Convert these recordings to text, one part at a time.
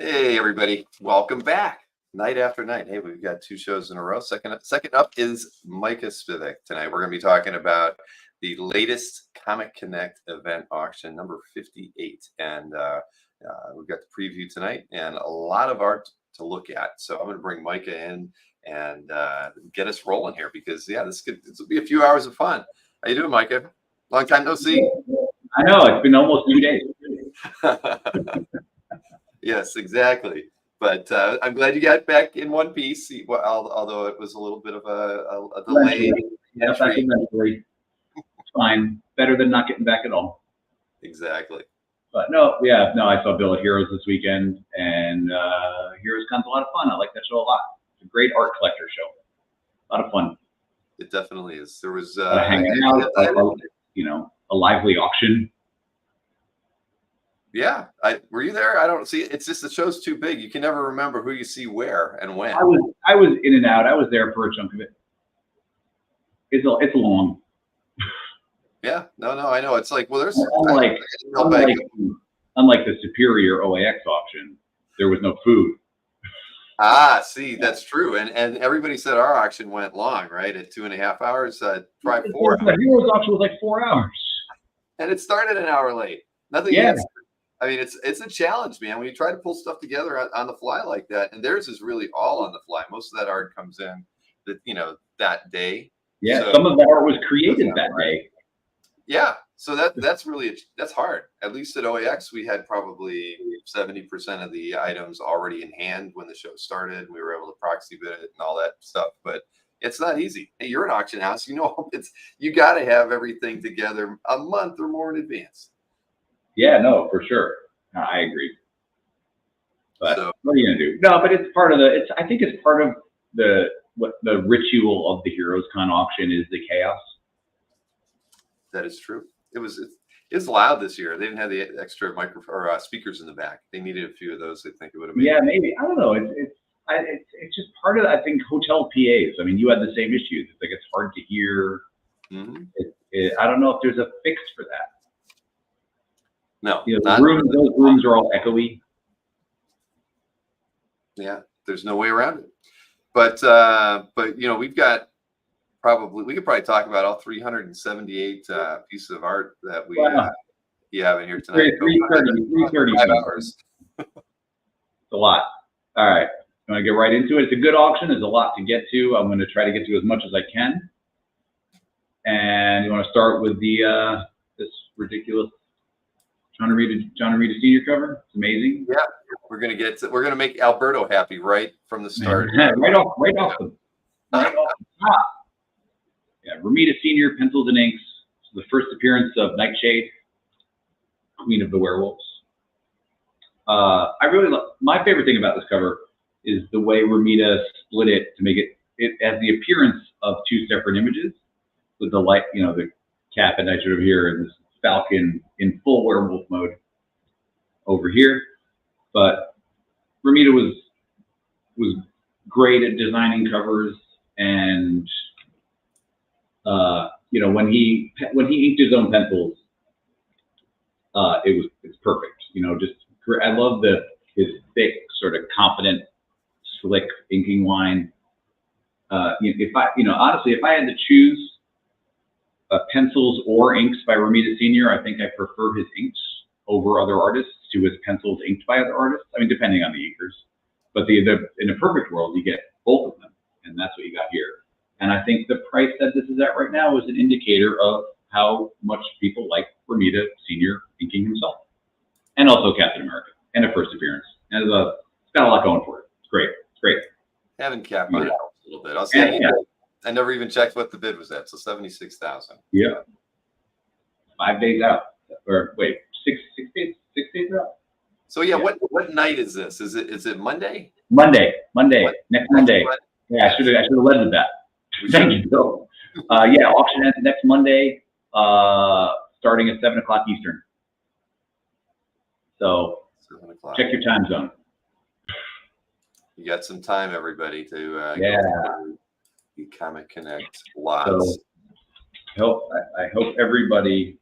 Hey everybody, welcome back. Night after night. Hey, we've got two shows in a row. Second up is Micah Spivak. Tonight we're going to be talking about the latest Comic Connect Event Auction, number 58, and we've got the preview tonight and a lot of art to look at. So I'm going to bring Micah in and get us rolling here because this will be a few hours of fun. How you doing, Micah? Long time no see. I know, it's been almost 2 days. Yes, exactly. But I'm glad you got back in one piece, although it was a little bit of a delay. Yeah, back eventually. It's fine. Better than not getting back at all. Exactly. But I saw Bill at Heroes this weekend, and Heroes Con's a lot of fun. I like that show a lot. It's a great art collector show. A lot of fun. It definitely is. There was hanging out, a lively auction. Yeah, were you there? I don't see it. It's just the show's too big. You can never remember who you see where and when. I was in and out. I was there for a chunk of it. It's long. Yeah, no, I know. It's like, well, there's unlike the Superior OAX auction, there was no food. See, that's true. And everybody said our auction went long, right? At 2.5 hours, probably 4 hours. The Heroes auction was like 4 hours. And it started an hour late. Nothing. Yeah. I mean, it's a challenge, man. When you try to pull stuff together on the fly like that, and theirs is really all on the fly. Most of that art comes in that day. Yeah, so, some of the art was created that day. Yeah, so that's hard. At least at OAX, we had probably 70% of the items already in hand when the show started. We were able to proxy bid it and all that stuff, but it's not easy. Hey, you're an auction house, you got to have everything together a month or more in advance. Yeah, no, for sure. No, I agree. But what are you gonna do? No, but it's part of I think it's part of the ritual of the Heroes Con auction is the chaos. That is true. It's loud this year. They didn't have the extra microphone or speakers in the back. They needed a few of those. I think it would have been. Yeah, maybe. I don't know. It's just part of, I think, hotel PAs. I mean, you had the same issues. It's like it's hard to hear. Mm-hmm. I don't know if there's a fix for that. No, those rooms are all echoey. Yeah, there's no way around it. But we've got we could probably talk about all 378 pieces of art that you have in here tonight. 330 hours. It's a lot. All right, I'm gonna get right into it. It's a good auction. There's a lot to get to. I'm gonna try to get to as much as I can. And you want to start with this ridiculous John Arita Senior cover. It's amazing. Yeah, we're gonna make Alberto happy right from the start. right off the top. Yeah, Romita Senior, pencils and inks. The first appearance of Nightshade, Queen of the Werewolves. I really love. My favorite thing about this cover is the way Romita split it to make it. It has the appearance of two separate images with the light, the cap and Nightshade over here, and this Falcon in full werewolf mode over here. But Romita was great at designing covers, and when he inked his own pencils, it's perfect. I love his thick, sort of confident, slick inking line. Honestly, if I had to choose pencils or inks by Romita Senior, I think I prefer his inks over other artists to his pencils inked by other artists. I mean, depending on the inkers. But in a perfect world, you get both of them, and that's what you got here. And I think the price that this is at right now is an indicator of how much people like Romita Senior inking himself, and also Captain America, and a first appearance. And it's got a lot going for it. It's great. It's great. Having Cap on it helps a little bit. I'll say I never even checked what the bid was at, so 76,000. Yeah. 5 days out, or wait, six days out. So what night is this? Is it Monday? Monday. Next Monday. Yeah, I should have led with that. Thank you, Bill. Auction ends next Monday, starting at 7 o'clock Eastern. So 7 o'clock. Check your time zone. You got some time, everybody, to go through the Comic Connect lots. So I hope everybody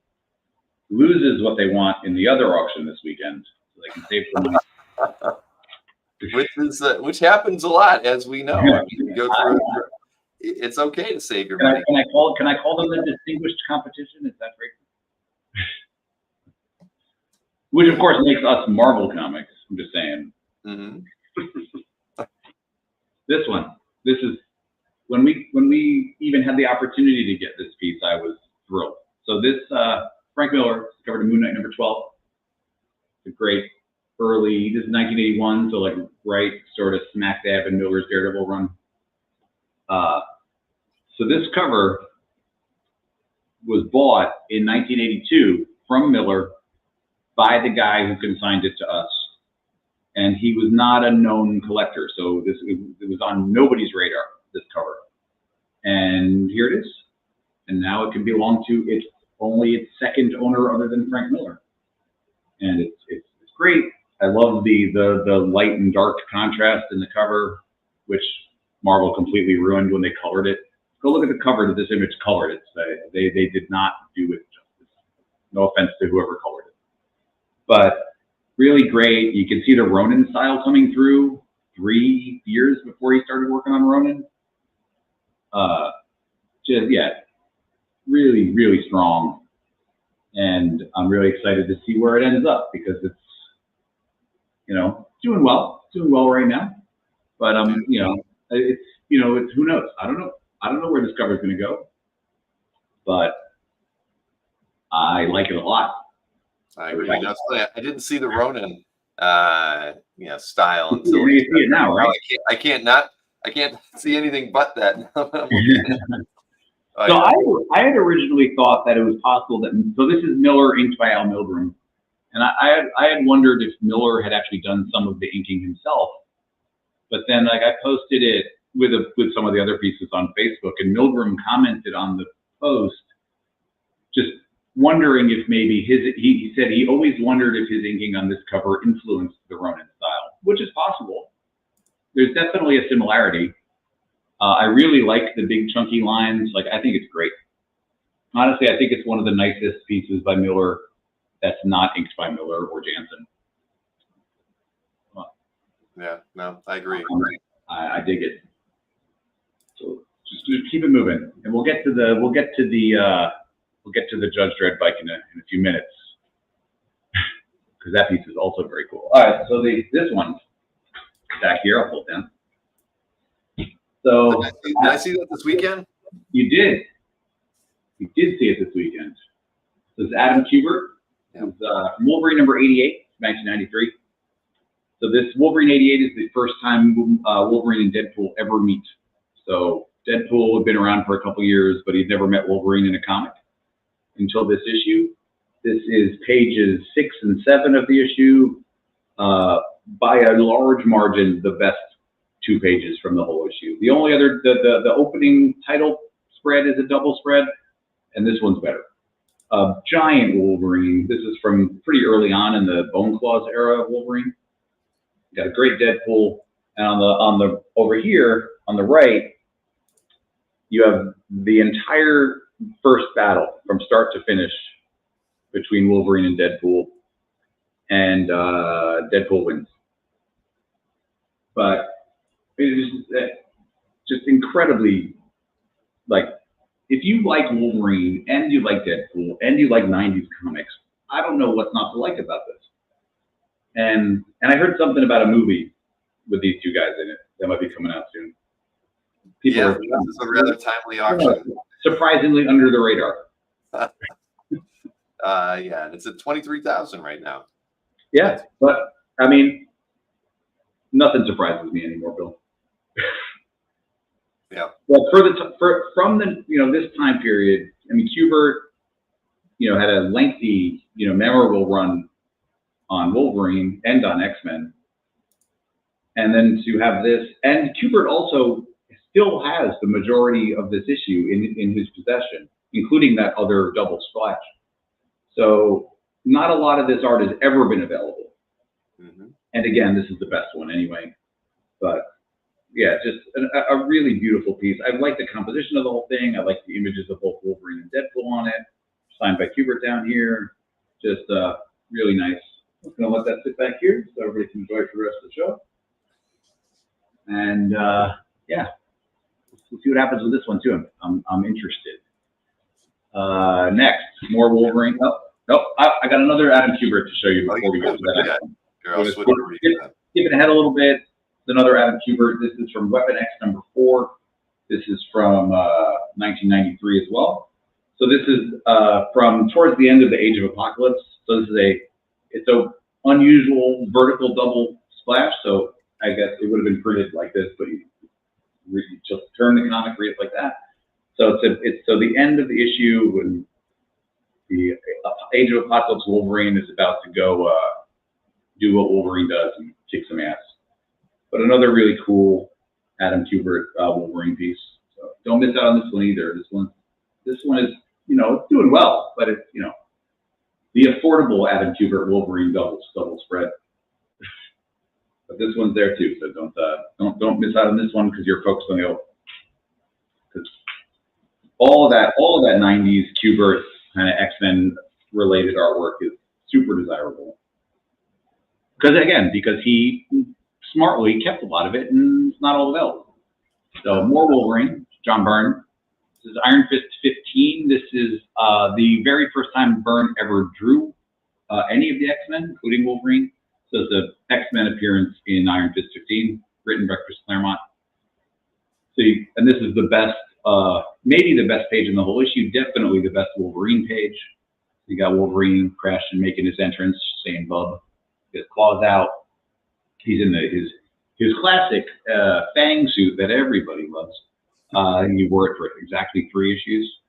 loses what they want in the other auction this weekend, so they can save some money. which happens a lot, as we know. I mean, you go through. It's okay to save your money. Can I call them the distinguished competition? Is that right? Which of course makes us Marvel Comics. I'm just saying. Mm-hmm. This is when we even had the opportunity to get this piece, I was thrilled. So this Frank Miller covered Moon Knight number 12. It's a great early. This is 1981, so like right sort of smack dab in Miller's Daredevil run. So this cover was bought in 1982 from Miller by the guy who consigned it to us. And he was not a known collector, so it was on nobody's radar, this cover. And here it is. And now it can belong to its second owner other than Frank Miller. And it's great. I love the light and dark contrast in the cover, which Marvel completely ruined when they colored it. Go look at the cover that this image colored. They did not do it justice. No offense to whoever colored it. But really great. You can see the Ronin style coming through 3 years before he started working on Ronin. Really, really strong. And I'm really excited to see where it ends up because it's, doing well right now. But it's who knows? I don't know where this cover is going to go, but I like it a lot. I agree. I didn't see the Ronin, style until you see it now, right? I can't see anything but that. So I had originally thought that it was possible that, so this is Miller inked by Al Milgrom, and I had wondered if Miller had actually done some of the inking himself, but then I posted it with some of the other pieces on Facebook, and Milgrom commented on the post, just wondering if maybe he said he always wondered if his inking on this cover influenced the Ronin style, which is possible. There's definitely a similarity. I really like the big chunky lines. I think it's great. Honestly, I think it's one of the nicest pieces by Miller that's not inked by Miller or Jansen. Yeah, no, I agree. I dig it. So just keep it moving, and we'll get to the Judge Dredd bike in a few minutes, because that piece is also very cool. All right, so this one back here, I'll pull it down. So did I see that this weekend? You did. You did see it this weekend. This is Adam Kubert. It was Wolverine number 88, 1993. So this Wolverine 88 is the first time Wolverine and Deadpool ever meet. So Deadpool had been around for a couple years, but he'd never met Wolverine in a comic until this issue. This is pages 6 and 7 of the issue. By a large margin, the best 2 pages from the whole issue. The only other, the opening title spread is a double spread, and this one's better. Giant Wolverine. This is from pretty early on in the Bone Claws era of Wolverine. Got a great Deadpool, and on the over here on the right, you have the entire first battle from start to finish between Wolverine and Deadpool, and Deadpool wins. But it is just incredibly, if you like Wolverine and you like Deadpool and you like 90s comics, I don't know what's not to like about this. And I heard something about a movie with these 2 guys in it that might be coming out soon. This is a rather timely auction. Surprisingly under the radar. And it's at 23,000 right now. Yeah, but I mean, nothing surprises me anymore, Bill. Yeah. Well, from the this time period, I mean, Kubert, had a lengthy, memorable run on Wolverine and on X-Men, and then to have this, and Kubert also still has the majority of this issue in his possession, including that other double splash. So not a lot of this art has ever been available. Mm-hmm. And again, this is the best one anyway. But yeah, just a really beautiful piece. I like the composition of the whole thing. I like the images of both Wolverine and Deadpool on it, signed by Kubert down here. Just really nice. I'm just going to let that sit back here so everybody can enjoy it for the rest of the show. And yeah, we'll see what happens with this one too. I'm interested. Next, more Wolverine. Oh, nope. I got another Adam Kubert to show you before we get to that. Skipping ahead a little bit. Another Adam Kubert. This is from Weapon X #4. This is from 1993 as well. So this is from towards the end of the Age of Apocalypse. So this is it's a unusual vertical double splash. So I guess it would have been printed like this, but you just turn the comic, read it like that. So it's the end of the issue when the Age of Apocalypse Wolverine is about to go do what Wolverine does and kick some ass. But another really cool Adam Kubert Wolverine piece. So don't miss out on this one either. This one is, it's doing well, but it's, the affordable Adam Kubert Wolverine double spread. But this one's there too, so don't miss out on this one because you're focused on the old. Because all of that 90s Kubert kind of X-Men related artwork is super desirable. Because he smartly kept a lot of it and it's not all available. So more Wolverine, John Byrne. This is Iron Fist 15. This is the very first time Byrne ever drew any of the X-Men, including Wolverine. So it's an X-Men appearance in Iron Fist 15, written by Chris Claremont. And this is the best, maybe the best page in the whole issue, definitely the best Wolverine page. You got Wolverine crashing, making his entrance, saying "Bub." His claws out. He's in his classic Fang suit that everybody loves. He wore it for exactly 3 issues.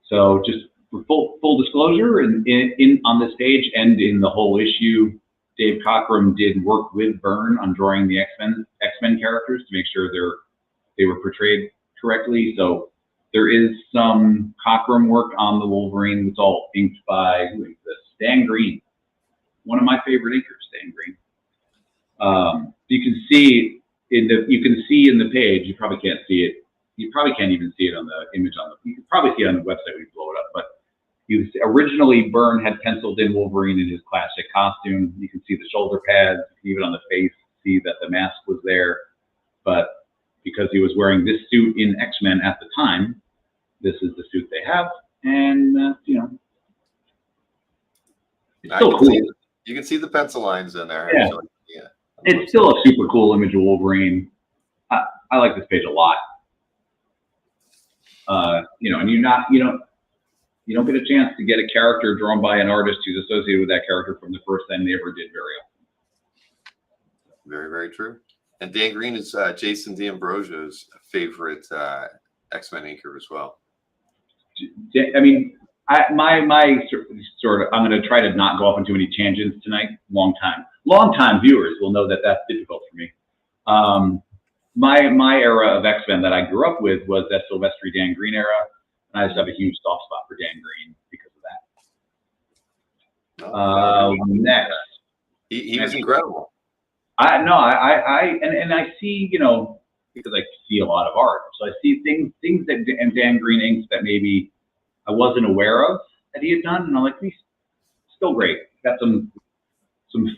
So just for full disclosure, in on this page and in the whole issue, Dave Cockrum did work with Byrne on drawing the X-Men characters to make sure they were portrayed correctly. So there is some Cockrum work on the Wolverine. It's all inked by Dan Green, one of my favorite inkers, Dan Green. You can see in the page. You probably can't see it. You probably can't even see it on the image you can probably see it on the website when you blow it up. But originally Byrne had penciled in Wolverine in his classic costume. You can see the shoulder pads, even on the face, see that the mask was there. But because he was wearing this suit in X-Men at the time, this is the suit they have, and it's still cool. You can see the pencil lines in there. Yeah. Actually. Yeah. It's still a super cool image of Wolverine. I like this page a lot. And you don't get a chance to get a character drawn by an artist who's associated with that character from the first time they ever did very often. Very, very true. And Dan Green is Jason D'Ambrosio's favorite X-Men inker as well. I mean, my sort of, I'm going to try to not go off on too many tangents tonight. Long-time viewers will know that that's difficult for me. My era of X-Men that I grew up with was that Silvestri Dan Green era, and I just have a huge soft spot for Dan Green because of that. Next, he was incredible. I see, because I see a lot of art, so I see things that Dan Green inks that maybe I wasn't aware of that he had done, and I'm like, he's still great. Got some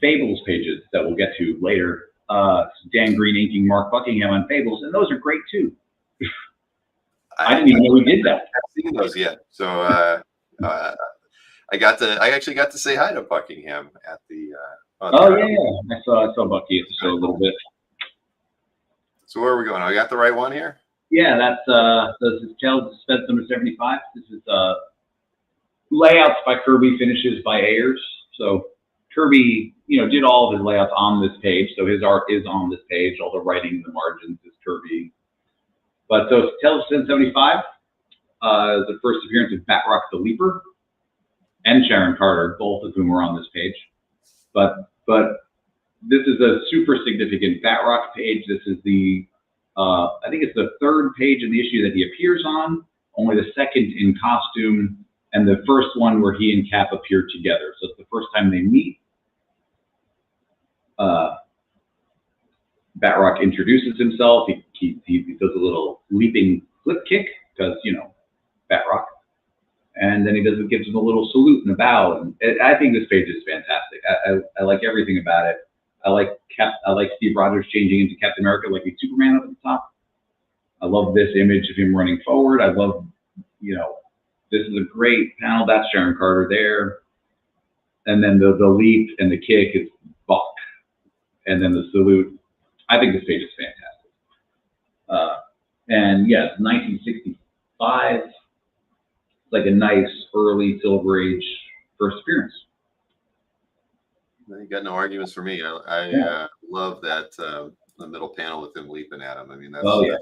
Fables pages that we'll get to later. Dan Green inking Mark Buckingham on Fables, and those are great too. I didn't even know he did that. I haven't seen those yet, so I actually got to say hi to Buckingham at the. I saw Bucky at the show a little bit. So where are we going? I got the right one here. Yeah, this is Tales of Suspense number 75. This is layouts by Kirby, finishes by Ayers. So Kirby, did all of his layouts on this page. So his art is on this page. All the writing in the margins is Kirby. But so Tales of Suspense 75 is the first appearance of Batroc the Leaper and Sharon Carter, both of whom are on this page. But this is a super significant Batroc page. This is I think it's the 3rd page in the issue that he appears on, only the 2nd in costume, and the first one where he and Cap appear together. So it's the first time they meet. Batroc introduces himself. He does a little leaping flip kick because, Batroc. And then he gives him a little salute and a bow. And I think this page is fantastic. I like everything about it. I like Steve Rogers changing into Captain America, like he's Superman up at the top. I love this image of him running forward. I love, this is a great panel. That's Sharon Carter there. And then the leap and the kick is Buck. And then the salute. I think this page is fantastic. And yes, 1965. It's like a nice early Silver Age first appearance. You got no arguments for me. I love that the middle panel with him leaping at him. I mean, that's. Oh yeah.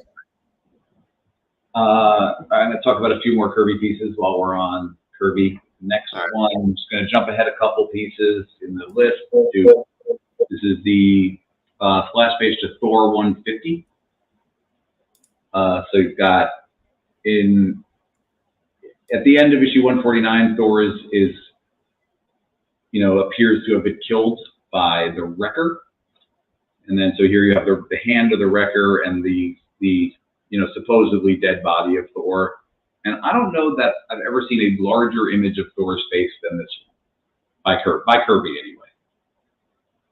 I'm going to talk about a few more Kirby pieces while we're on Kirby. Next one, I'm just going to jump ahead a couple pieces in the list. This is the splash page to Thor 150. So you've got at the end of issue 149, Thor is appears to have been killed by the Wrecker. And then so here you have the hand of the Wrecker and the supposedly dead body of Thor. And I don't know that I've ever seen a larger image of Thor's face than this one, by Kirby anyway.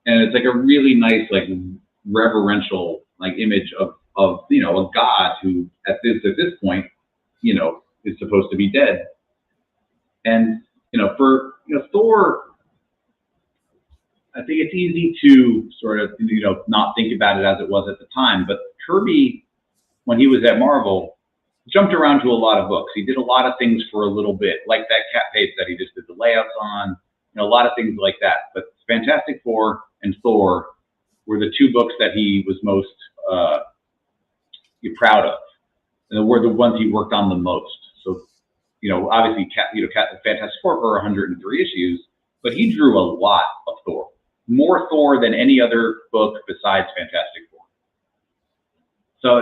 And it's like a really nice, like reverential, like image of a god who at this point, is supposed to be dead. And for Thor, I think it's easy to sort of not think about it as it was at the time. But Kirby, when he was at Marvel, jumped around to a lot of books. He did a lot of things for a little bit, like that cat page that he just did the layouts on, a lot of things like that. But Fantastic Four and Thor were the two books that he was most proud of, and were the ones he worked on the most. So, obviously, Fantastic Four for 103 issues, but he drew a lot of Thor, more Thor than any other book besides Fantastic Four. So,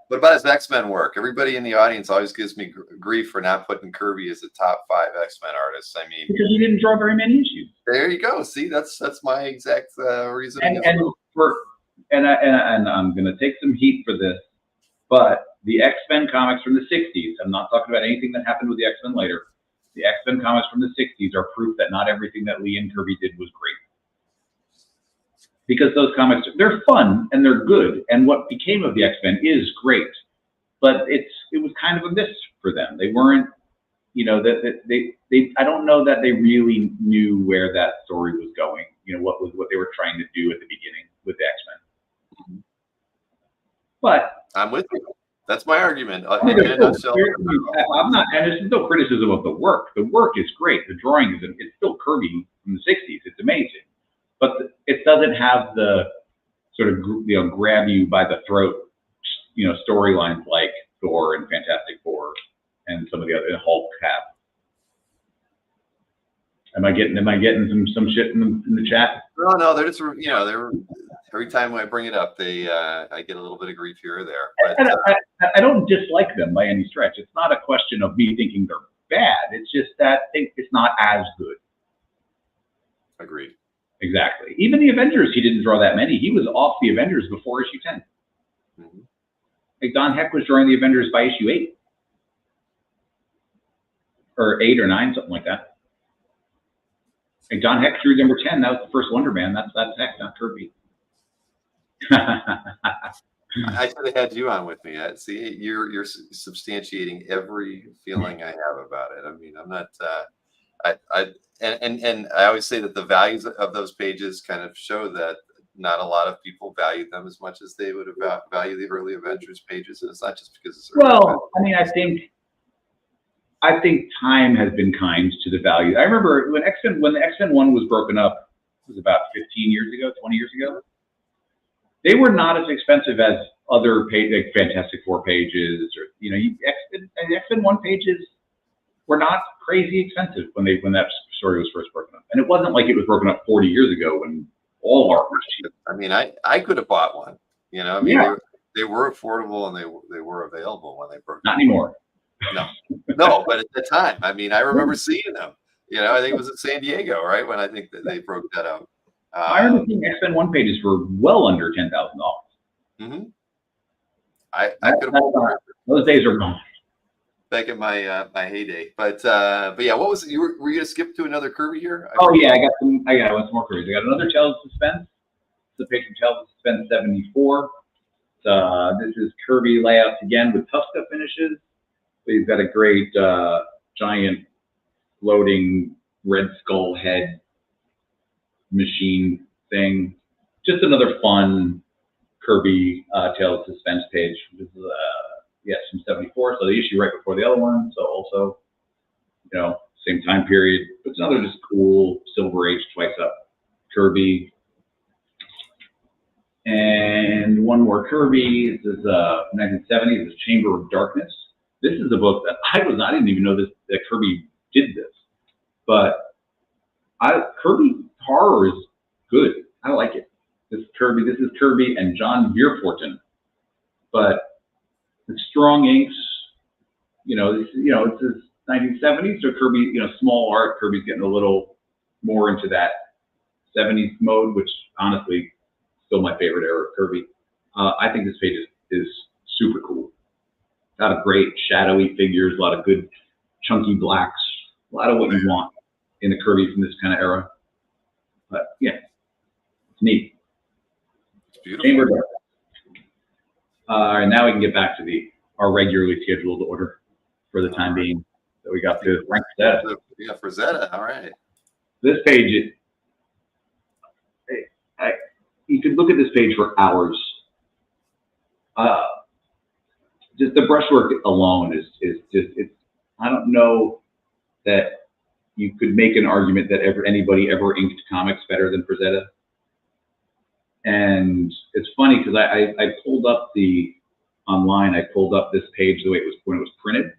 what about his X-Men work? Everybody in the audience always gives me grief for not putting Kirby as the top 5 X-Men artists. I mean, because he didn't draw very many issues. There you go. See, that's my exact reason. And I'm going to take some heat for this, but the X-Men comics from the 60s, I'm not talking about anything that happened with the X-Men later. The X-Men comics from the 60s are proof that not everything that Lee and Kirby did was great. Because those comics, they're fun and they're good, and what became of the X-Men is great, but it was kind of a miss for them. They weren't, I don't know that they really knew where that story was going. What they were trying to do at the beginning with the X-Men. But I'm with you. That's my argument. I'm not, and there's no criticism of the work. The work is great. The drawing it's still Kirby from the 60s. It's amazing. But it doesn't have the sort of grab you by the throat, storylines like Thor and Fantastic Four and some of the other Hulk have. Am I getting some shit in the chat? No, they're just they're every time I bring it up, I get a little bit of grief here or there. But, I don't dislike them by any stretch. It's not a question of me thinking they're bad. It's just that it's not as good. Agreed. Exactly. Even the Avengers, he didn't draw that many. He was off the Avengers before issue 10. Mm-hmm. Like Don Heck was drawing the Avengers by issue 8. Or 8 or 9, something like that. Like Don Heck drew number 10. That was the first Wonder Man. That's Heck, not Kirby. I should have had you on with me. See, you're substantiating every feeling I have about it. I mean, I'm not. And I always say that the values of those pages kind of show that not a lot of people value them as much as they would have valued the early Avengers pages, and it's not just because it's early. Well, I mean, I think time has been kind to the value. I remember when the X-Men 1 was broken up, it was about 15 years ago, 20 years ago. They were not as expensive as other like Fantastic Four pages, or X-Men 1 pages were not crazy expensive when that story was first broken up, and it wasn't like it was broken up 40 years ago when all art was cheap. I mean, I could have bought one. I mean, yeah. They were affordable and they were available when they broke. Not anymore. No, but at the time, I mean, I remember seeing them. I think it was in San Diego, right, when I think that they broke that out. I remember seeing X-Men 1 pages for well under $10,000. Mm-hmm. I could have. Those days are gone. back in my my heyday. But yeah, what was it? Were you gonna skip to another Kirby here? Oh yeah, I got some more Kirby's. I got another Tales of Suspense. It's a page from Tales of Suspense 74. This is Kirby layouts again with Tuska finishes. So he's got a great giant floating Red Skull head machine thing. Just another fun Kirby Tales of Suspense page. This is yes, from 74. So the issue right before the other one. So also, you know, same time period. But it's another just cool Silver Age twice up Kirby. And one more Kirby. This is 1970s. This Chamber of Darkness. This is a book that I didn't even know that Kirby did this. But Kirby horror is good. I like it. This is Kirby and John Vierforten. But it's strong inks. This is 1970s, so Kirby, small art. Kirby's getting a little more into that 70s mode, which honestly, still my favorite era of Kirby. I think this page is super cool. A lot of great shadowy figures, a lot of good chunky blacks, a lot of what you want in the Kirby from this kind of era. But yeah, it's neat. It's beautiful. Chamber Dark. And now we can get back to our regularly scheduled order for the time being. So we got to Frank Frazetta. Yeah, Frazetta. All right. This page, you could look at this page for hours. Just the brushwork alone is just, I don't know that you could make an argument that anybody ever inked comics better than Frazetta. And it's funny because I pulled up online, I pulled up this page the way it was when it was printed,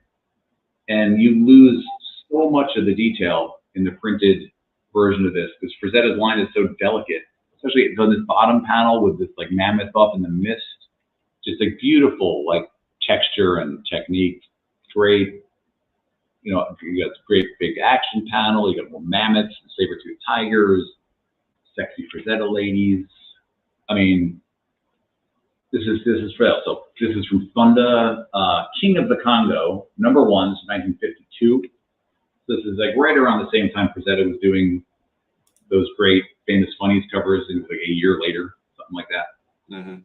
and you lose so much of the detail in the printed version of this because Frazetta's line is so delicate, especially on this bottom panel with this like mammoth up in the mist, just a beautiful like texture and technique. Great, you got this great big action panel. You got more mammoths, saber-toothed tigers, sexy Frazetta ladies. I mean, this is Frazetta. So this is from Funda, King of the Congo, #1, 1952. This is like right around the same time Frazetta was doing those great Famous Funnies covers. It was like a year later, something like that. Mm-hmm.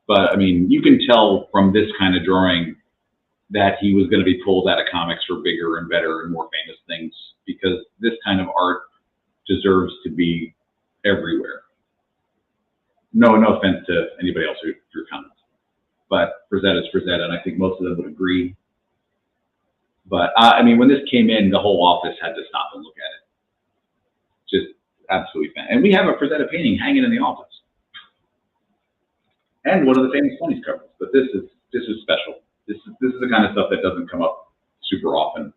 But I mean, you can tell from this kind of drawing that he was going to be pulled out of comics for bigger and better and more famous things, because this kind of art deserves to be everywhere. No offense to anybody else who drew comics, but Frazetta's Frazetta, and I think most of them would agree. But I mean, when this came in, the whole office had to stop and look at it. Just absolutely fantastic. And we have a Frazetta painting hanging in the office, and one of the Famous Funnies covers. But this is special. This is the kind of stuff that doesn't come up super often,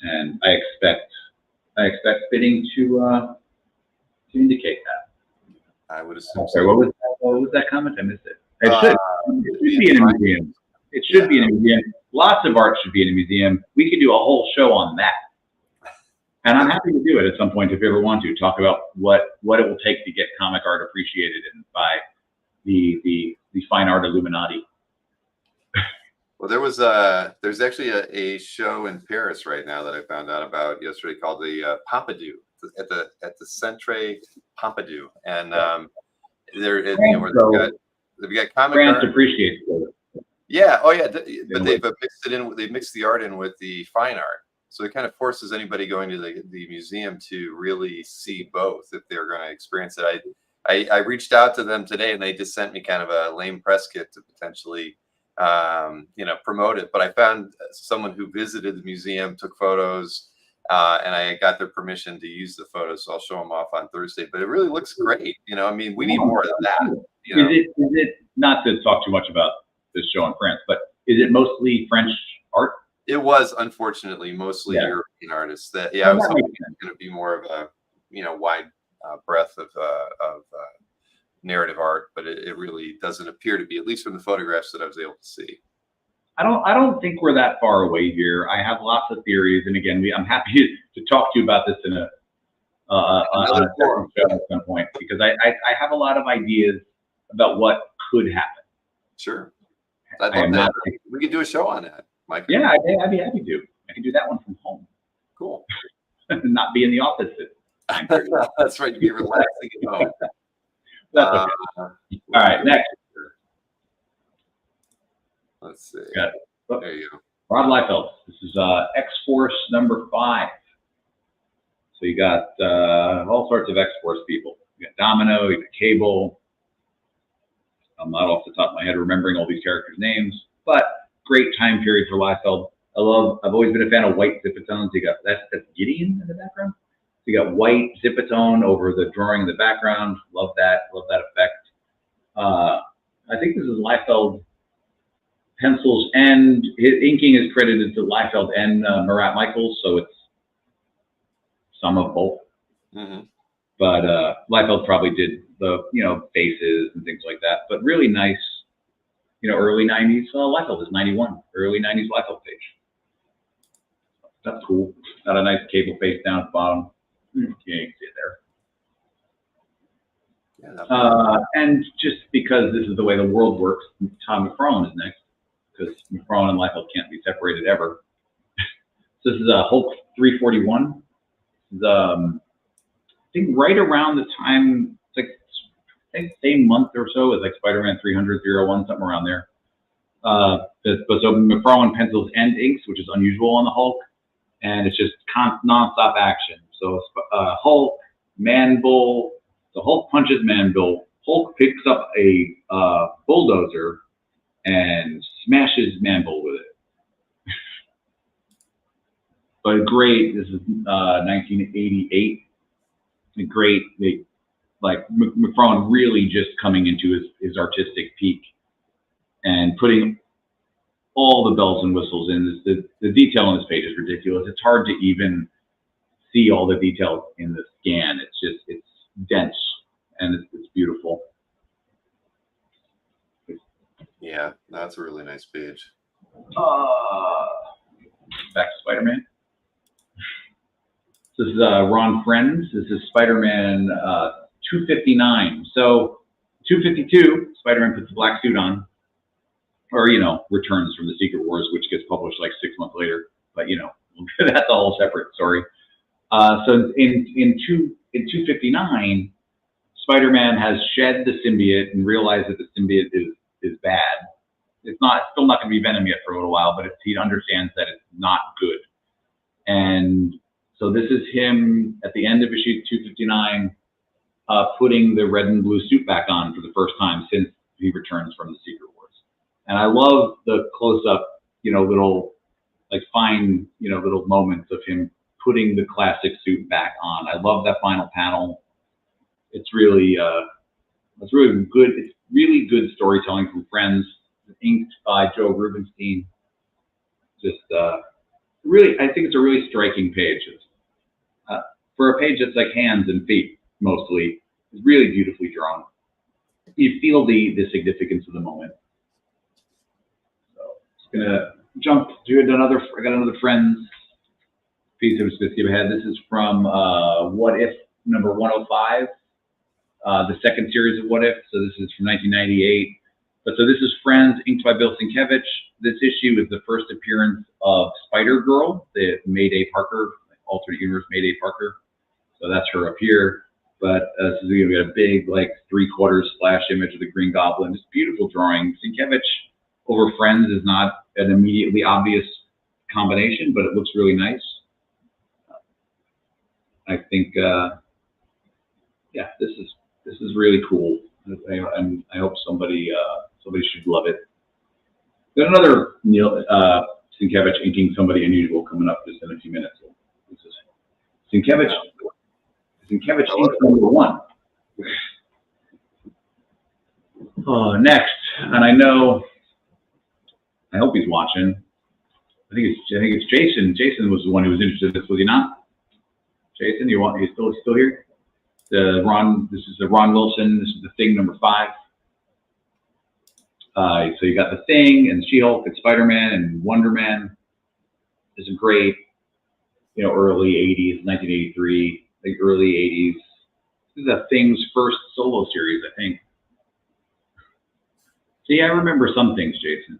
and I expect fitting to indicate that. I would assume. Sorry, what was that comment? I missed it. It should be in a museum. It should be in a museum. Lots of art should be in a museum. We could do a whole show on that. And I'm happy to do it at some point if you ever want to, talk about what it will take to get comic art appreciated and by the fine art Illuminati. Well, there's actually a show in Paris right now that I found out about yesterday called the Pompidou at the Centre Pompidou, and they've got comic France art. Appreciates it. Yeah, oh yeah, but they've mixed it in. They mixed the art in with the fine art, so it kind of forces anybody going to the museum to really see both if they're going to experience it. I reached out to them today, and they just sent me kind of a lame press kit to potentially promote it. But I found someone who visited the museum, took photos, and I got their permission to use the photos. So I'll show them off on Thursday. But it really looks great. I mean, we need more of that. Is it not to talk too much about this show in France, but is it mostly French art? It was, unfortunately, mostly European artists. I was hoping it was going to be more of a wide breadth of narrative art, but it really doesn't appear to be, at least from the photographs that I was able to see. I don't think we're that far away here. I have lots of theories, and again, I'm happy to talk to you about this in a show at some point, because I have a lot of ideas about what could happen. Sure. I'd I love am that. not. We could do a show on that, Mike. Yeah, I'd be happy to. I can do that one from home. Cool. Not be in the office at 9:30. That's right. You'd be relaxing at home. That's okay. All right, next. Let's see. Got it. There you go. Rod Liefeld. This is X-Force number 5. So you got all sorts of X-Force people. You got Domino, you got Cable. I'm not off the top of my head remembering all these characters' names, but great time period for Liefeld. I've always been a fan of white zipatones. You got that's Gideon in the background. So you got white zipatone over the drawing in the background. Love that. Love that effect. I think this is Liefeld pencils, and his inking is credited to Liefeld and Murat Michaels, so it's some of both. Mm-hmm. But Liefeld probably did the faces and things like that. But really nice, early '90s. Liefeld is 91. Early '90s Liefeld page. That's cool. Got a nice Cable face down at the bottom. Yeah, you can see it there. Yeah, and just because this is the way the world works, Tom McFarlane is next, because McFarlane and Liefeld can't be separated ever. So this is Hulk 341. I think right around the time, it's like I think same month or so as like Spider-Man 300, 01, something around there. But so McFarlane pencils and inks, which is unusual on the Hulk, and it's just non-stop action. So Hulk, Man-Bull. So Hulk punches Man-Bull. Hulk picks up a bulldozer and smashes Man-Bull with it. But great. This is 1988. Great. McFarlane really just coming into his artistic peak and putting all the bells and whistles in. The detail on this page is ridiculous. It's hard to even see all the detail in the scan. It's dense and it's beautiful. Yeah, that's a really nice page. Back to Spider-Man. This is Ron Friends. This is Spider-Man 259. So 252, Spider-Man puts the black suit on, or returns from the Secret Wars, which gets published like 6 months later. But that's a whole separate story. So in 259, Spider-Man has shed the symbiote and realized that the symbiote is bad. It's still not going to be Venom yet for a little while, but he understands that it's not good. And so this is him at the end of issue 259, putting the red and blue suit back on for the first time since he returns from the Secret Wars. And I love the close-up, little fine, little moments of him putting the classic suit back on. I love that final panel. It's really good. It's really good storytelling from Friends, inked by Joe Rubenstein. Just really, I think it's a really striking page. For a page that's like hands and feet mostly, it's really beautifully drawn. You feel the significance of the moment. So just gonna jump to another. I got another Friends piece I'm just gonna skip ahead. This is from What If number 105, the second series of What If. So this is from 1998. But so this is Friends, inked by Bill Sienkiewicz. This issue is the first appearance of Spider-Girl, the Mayday Parker, alternate universe Mayday Parker. So that's her up here. But this is going to be a big, 3/4 splash image of the Green Goblin. It's beautiful drawing. Sienkiewicz over Friends is not an immediately obvious combination, but it looks really nice. I think, yeah, this is really cool, and I hope somebody should love it. Got another Sienkiewicz inking somebody unusual coming up just in a few minutes. This is Sienkiewicz ink number 1. Next, and I hope he's watching. I think it's Jason. Jason was the one who was interested in this, was he not? Jason, you still here? This is the Ron Wilson. This is the Thing number 5. So you got the Thing and She-Hulk and Spider-Man and Wonder Man. This is great, early 80s, 1983, like early 80s. This is the Thing's first solo series, I think. See, I remember some things, Jason.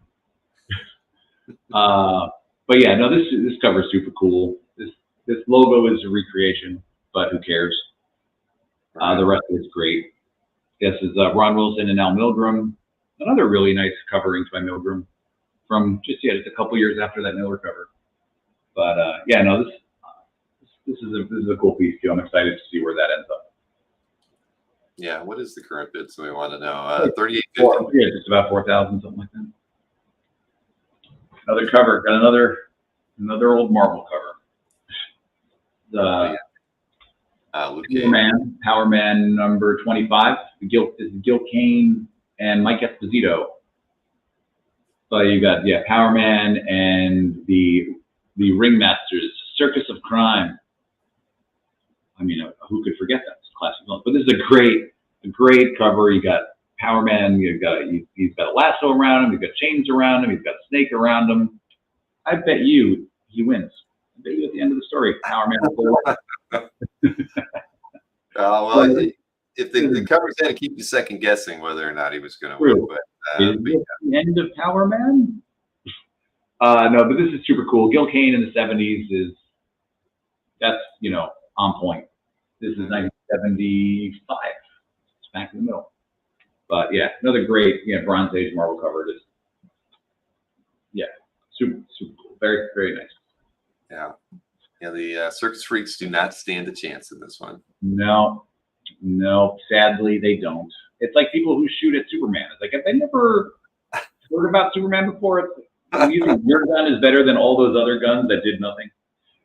But yeah, no, this cover is super cool. This logo is a recreation, but who cares? The rest of it's great. This is Ron Wilson and Al Milgrom. Another really nice coverings by Milgrom from just a couple years after that Miller cover. But yeah, no, this is a cool piece too. I'm excited to see where that ends up. Yeah, what is the current bid? So we want to know. 38.50. Yeah, just about 4,000, something like that. Another cover, got another old Marvel cover. The Power Man number 25. Gil Kane and Mike Esposito. So you got Power Man and the Ringmasters, Circus of Crime. I mean, who could forget that? It's a classic film. But this is a great cover. You got Power Man. He's got a lasso around him. He's got chains around him. He's got a snake around him. I bet you he wins. I bet you at the end of the story, Power Man will win. Well, if the cover's had to keep you second guessing whether or not he was going to win. But, the end of Power Man? No, but this is super cool. Gil Kane in the 70s that's on point. This is 1975. It's back in the middle. But yeah, another great Bronze Age Marvel cover. Just super cool. Very, very nice. Yeah. Yeah, the circus freaks do not stand a chance in this one. No, sadly they don't. It's like people who shoot at Superman. It's like, have they never heard about Superman before? Using your gun is better than all those other guns that did nothing.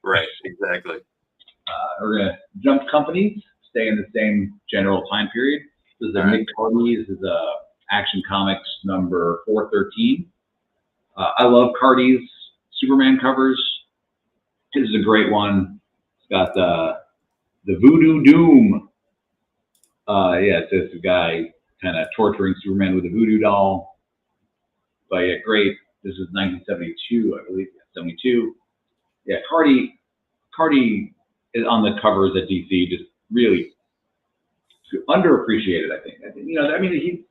Right, exactly. We're going to jump companies, stay in the same general time period. This is Nick Cardy. This is Action Comics number 413. I love Cardy's Superman covers. This is a great one. It's got the Voodoo Doom. It's just a guy kind of torturing Superman with a voodoo doll. But yeah, great. This is 1972, I believe. 72. Yeah, Cardy is on the covers at DC, just really underappreciated, I think.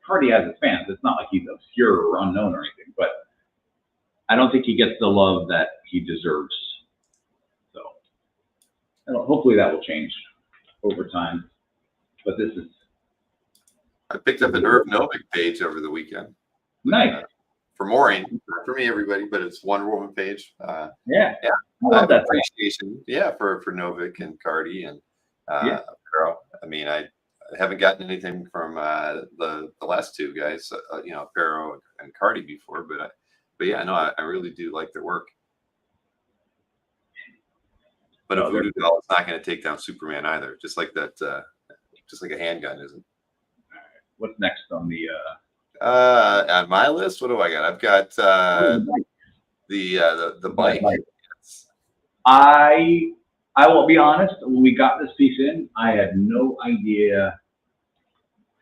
Cardy has his fans. It's not like he's obscure or unknown or anything, but I don't think he gets the love that he deserves. So hopefully that will change over time. But this is... I picked up an Irv Novick page over the weekend. Nice. For Maureen, not for me, everybody, but it's Wonder Woman page. I love that appreciation. Yeah, for Novick and Cardy and Aparo. I mean, I haven't gotten anything from the last two guys, Aparo and Cardy before, but yeah, no, I really do like their work. But a voodoo doll is not going to take down Superman either. Just like that, just like a handgun isn't. All right. What's next on the? On my list, what do I got? I've got the bike. Yes. I will be honest. When we got this piece in, I had no idea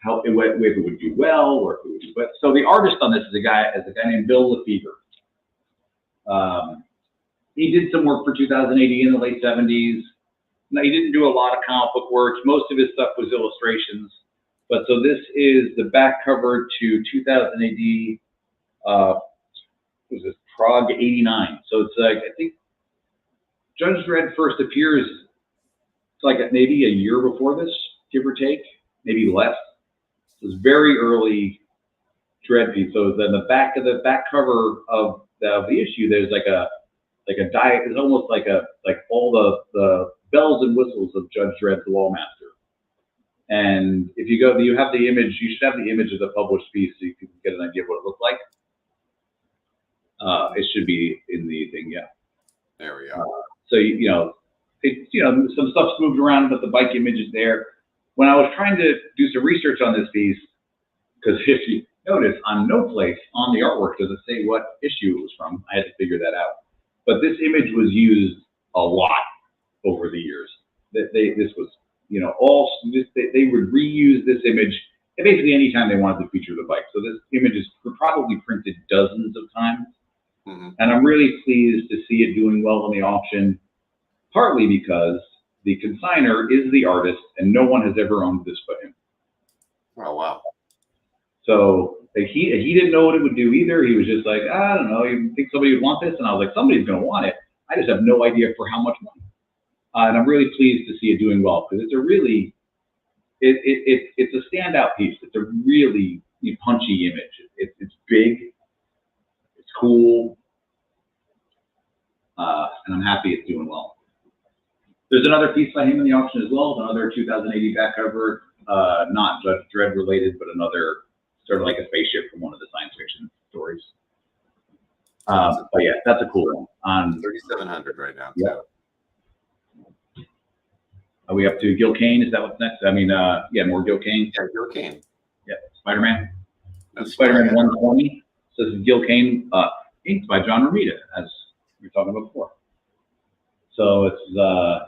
if it would do well or if it would do bad. So the artist on this is a guy named Bill Lefevre. He did some work for 2000 AD in the late 70s. Now, he didn't do a lot of comic book work. Most of his stuff was illustrations. But so this is the back cover to 2000 AD. Was this Prague 89? So it's like, I think Judge Dredd first appears like maybe a year before this, give or take, maybe less. It was very early Dredd piece. So then the back cover of the issue, there's like a diet. It's almost like all the bells and whistles of Judge Dredd the Lawmaster. And if you go, you have the image. You should have the image of the published piece so you can get an idea of what it looked like. It should be in the thing, yeah. There we go. So some stuff's moved around, but the bike image is there. When I was trying to do some research on this piece, because if you notice, on no place on the artwork does it say what issue it was from. I had to figure that out. But this image was used a lot over the years. This was, they would reuse this image basically anytime they wanted to feature the bike. So this image is probably printed dozens of times. Mm-hmm. And I'm really pleased to see it doing well in the auction, partly because the consigner is the artist and no one has ever owned this but him. Oh, wow. So Like he didn't know what it would do either. He was just like, I don't know, you think somebody would want this? And I was like, somebody's going to want it. I just have no idea for how much money. And I'm really pleased to see it doing well, because it's a really, it's a standout piece. It's a really punchy image. It's big, it's cool, and I'm happy it's doing well. There's another piece by him in the auction as well, another 2080 back cover, not Judge Dredd related, but another sort of like a spaceship from one of the science fiction stories. But yeah, that's a cool one. 3,700 right now. Yeah. Are we up to Gil Kane? Is that what's next? I mean, yeah, more Gil Kane. Yeah, Gil Kane. Yeah, Spider-Man. That's Spider-Man 120. So this is Gil Kane, inked by John Romita, as we were talking about before. So it's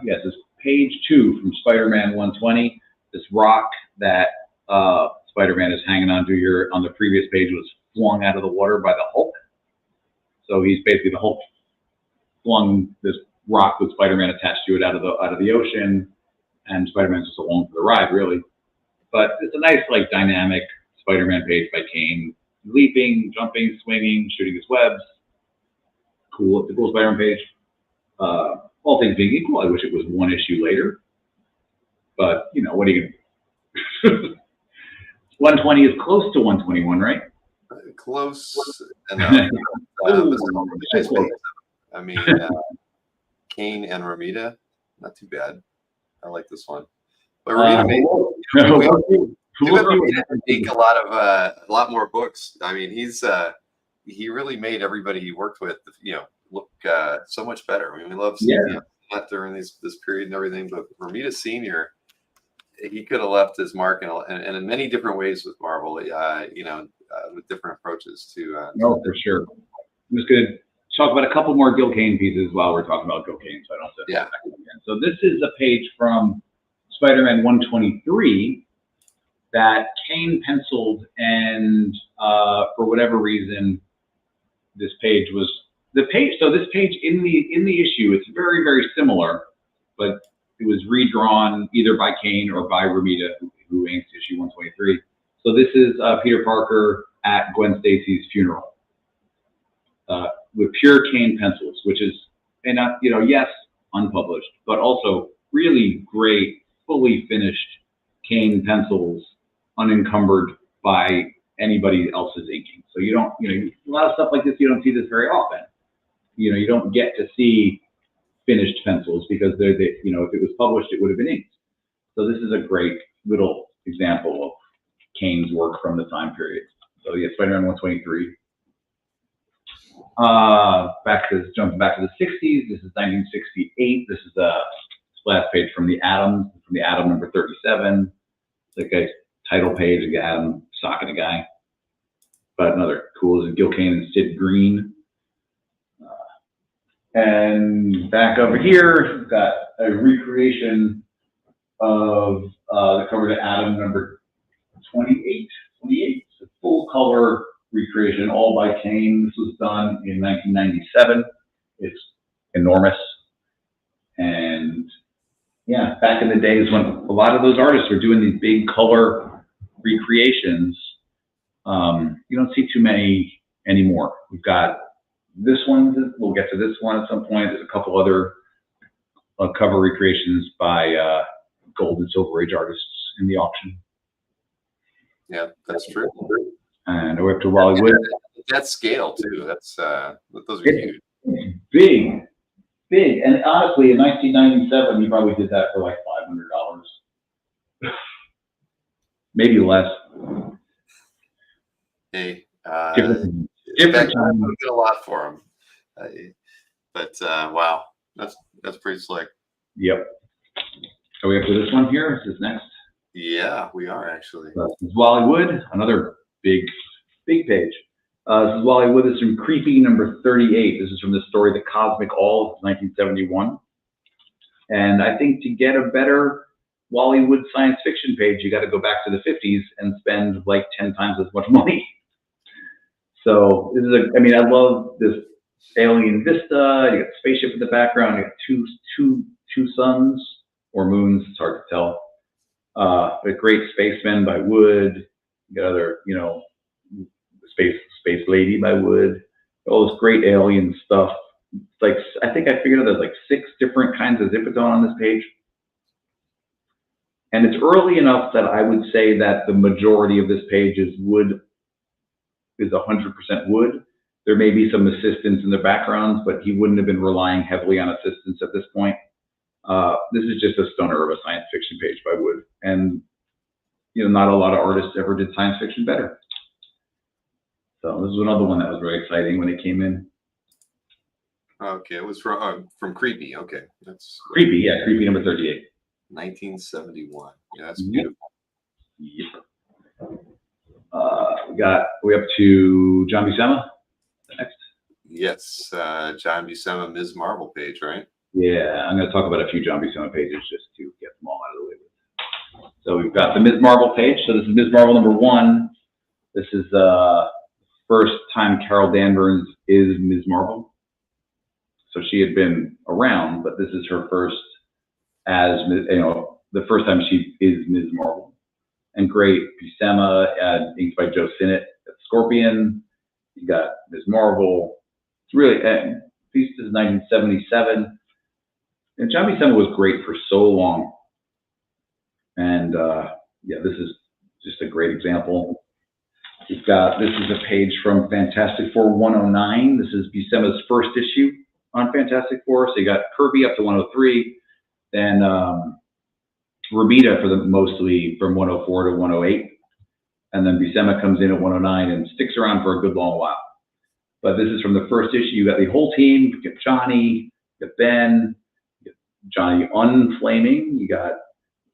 yes, it's page 2 from Spider-Man 120. This rock that Spider-Man is hanging onto on the previous page was flung out of the water by the Hulk. So he's basically the Hulk flung this rock with Spider-Man attached to it out of the ocean, and Spider-Man's just along for the ride, really. But it's a nice, like, dynamic Spider-Man page by Kane, leaping, jumping, swinging, shooting his webs. Cool. It's a cool Spider-Man page. All things being equal, I wish it was one issue later. But, you know, what are you going to do? 120 is close to 121, right? Close enough. I mean, Kane and Romita, not too bad. I like this one. But Romita make a lot more books. I mean, he really made everybody he worked with, look so much better. I mean, we love seeing him during this period and everything. But Romita Senior, he could have left his mark and in many different ways with Marvel. With different approaches to. No, for sure. I'm just going to talk about a couple more Gil Kane pieces while we're talking about Gil Kane, so I don't have to back up again. So this is a page from Spider-Man 123 that Kane penciled, and for whatever reason, this page was the page. So this page in the issue, it's very, very similar, but it was redrawn either by Kane or by Romita, who inked issue 123. So this is Peter Parker at Gwen Stacy's funeral with pure Kane pencils, which is, and yes, unpublished, but also really great, fully finished Kane pencils, unencumbered by anybody else's inking. So you don't, a lot of stuff like this, you don't see this very often. You don't get to see finished pencils because if it was published, it would have been inked. So this is a great little example of Kane's work from the time period. So yeah, Spider-Man 123. Jumping back to the 60s. This is 1968. This is a splash page from the Atom number 37. It's like a title page of Atom socking a guy. But another cool is Gil Kane and Sid Green. And back over here, we've got a recreation of the cover to Atom number 28. It's a full color recreation, all by Kane. This was done in 1997. It's enormous. And yeah, back in the days when a lot of those artists were doing these big color recreations, you don't see too many anymore. We've got this one, we'll get to this one at some point. There's a couple other cover recreations by Gold and Silver Age artists in the auction. Yeah, that's true. And we're up to Wally Wood. That scale too. Those are huge. Big. And honestly, in 1997, he probably did that for like $500, maybe less. Hey, different time. We did a lot for him. But wow, that's pretty slick. Yep. Are we up to this one here? Is this next? Yeah, we are actually. This is Wally Wood, another big page. This is Wally Wood. This is from Creepy number 38. This is from the story The Cosmic All, 1971. And I think to get a better Wally Wood science fiction page, you got to go back to the 50s and spend like 10 times as much money. So this is I love this alien vista. You got spaceship in the background. You got two suns or moons. It's hard to tell. But great spacemen by Wood. You got other, Space Lady by Wood, all this great alien stuff. Like, I think I figured out there's like 6 different kinds of Zipatone on this page. And it's early enough that I would say that the majority of this page is wood, is 100% wood. There may be some assistance in the backgrounds, but he wouldn't have been relying heavily on assistance at this point. This is just a stunner of a science fiction page by Wood. And, you know, not a lot of artists ever did science fiction better. So this is another one that was very exciting when it came in. Okay, it was from Creepy. Okay, that's Creepy, yeah, Creepy number 38. 1971. Yeah, that's beautiful. Yep. We up to John Buscema next. Yes, John Buscema, Ms. Marvel page, right? Yeah, I'm going to talk about a few John Buscema pages just to get them all out of the way. So we've got the Ms. Marvel page. So this is Ms. Marvel number 1. This is first time Carol Danvers is Ms. Marvel. So she had been around, but this is her first as, you know, the first time she is Ms. Marvel. And great, Buscema, inked by Joe Sinnott at Scorpion. You got Ms. Marvel. It's really, this is 1977. And John Buscema was great for so long. And yeah, this is just a great example. We've got, this is a page from Fantastic Four 109. This is Buscema's first issue on Fantastic Four. So you got Kirby up to 103, then Romita for the mostly from 104 to 108. And then Buscema comes in at 109 and sticks around for a good long while. But this is from the first issue. You got the whole team. You got Johnny, you got Ben, you got Johnny unflaming. You got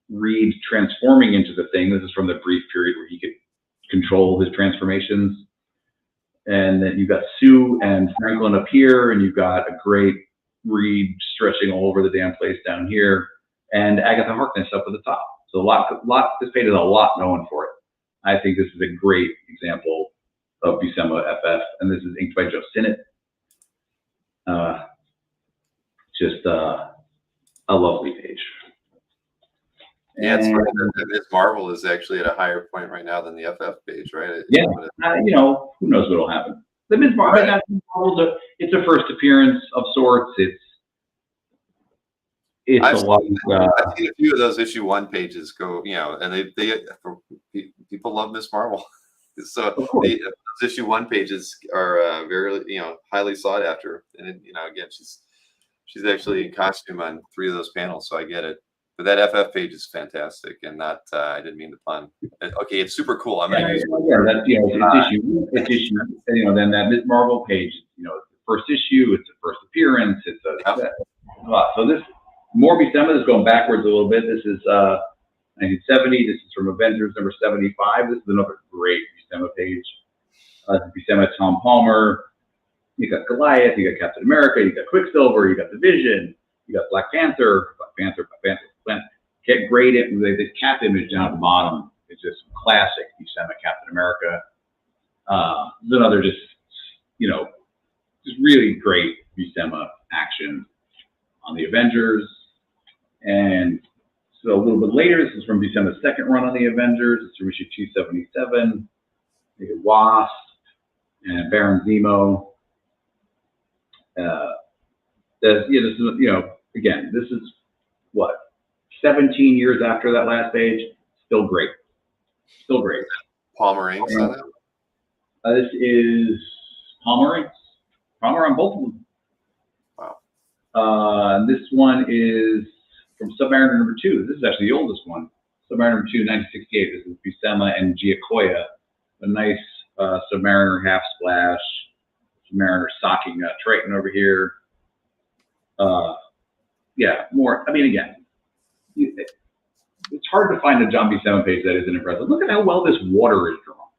Reed transforming into the Thing. This is from the brief period where he could control his transformations. And then you got Sue and Franklin up here, and you've got a great Reed stretching all over the damn place down here, and Agatha Harkness up at the top. So this page is a lot known for it. I think this is a great example of Buscema FF, and this is inked by Joe Sinnott. Just a lovely page. Yeah, it's funny that Ms. Marvel is actually at a higher point right now than the FF page, right? Yeah, you know, who knows what'll happen. The Ms. Marvel, right. It's a first appearance of sorts. I've seen a few of those issue 1 pages go, you know, and people love Ms. Marvel. So those issue 1 pages are very, you know, highly sought after. And you know, again, she's actually in costume on 3 of those panels, so I get it. But that FF page is fantastic, and not I didn't mean to pun. Okay, it's super cool. I'm gonna use it. Yeah, that's, you know, it's issue. You know, then that Ms. Marvel page, you know, it's the first issue, it's the first appearance, it's a lot. So this more Buscema is going backwards a little bit. This is 1970. This is from Avengers number 75. This is another great Buscema page. Buscema, Tom Palmer. You got Goliath, you got Captain America, you got Quicksilver, you got the Vision, you got Black Panther. Get great the cap image down at the bottom. It's just classic Buscema Captain America. There's another just, you know, just really great Buscema action on the Avengers. And so a little bit later, this is from Buscema's second run on the Avengers. It's from issue 277. You get Wasp and Baron Zemo. This is, you know, again, this is what, 17 years after that last page, still great. Still great. Palmer inks on it? This is Palmer inks. Palmer on both of them. Wow. This one is from Submariner number 2. This is actually the oldest one. Submariner number 2, 1968. This is Buscema and Giacoya. A nice Submariner half splash. Submariner socking Triton over here. Yeah, more. I mean, again, it's hard to find a John Buscema page that isn't impressive. Look at how well this water is drawn.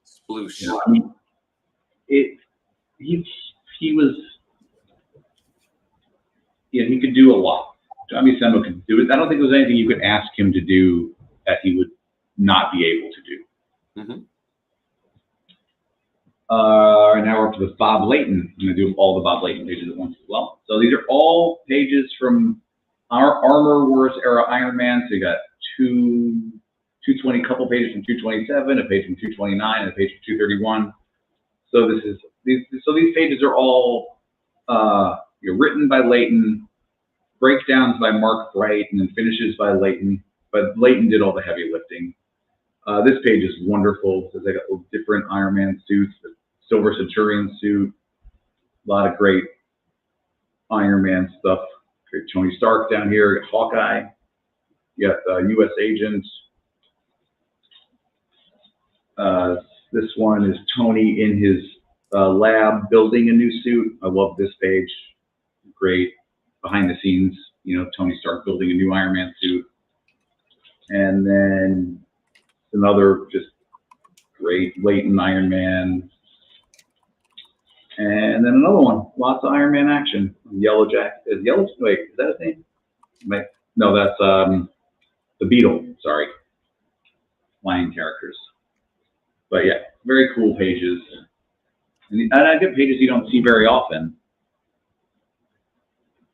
Sploosh. You know, I mean, he was, you know, he could do a lot. John Buscema could do it. I don't think there was anything you could ask him to do that he would not be able to do. Mm-hmm. Right now we're up to the Bob Layton. I'm going to do all the Bob Layton pages at once as well. So these are all pages from our Armor Wars era Iron Man. So you got 220, couple pages from 227, a page from 229, and a page from 231. So these pages are all written by Layton, breakdowns by Mark Bright, and then finishes by Layton. But Layton did all the heavy lifting. This page is wonderful because they got different Iron Man suits, the Silver Centurion suit, a lot of great Iron Man stuff. Great Tony Stark down here, you got Hawkeye, you got U.S. Agent. This one is Tony in his lab building a new suit. I love this page. Great behind the scenes, Tony Stark building a new Iron Man suit. And then another just great Layton Iron Man. And then another one, lots of Iron Man action. Yellow Jacket. Wait, is that his name? No, that's the Beetle. Sorry, flying characters. But yeah, very cool pages. And I get pages you don't see very often.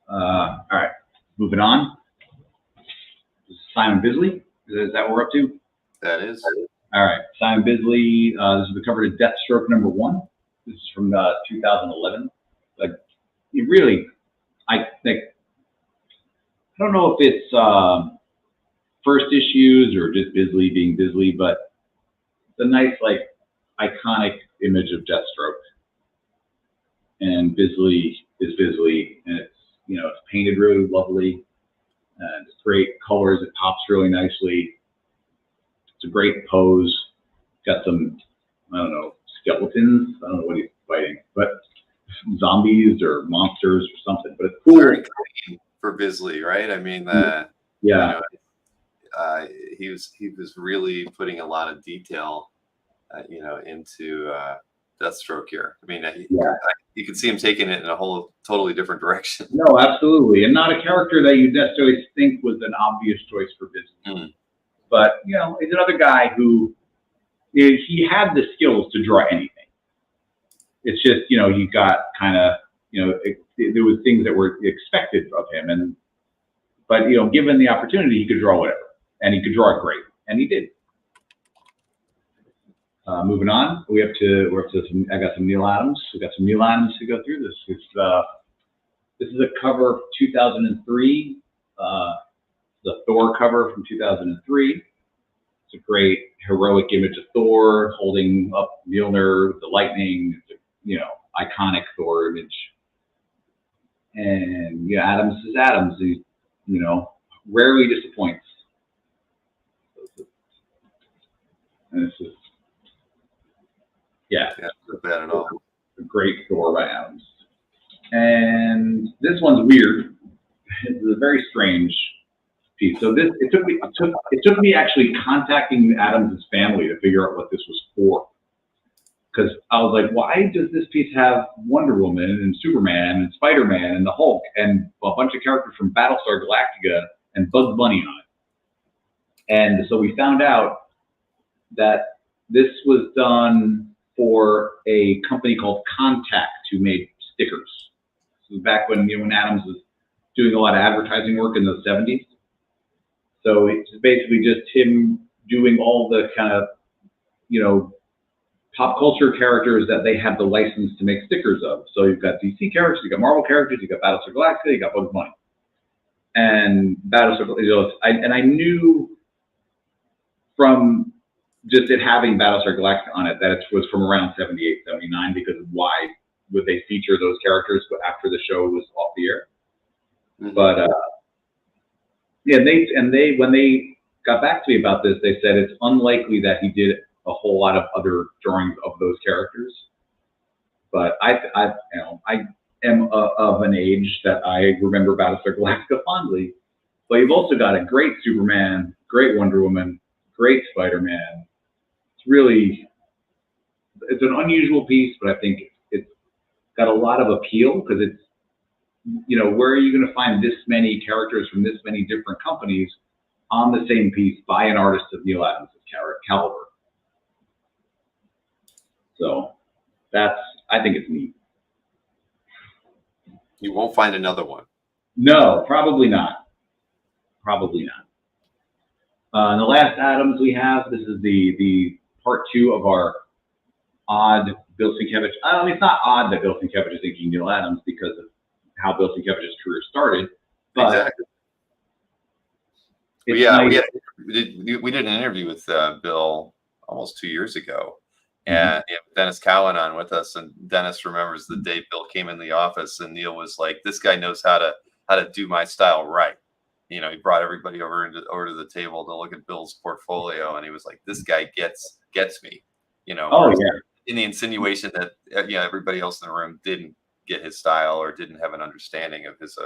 All right, moving on. Simon Bisley. Is that what we're up to? That is. All right, Simon Bisley. This is the cover to Deathstroke #1. This is from 2011. Like, you really, I think, I don't know if it's first issues or just Bisley being Bisley, but it's a nice, like, iconic image of Deathstroke. And Bisley is Bisley, and it's, it's painted really lovely, and it's great colors. It pops really nicely. It's a great pose. Got some, I don't know, skeletons. I don't know what he's fighting, but zombies or monsters or something. But it's cool. Very clean for Bisley, right? I mean, yeah. He was really putting a lot of detail, into Deathstroke here. I mean, you can see him taking it in a whole totally different direction. No, absolutely, and not a character that you necessarily think was an obvious choice for Bisley. But he's another guy who he had the skills to draw anything. It's just he got kind of there was things that were expected of him, but given the opportunity, he could draw whatever, and he could draw it great, and he did. Moving on, we're up to some. I got some Neil Adams. We got some Neil Adams to go through. This is a cover of 2003. The Thor cover from 2003. It's a great heroic image of Thor holding up Mjolnir with the lightning. It's a, iconic Thor image. And Adams is Adams. He rarely disappoints. And this is not bad at all. A great Thor by Adams. And this one's weird. It's a very strange piece. So it took me actually contacting Adams' family to figure out what this was for. Because I was like, why does this piece have Wonder Woman and Superman and Spider-Man and the Hulk and a bunch of characters from Battlestar Galactica and Bugs Bunny on it? And so we found out that this was done for a company called Contact, who made stickers. This was back when Adams was doing a lot of advertising work in the 70s. So it's basically just him doing all the kind of, pop culture characters that they have the license to make stickers of. So you've got DC characters, you've got Marvel characters, you've got Battlestar Galactica, you've got Bugs Bunny. And Battlestar, and I knew from just it having Battlestar Galactica on it that it was from around 78, 79, because why would they feature those characters after the show was off the air? Mm-hmm. But when they got back to me about this, they said it's unlikely that he did a whole lot of other drawings of those characters. But I am of an age that I remember Battlestar Galactica fondly. But you've also got a great Superman, great Wonder Woman, great Spider-Man. It's an unusual piece, but I think it's got a lot of appeal because it's, where are you going to find this many characters from this many different companies on the same piece by an artist of Neil Adams' caliber? So I think it's neat. You won't find another one. No, probably not. Probably not. And the last Adams we have, this is the part 2 of our odd Bill Sienkiewicz. I mean, it's not odd that Bill Sienkiewicz is inking Neil Adams because of how Bill Sienkiewicz's career started. But exactly. it's Yeah, nice. we did an interview with Bill almost 2 years ago, and Dennis Cowan on with us, and Dennis remembers the day Bill came in the office, and Neil was like, "This guy knows how to do my style right." You know, he brought everybody over to the table to look at Bill's portfolio, and he was like, "This guy gets me." You know, Oh yeah. in the insinuation that everybody else in the room didn't get his style or didn't have an understanding of his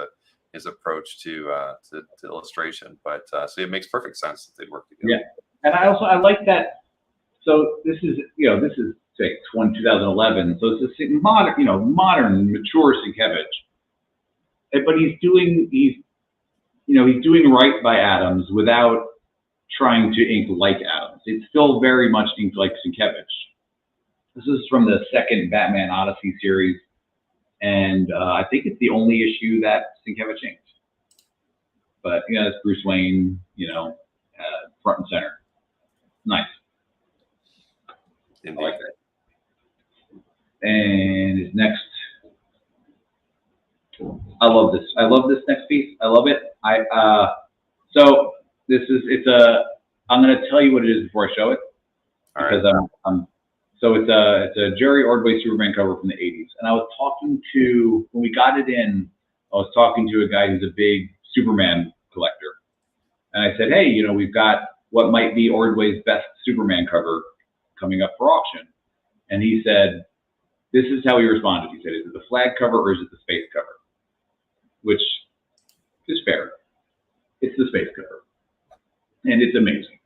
approach to illustration, but so it makes perfect sense that they'd work together. Yeah, and I like that. So this is say 2011, so it's a modern, mature Sienkiewicz, but he's doing right by Adams without trying to ink like Adams. It's still very much inked like Sienkiewicz. This is from the second Batman Odyssey series, and I think it's the only issue that Sienkiewicz inked. But it's Bruce Wayne, front and center. Nice. Indeed. I like that. And his next, I love this. I love this next piece. I love it. So this is I'm going to tell you what it is before I show it. All because right. So it's a Jerry Ordway Superman cover from the 80s. And I was talking to, when we got it in, I was talking to a guy who's a big Superman collector. And I said, hey, we've got what might be Ordway's best Superman cover coming up for auction. And he said, this is how he responded. He said, is it the flag cover or is it the space cover? Which is fair. It's the space cover. And it's amazing.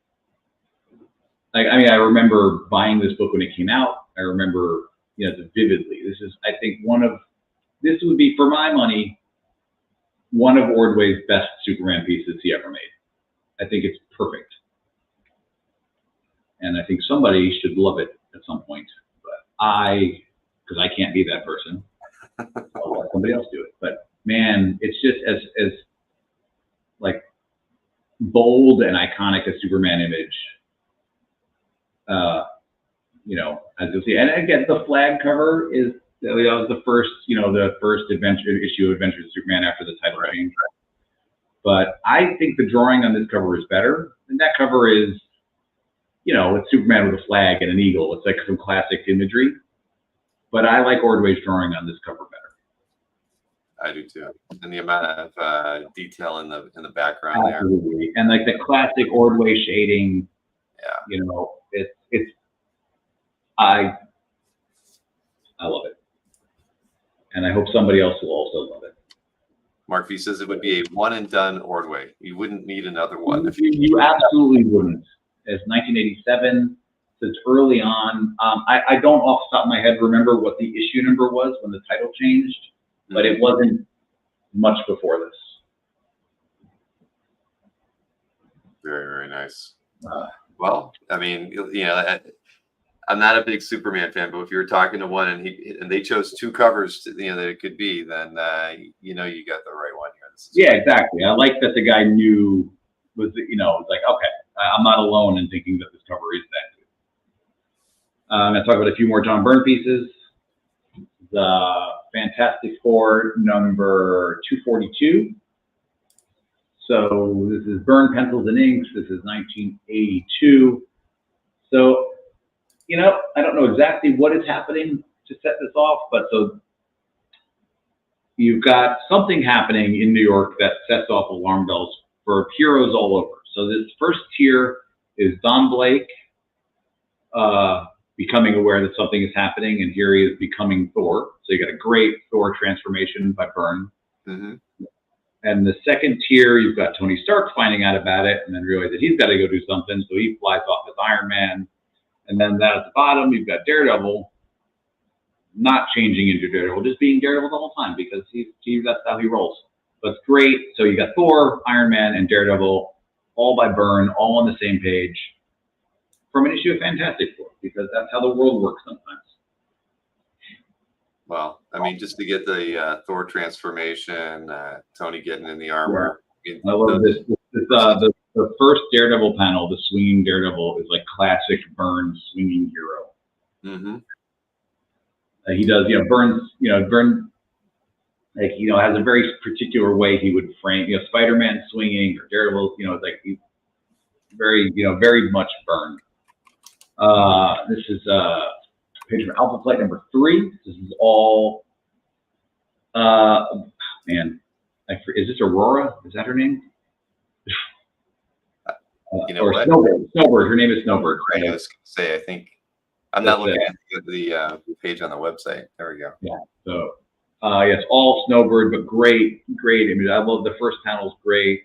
I remember buying this book when it came out. I remember, vividly. This is, I think, this would be, for my money, one of Ordway's best Superman pieces he ever made. I think it's perfect. And I think somebody should love it at some point. But because I can't be that person, I'll let somebody else do it. But man, it's just as like bold and iconic a Superman image. As you'll see, and again, the flag cover was the first, the first issue of Adventures of Superman after the title change. But I think the drawing on this cover is better. And that cover is, it's Superman with a flag and an eagle. It's like some classic imagery. But I like Ordway's drawing on this cover better. I do too. And the amount of detail in the background Absolutely. There. And like the classic Ordway shading. Yeah. I love it. And I hope somebody else will also love it. Mark V says it would be a one and done Ordway. You wouldn't need another one. You absolutely wouldn't. It's 1987. So it's early on. I don't off the top of my head remember what the issue number was when the title changed, but it wasn't much before this. Very, very nice. Well, I mean, I'm not a big Superman fan, but if you were talking to one and they chose two covers that it could be, then you got the right one here. Yeah, exactly. I like that the guy knew was like, okay, I'm not alone in thinking that this cover is that good. I'm going to talk about a few more John Byrne pieces. The Fantastic Four number 242. So this is Byrne Pencils and Inks. This is 1982. So, I don't know exactly what is happening to set this off, but so you've got something happening in New York that sets off alarm bells for heroes all over. So this first tier is Don Blake becoming aware that something is happening, and here he is becoming Thor. So you got a great Thor transformation by Byrne. Mm-hmm. And the second tier, you've got Tony Stark finding out about it and then realize that he's got to go do something. So he flies off as Iron Man. And then at the bottom, you've got Daredevil not changing into Daredevil, just being Daredevil the whole time because that's how he rolls. But it's great. So you got Thor, Iron Man, and Daredevil all by Byrne, all on the same page from an issue of Fantastic Four, because that's how the world works sometimes. Well, I mean, just to get the Thor transformation, Tony getting in the armor. Yeah. I love this. The first Daredevil panel, the swinging Daredevil, is like classic Byrne swinging hero. Mm-hmm. He does, Burns, Burns, like, has a very particular way he would frame, Spider-Man swinging or Daredevil, it's like he's very, very much Byrne. This is page of Alpha Flight number 3. This is all, man, is this Aurora? Is that her name? Or what? Snowbird. Her name is Snowbird. Right. I was going to say, I think I'm not looking at the page on the website. There we go. Yeah. So, yes, all Snowbird, but great image. I love the first panel. Is great.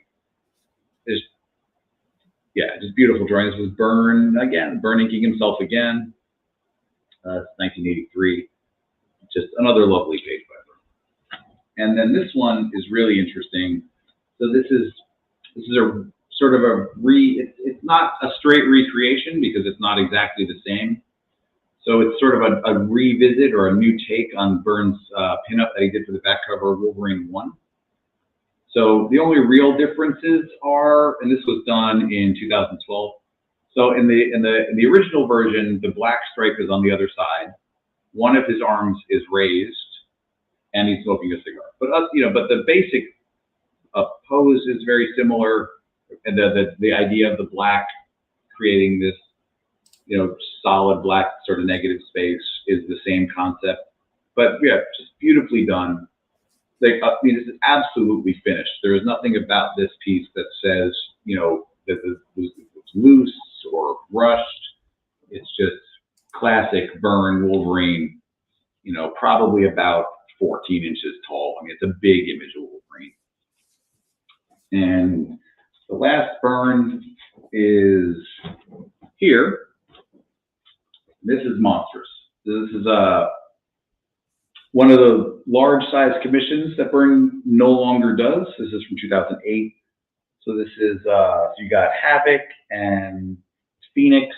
Just beautiful drawing. This was Byrne again. Byrne inking himself again. It's 1983. Just another lovely page by Byrne. And then this one is really interesting. So this is a sort of it's not a straight recreation because it's not exactly the same. So it's sort of a revisit or a new take on Byrne's pinup that he did for the back cover of Wolverine 1. So the only real differences are, and this was done in 2012. So in the original version, the black stripe is on the other side. One of his arms is raised, and he's smoking a cigar. But but the basic pose is very similar. And the idea of the black creating this, solid black sort of negative space is the same concept. But yeah, just beautifully done. This is absolutely finished. There is nothing about this piece that says, that it's loose or rushed. It's just classic Byrne Wolverine, probably about 14 inches tall. I mean, it's a big image of Wolverine. And the last Byrne is here. This is monstrous. This is one of the large size commissions that Byrne no longer does. This is from 2008. So this is, you got Havoc and Phoenix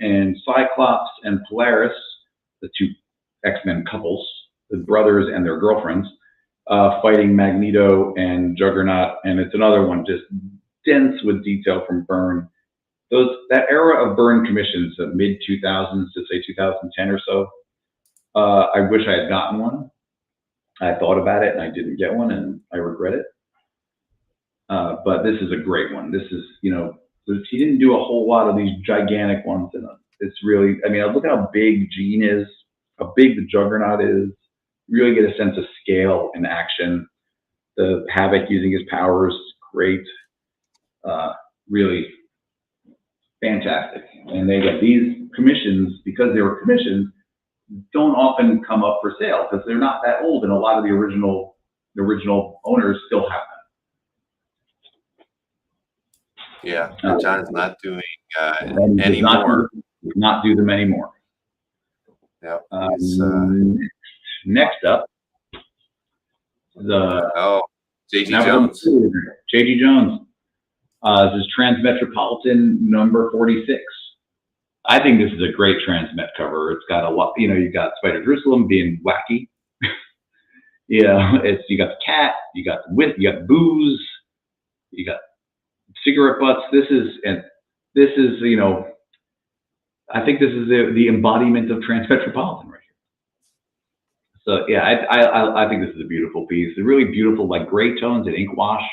and Cyclops and Polaris, the 2 X-Men couples, the brothers and their girlfriends, fighting Magneto and Juggernaut. And it's another one just dense with detail from Byrne. That era of Byrne commissions, the mid 2000s to say 2010 or so, I wish I had gotten one. I thought about it and I didn't get one, and I regret it. But this is a great one. This is, he didn't do a whole lot of these gigantic ones. And it's really, look at how big Jean is, how big the Juggernaut is. You really get a sense of scale and action. The Havoc using his powers, great. Really fantastic. And they get these commissions, because they were commissions, don't often come up for sale because they're not that old, and a lot of the original owners still have them. Yeah, John's not doing anymore. Not do them anymore. Yeah. Next up, J.G. Jones. J.G. Jones. This is Transmetropolitan number 46. I think this is a great Transmet cover. It's got a lot, you got Spider Jerusalem being wacky. You got the cat, you got booze, you got cigarette butts. This is, I think this is the embodiment of Transmetropolitan right here. So yeah, I think this is a beautiful piece. It's really beautiful, like gray tones and ink wash,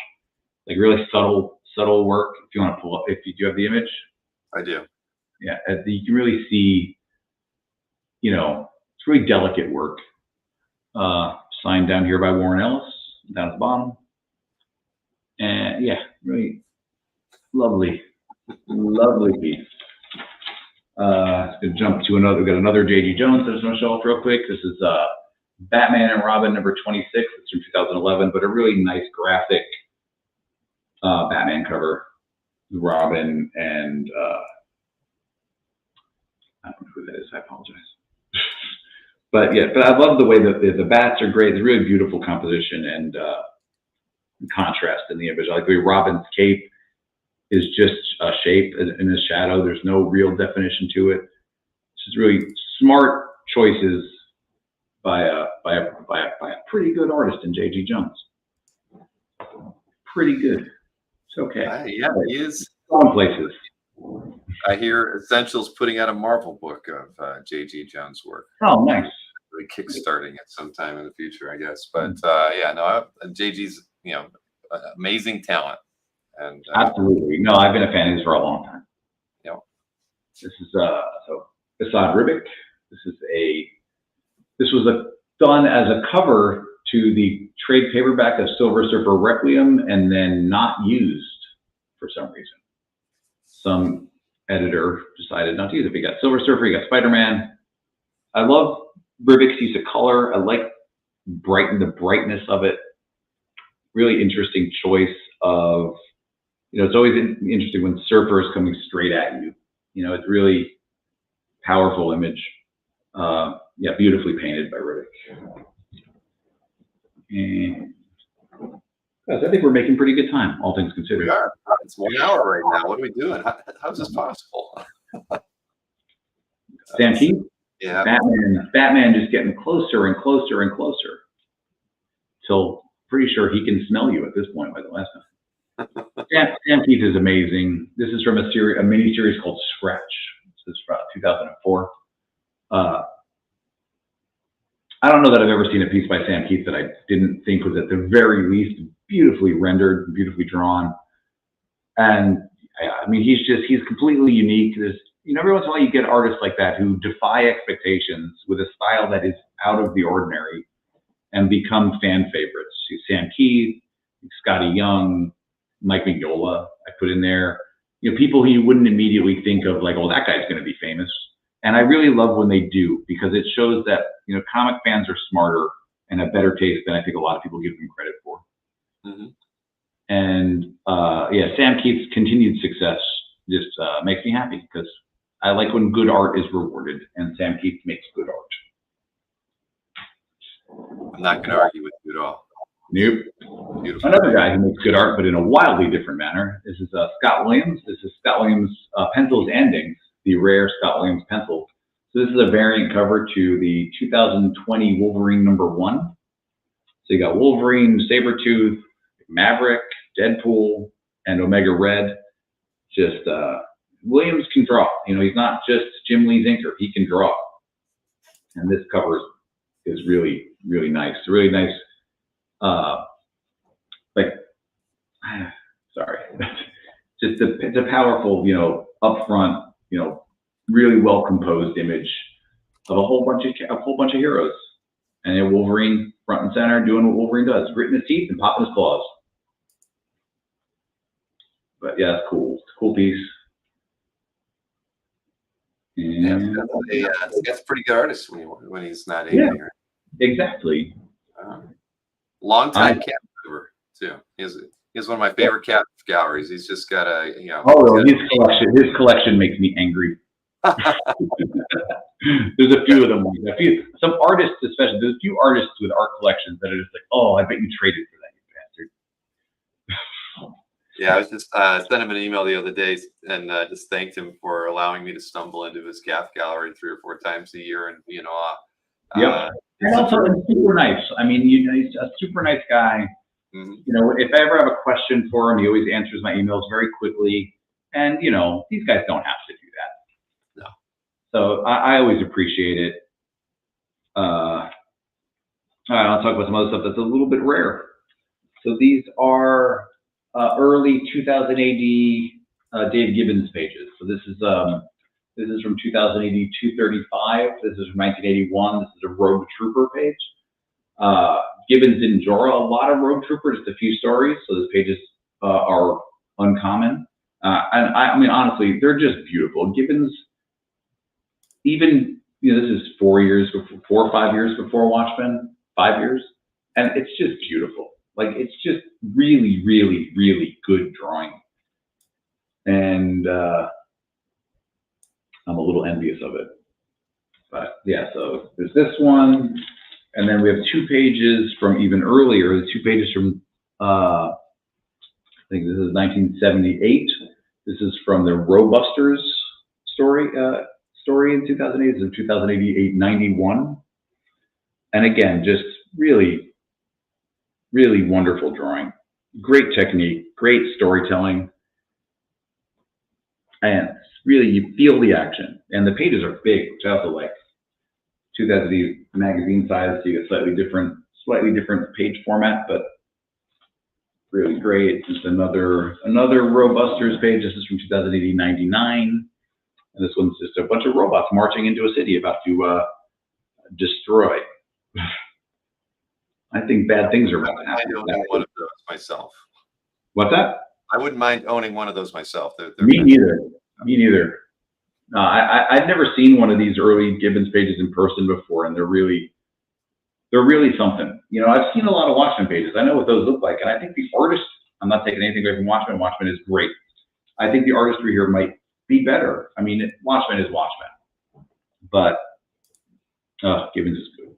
like really subtle work. If you want to pull up, if you do have the image. I do. Yeah, you can really see, it's really delicate work. Signed down here by Warren Ellis, down at the bottom. And yeah, really lovely piece. Gonna jump to another, we've got another J.G. Jones that I just want to show off real quick. This is Batman and Robin number 26. It's from 2011, but a really nice graphic Batman cover. Robin and I don't know who that is, I apologize. But yeah, but I love the way that the bats are great. It's a really beautiful composition and contrast in the image. I like the way Robin's cape is just a shape in his shadow. There's no real definition to it. It's just really smart choices by a pretty good artist in J.G. Jones. Pretty good. It's okay. Yeah, he is. Some places. I hear Essentials putting out a Marvel book of J.G. Jones' work. Oh, nice. be kickstarting it sometime in the future, I guess. But yeah, no, JG's, amazing talent. And Absolutely. No, I've been a fan of his for a long time. Yeah. This is so Assad Ribic. This was done as a cover to the trade paperback of Silver Surfer Requiem, and then not used for some reason. Some editor decided not to use it. You got Silver Surfer, you got Spider-Man. I love Ribic's use of color. I like the brightness of it. Really interesting choice of, it's always interesting when Surfer is coming straight at you. It's really powerful image. Yeah, beautifully painted by Ribic. And I think we're making pretty good time, all things considered. we are. It's 1 hour right now. What are we doing? How is this possible? Sam Keith? Yeah. Batman just getting closer and closer and closer. Till pretty sure he can smell you at this point by the last time. Sam Keith is amazing. This is from a mini series called Scratch. This is from 2004. I don't know that I've ever seen a piece by Sam Keith that I didn't think was at the very least beautifully rendered, beautifully drawn. And I mean, he's completely unique. There's, every once in a while you get artists like that who defy expectations with a style that is out of the ordinary and become fan favorites. Sam Keith, Scotty Young, Mike Mignola, I put in there. People who you wouldn't immediately think of, like, oh, that guy's going to be famous. And I really love when they do, because it shows that, comic fans are smarter and have better taste than I think a lot of people give them credit for. Mm-hmm. And yeah, Sam Keith's continued success just makes me happy, because I like when good art is rewarded, and Sam Keith makes good art. I'm not going to argue with you at all. Nope. Beautiful. Another guy who makes good art, but in a wildly different manner. This is Scott Williams. This is Scott Williams' Pencils and Inks, the rare Scott Williams pencil. So this is a variant cover to the 2020 Wolverine #1. So you got Wolverine, Sabretooth, Maverick, Deadpool, and Omega Red. Just Williams can draw. He's not just Jim Lee's inker. He can draw. And this cover is really, really nice. Really nice. Sorry. Just it's a powerful, upfront, really well composed image of a whole bunch of heroes, and then Wolverine front and center doing what Wolverine does, gritting his teeth and popping his claws. But yeah, it's cool. It's a cool piece. And That's a pretty good artist when he's not in here. Exactly. Long time cat mover too. He's one of my favorite cat galleries. He's just got a his collection makes me angry. There's a few of them. Some artists, especially, there's a few artists with art collections that are just like, oh, I bet you traded for that, you bastard. Yeah, I was just sent him an email the other day and just thanked him for allowing me to stumble into his calf gallery 3 or 4 times a year and be in awe. Yep. And also, it's super nice. I mean, he's a super nice guy. Mm-hmm. If I ever have a question for him, he always answers my emails very quickly. And, these guys don't have to do that. No. So I always appreciate it. All right, I'll talk about some other stuff that's a little bit rare. So these are early 2000 AD Dave Gibbons pages. So this is from 2000 AD 235. This is from 1981. This is a Rogue Trooper page. Gibbons didn't draw a lot of Rogue Trooper, just a few stories. So the pages are uncommon. And I mean, honestly, they're just beautiful. Gibbons, even, this is 4 or 5 years before Watchmen, 5 years. And it's just beautiful. Like, it's just really, really, really good drawing. And I'm a little envious of it. But yeah, so there's this one. And then we have 2 pages from even earlier, 2 pages from, I think this is 1978. This is from the Robusters story in 2008. It's in 2088-91. And again, just really, really wonderful drawing. Great technique, great storytelling. And really, you feel the action. And the pages are big, which I also like. 2000 magazine size, so you get slightly different page format, but really great. Just another Robusters page. This is from 2099, and this one's just a bunch of robots marching into a city about to destroy. I think bad things are about to happen. I own one of those myself. What's that? I wouldn't mind owning one of those myself. They're Me neither. Me neither. I'd never seen one of these early Gibbons pages in person before, and they're really something. You know, I've seen a lot of Watchmen pages. I know what those look like, and I think the artist, I'm not taking anything away from Watchmen. Watchmen is great. I think the artistry here might be better. I mean, Watchmen is Watchmen, but Gibbons is good.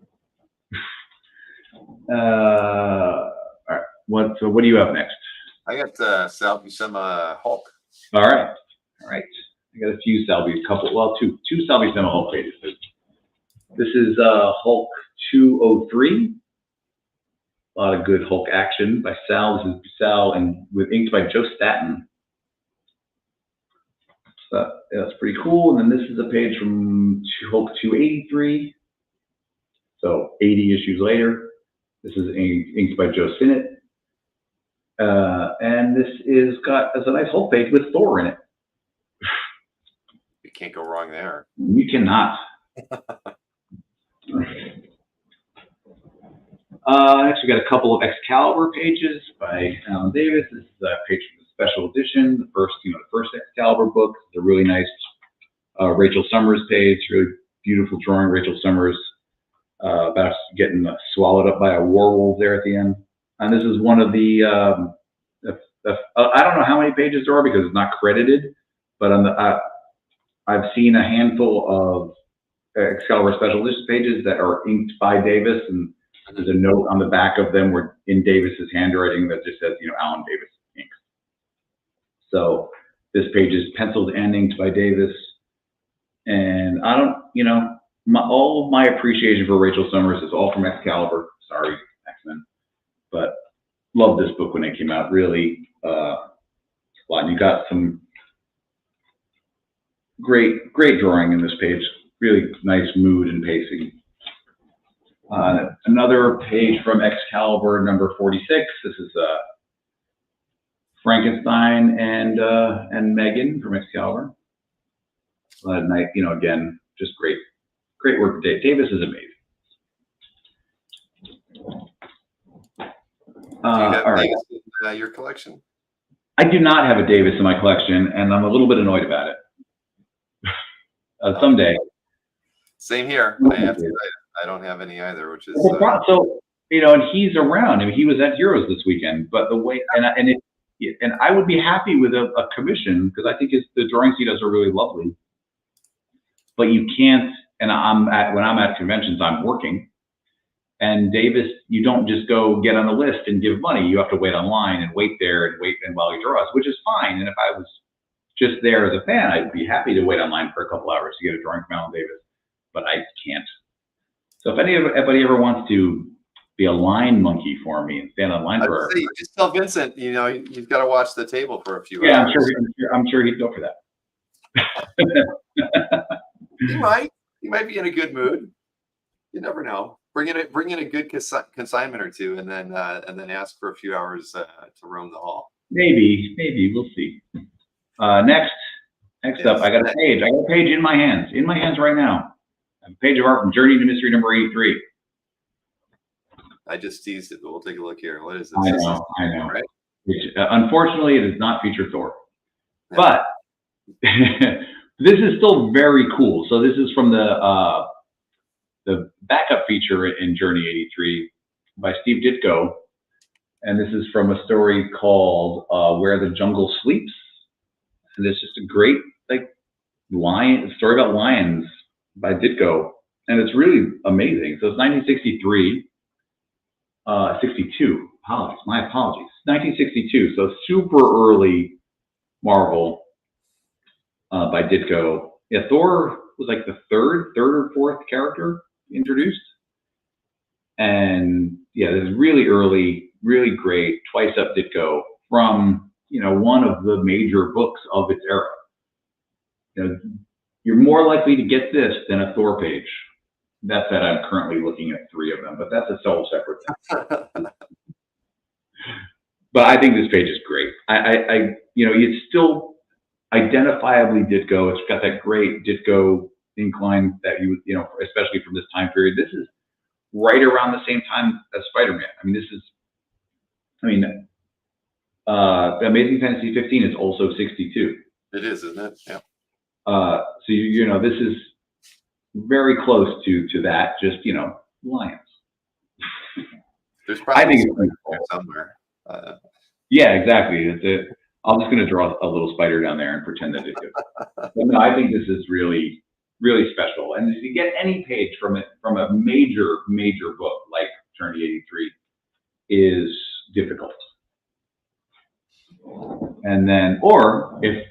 All right. What do you have next? I got Sal Buscema Hulk. All right. I got a few two Sal Buscema Hulk pages. This is Hulk 203. A lot of good Hulk action by Sal. This is Sal and with inks by Joe Staton. So that's pretty cool. And then this is a page from Hulk 283. So 80 issues later. This is inked by Joe Sinnott. And this is a nice Hulk page with Thor in it. You can't go wrong there. You cannot. Next, we got a couple of Excalibur pages by Alan Davis. This is a page from the special edition, the first Excalibur book. It's a really nice Rachel Summers page, really beautiful drawing. Rachel Summers about getting swallowed up by a werewolf there at the end. And this is one of the I don't know how many pages there are because it's not credited, but on the I've seen a handful of Excalibur special edition pages that are inked by Davis, and there's a note on the back of them where in Davis's handwriting that just says, Alan Davis inks. So this page is penciled and inked by Davis, and I don't, all of my appreciation for Rachel Summers is all from Excalibur. Sorry, X-Men, but loved this book when it came out. Really, and you got some great drawing in this page. Really nice mood and pacing. Another page from Excalibur number 46. This is Frankenstein and Megan from Excalibur. Again, just great work today. Davis is amazing. All right. Your collection? I do not have a Davis in my collection, and I'm a little bit annoyed about it. Someday. Same here. I don't have any either, which is so and he's around. I mean, he was at Heroes this weekend, but the way and I would be happy with a commission because I think the drawings he does are really lovely. But you can't. And when I'm at conventions, I'm working. And Davis, you don't just go get on the list and give money. You have to wait online and wait while he draws, which is fine. And if I was just there as a fan, I'd be happy to wait online for a couple hours to get a drawing from Alan Davis, but I can't. So if anybody ever wants to be a line monkey for me and stand online for just tell Vincent, you've got to watch the table for a few hours. Yeah, I'm sure he'd go for that. He might be in a good mood. You never know. Bring in a good consignment or two, and then ask for a few hours to roam the hall. Maybe we'll see. Next up, I got a page. I got a page in my hands right now. I have a page of art from Journey to Mystery number 83. I just teased it, but we'll take a look here. What is this? I know. Right? Unfortunately, it does not feature Thor, but this is still very cool. So this is from the backup feature in Journey 83 by Steve Ditko, and this is from a story called Where the Jungle Sleeps. And it's just a great story about lions by Ditko, and it's really amazing. So it's 1962. My apologies. 1962. So super early Marvel by Ditko. Yeah, Thor was like the third or fourth character introduced, and yeah, this is really early, really great. Twice up Ditko from one of the major books of its era. You're more likely to get this than a Thor page. That said, I'm currently looking at 3 of them, but that's a whole separate thing. But I think this page is great. You know, it's still identifiably Ditko. It's got that great Ditko incline that you know, especially from this time period. This is right around the same time as Spider-Man. I mean, Amazing Fantasy 15 is also 62. It is, isn't it? Yeah. So you know, this is very close to that. Just, you know, lions. There's probably I think it's somewhere. Yeah, exactly. I'm just going to draw a little spider down there and pretend that it's good. But no, I think this is really, really special. And to get any page from a major book like Eternity 83 is difficult. And then, or if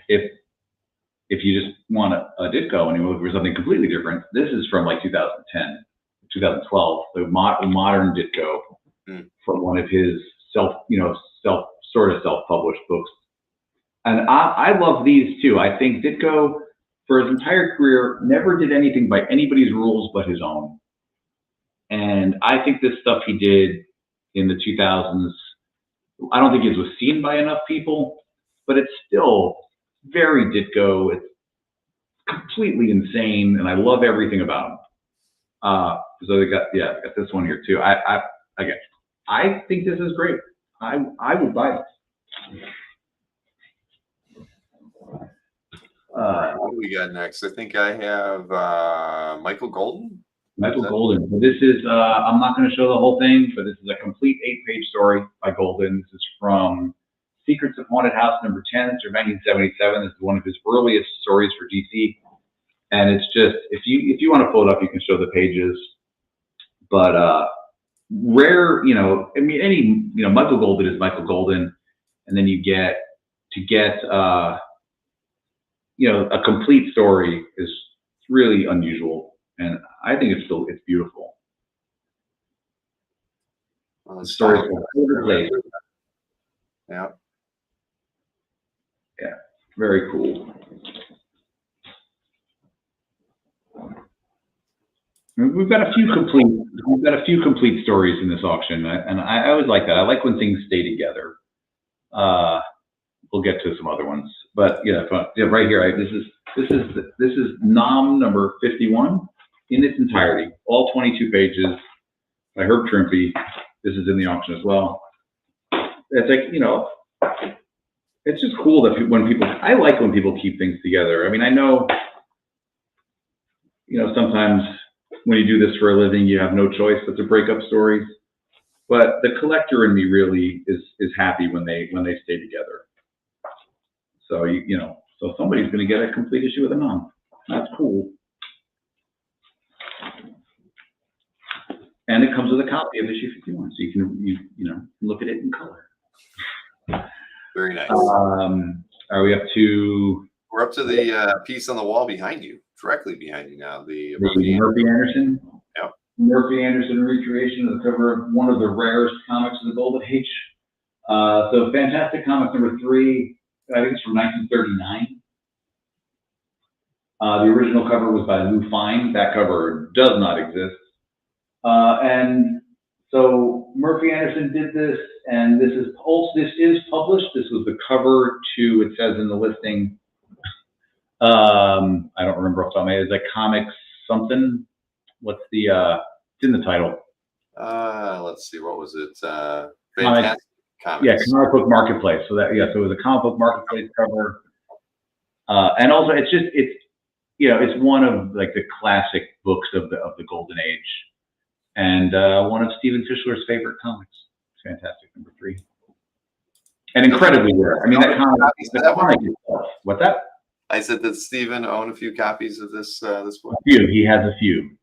you just want a Ditko and you look for something completely different, this is from like 2010, 2012, the modern Ditko from one of his self-published books. And I love these too. I think Ditko, for his entire career, never did anything by anybody's rules but his own. And I think this stuff he did in the 2000s, I don't think it was seen by enough people, but it's still very Ditko. It's completely insane, and I love everything about him. So they got this one here too. I think this is great. I would buy it. What do we got next? I think I have Michael Golden. Michael Golden. So this is, I'm not going to show the whole thing, but this is a complete 8-page story by Golden. This is from Secrets of Haunted House number 10. It's from 1977. This is one of his earliest stories for DC. And it's just, if you want to pull it up, you can show the pages. But rare, you know, I mean, Michael Golden is Michael Golden. And then you get a complete story is really unusual. And I think it's beautiful. Well, the story is called Yeah. Yeah, very cool. We've got a few complete stories in this auction, and I always like that. I like when things stay together. We'll get to some other ones, but right here, this is NOM number 51 in its entirety, all 22 pages by Herb Trimpe. This is in the auction as well. It's like, it's just cool that I like when people keep things together. I mean, I know, sometimes when you do this for a living, you have no choice but to break up stories. But the collector in me really is happy when they stay together. So so somebody's going to get a complete issue of the NOM. That's cool. And it comes with a copy of issue 51, so you can look at it in color. Very nice. Are we up to? We're up to the piece on the wall behind you, directly behind you now. The Murphy Anderson. Yep. Murphy Anderson recreation of the cover of one of the rarest comics of the Golden Age. So Fantastic Comics number 3, I think it's from 1939. The original cover was by Lou Fine. That cover does not exist. And so Murphy Anderson did this, and this is published. This was the cover to, it says in the listing, I don't remember off the top of my head, it's like Comics something. What's the, it's in the title. Let's see, what was it? Fantastic Comics. Yeah, Comic Book Marketplace. So so it was a Comic Book Marketplace cover. And also it's one of like the classic books of the Golden Age. And one of Stephen Fischler's favorite comics. It's Fantastic number 3. And incredibly rare. I mean, that comic itself. What's that? I said that Stephen owned a few copies of this book. A few. He has a few.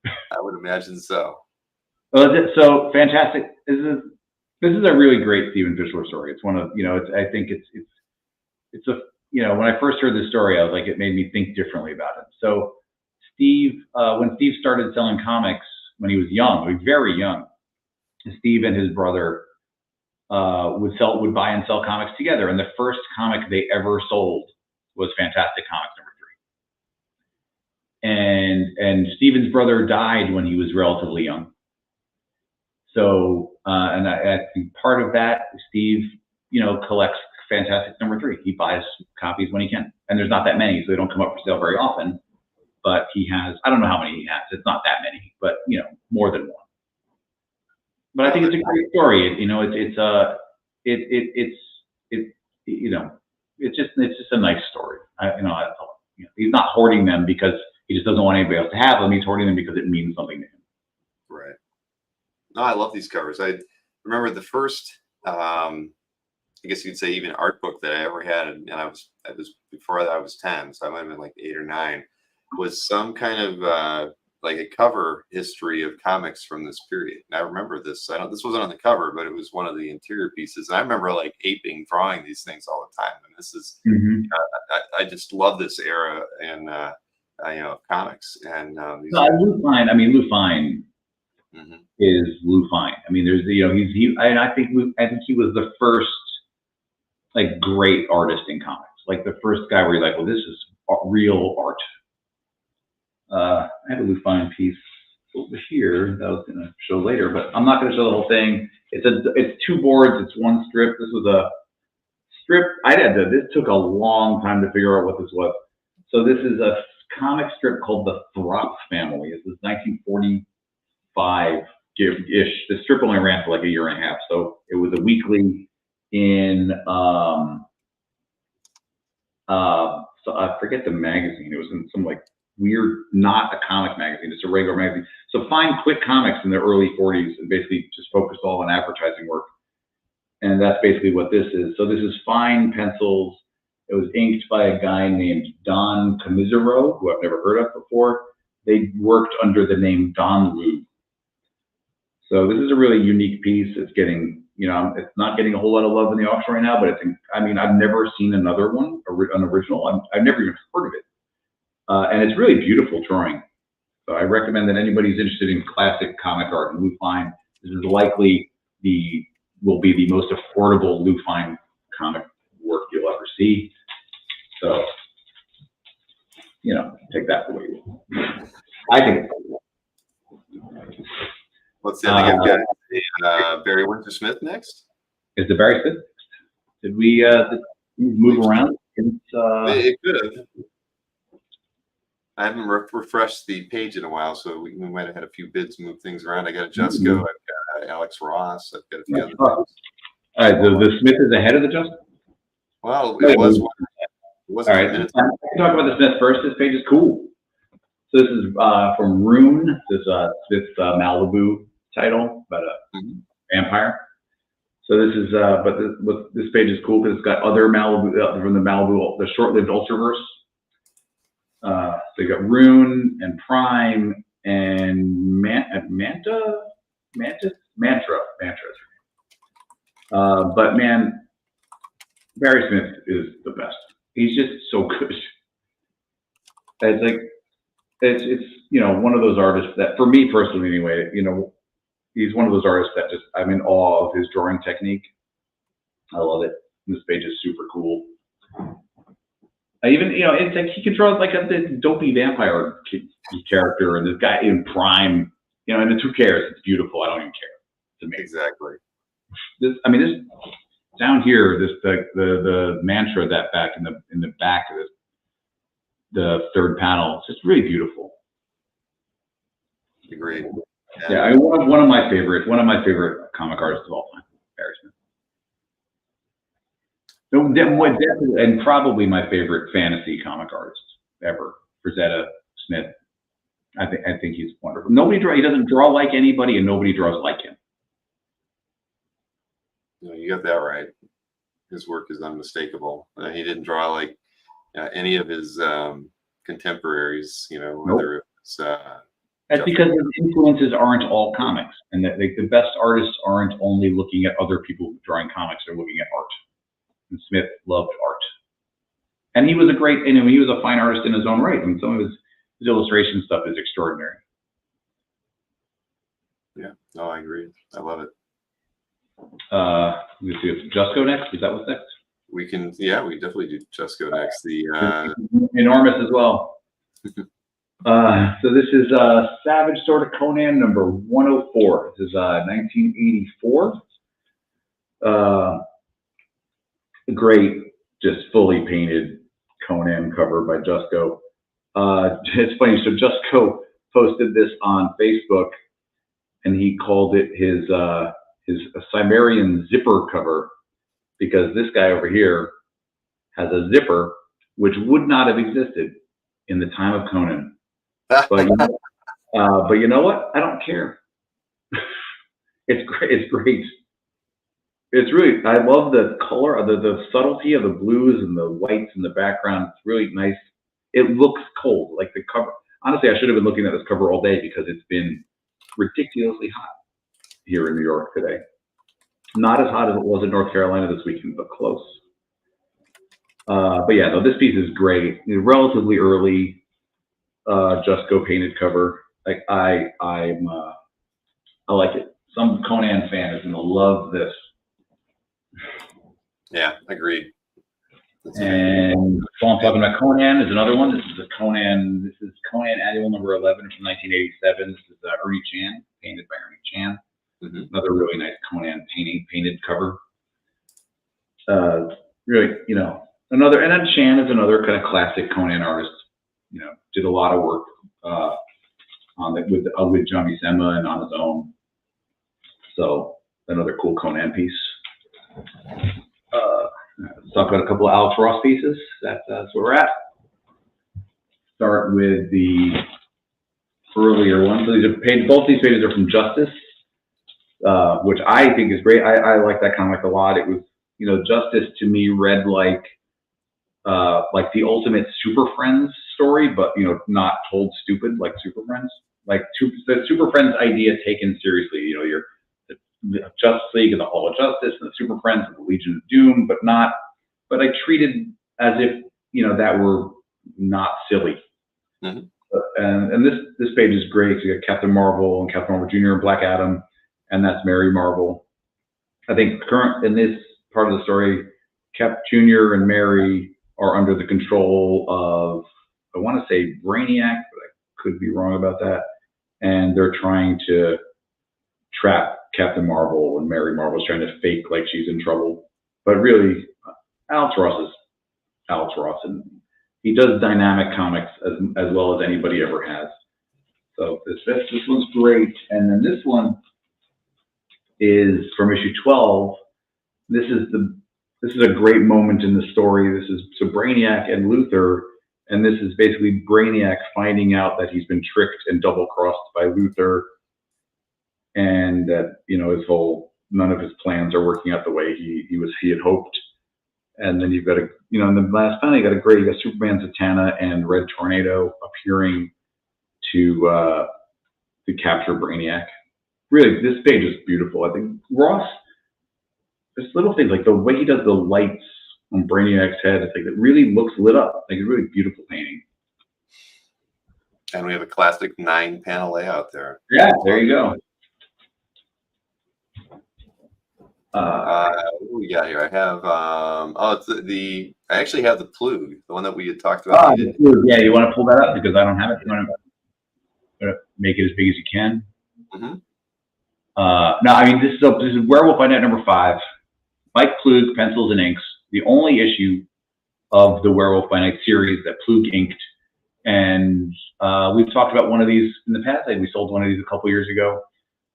I would imagine so. Well, so Fantastic. This is a really great Stephen Fischler story. It's one of I think it's a when I first heard this story, I was like, it made me think differently about it. So when Steve started selling comics when he was young, very young, Steve and his brother would buy and sell comics together. And the first comic they ever sold was Fantastic Comics number and Steven's brother died when he was relatively young. So, and I think part of that, Steve, you know, collects Fantastic #3. He buys copies when he can, and there's not that many, so they don't come up for sale very often. But he has, I don't know how many he has. It's not that many, but you know, more than one. But I think it's a great story. You know, it's you know, it's just a nice story. He's not hoarding them because he just doesn't want anybody else to have them. He's hoarding them because it means something to him. Right. No, I love these covers. I remember the first, I guess you'd say even art book that I ever had, and I was before I was 10, so I might have been like 8 or 9, was some kind of like a cover history of comics from this period. And I remember this. This wasn't on the cover, but it was one of the interior pieces. And I remember like drawing these things all the time. And this is, I just love this era and you know, comics. And Lou Fine. I mean, Lou Fine is Lou Fine. I mean, there's, you know, I think he was the first like great artist in comics. Like the first guy where you're like, well, this is real art. I have a Lou Fine piece over here that I was going to show later, but I'm not going to show the whole thing. It's 2 boards. It's 1 strip. This was a strip. This took a long time to figure out what this was. So this is a comic strip called the Throp Family. This is 1945-ish. The strip only ran for like a year and a half. So it was a weekly in, so I forget the magazine. It was in some like weird, not a comic magazine, it's a regular magazine. So Fine quit comics in the early 40s and basically just focused all on advertising work. And that's basically what this is. So this is Fine pencils. It was inked by a guy named Don Commisero, who I've never heard of before. They worked under the name Don Lou. So this is a really unique piece. It's getting, you know, it's not getting a whole lot of love in the auction right now, but I mean, I've never seen another one, an original. I've never even heard of it. And it's really beautiful drawing. So I recommend that anybody who's interested in classic comic art and Lou Fine, this is likely will be the most affordable Lou Fine comic work you'll ever see. So, you know, take that the way you will. I think. Let's see. I think I've got Barry Windsor Smith next. Is the Barry Smith next? Did we move around? It could have. I haven't refreshed the page in a while, so we might have had a few bids move things around. I got a Jusco, I've got Alex Ross, I've got a few other things. All right, the Smith is ahead of the Jusco? Well, it was one. All right, I can talk about the Smith first. This page is cool. So this is from Rune. This is Smith's Malibu title about a vampire. So this is, this page is cool because it's got other Malibu, from the Malibu, the short-lived Ultraverse. So you got Rune and Prime and Mantra. But man, Barry Smith is the best. He's just so good. It's like, it's you know, one of those artists that, for me personally anyway, you know, he's one of those artists that just, I'm in awe of his drawing technique. I love it. This page is super cool. Even, you know, it's like he can draw like this dopey vampire character and this guy in Prime, you know, and who cares? It's beautiful. I don't even care. It's amazing. Exactly. This down here, the mantra that back in the back of the third panel, it's just really beautiful. Agreed. Yeah, one of my favorite comic artists of all time, Barry Smith. And probably my favorite fantasy comic artist ever, Frazetta Smith. I think he's wonderful. He doesn't draw like anybody, and nobody draws like him. No, you got that right. His work is unmistakable. He didn't draw like any of his contemporaries. You know, whether it's. That's because his influences aren't all comics, and that the best artists aren't only looking at other people drawing comics; they're looking at art. And Smith loved art, and he was he was a fine artist in his own right. I mean, some of his illustration stuff is extraordinary. Yeah, no, I agree. I love it. Let's see, it's Jusco next. Is that what's next? We can, yeah, we definitely do Jusco next. The enormous as well. So this is Savage Sword of Conan number 104. This is 1984. Great, just fully painted Conan cover by Justco. It's funny, so Justco posted this on Facebook, and he called it his Cimmerian zipper cover, because this guy over here has a zipper which would not have existed in the time of Conan. But you know what? I don't care. It's great. It's great. It's really, I love the color, the subtlety of the blues and the whites in the background. It's really nice. It looks cold, like the cover. Honestly, I should have been looking at this cover all day because it's been ridiculously hot here in New York today. Not as hot as it was in North Carolina this weekend, but close. But yeah, no, this piece is great. Relatively early, Justco painted cover. Like I like it. Some Conan fan is gonna love this. Yeah, agreed. And so I'm talking about Conan is another one. This is Conan Annual number 11 from 1987. This is Ernie Chan, painted by Ernie Chan. Mm-hmm. Another really nice Conan painted cover. Really, and then Chan is another kind of classic Conan artist. Did a lot of work with John Buscema and on his own. So another cool Conan piece. Let's talk about a couple of Alex Ross pieces. That's where we're at. Start with the earlier one. So these are painted. Both these pages are from Justice, which I think is great. I like that comic a lot. It was, Justice to me read like the ultimate Super Friends story, but not told stupid like Super Friends. Like the Super Friends idea taken seriously. You're the Justice League and the Hall of Justice and the Super Friends and the Legion of Doom, but I treated as if that were not silly. Mm-hmm. And this page is great. So you got Captain Marvel and Captain Marvel Jr. and Black Adam, and that's Mary Marvel. I think in this part of the story, Cap Jr. and Mary are under the control of, I want to say Brainiac, but I could be wrong about that. And they're trying to trap Captain Marvel, and Mary Marvel's trying to fake like she's in trouble. But really, Alex Ross is Alex Ross, and he does dynamic comics as well as anybody ever has. So this one's great. And then this one is from issue 12. This is a great moment in the story. This is Brainiac and Luthor, and this is basically Brainiac finding out that he's been tricked and double-crossed by Luthor, and that none of his plans are working out the way he had hoped. And then you've got in the last panel you got Superman, Zatanna, and Red Tornado appearing to capture Brainiac. Really, this page is beautiful. I think Ross, there's little things like the way he does the lights on Brainiac's head. It's like it really looks lit up. Like a really beautiful painting. And we have a classic 9-panel layout there. Yeah, there you go. What we got here? I have I actually have the Plug, the one that we had talked about. Yeah, you want to pull that up because I don't have it. You want to make it as big as you can. Mm-hmm. No, I mean this is Werewolf by Night number 5. Mike Plug, pencils and inks. The only issue of the Werewolf by Night series that Plug inked, and we've talked about one of these in the past. We sold one of these a couple years ago.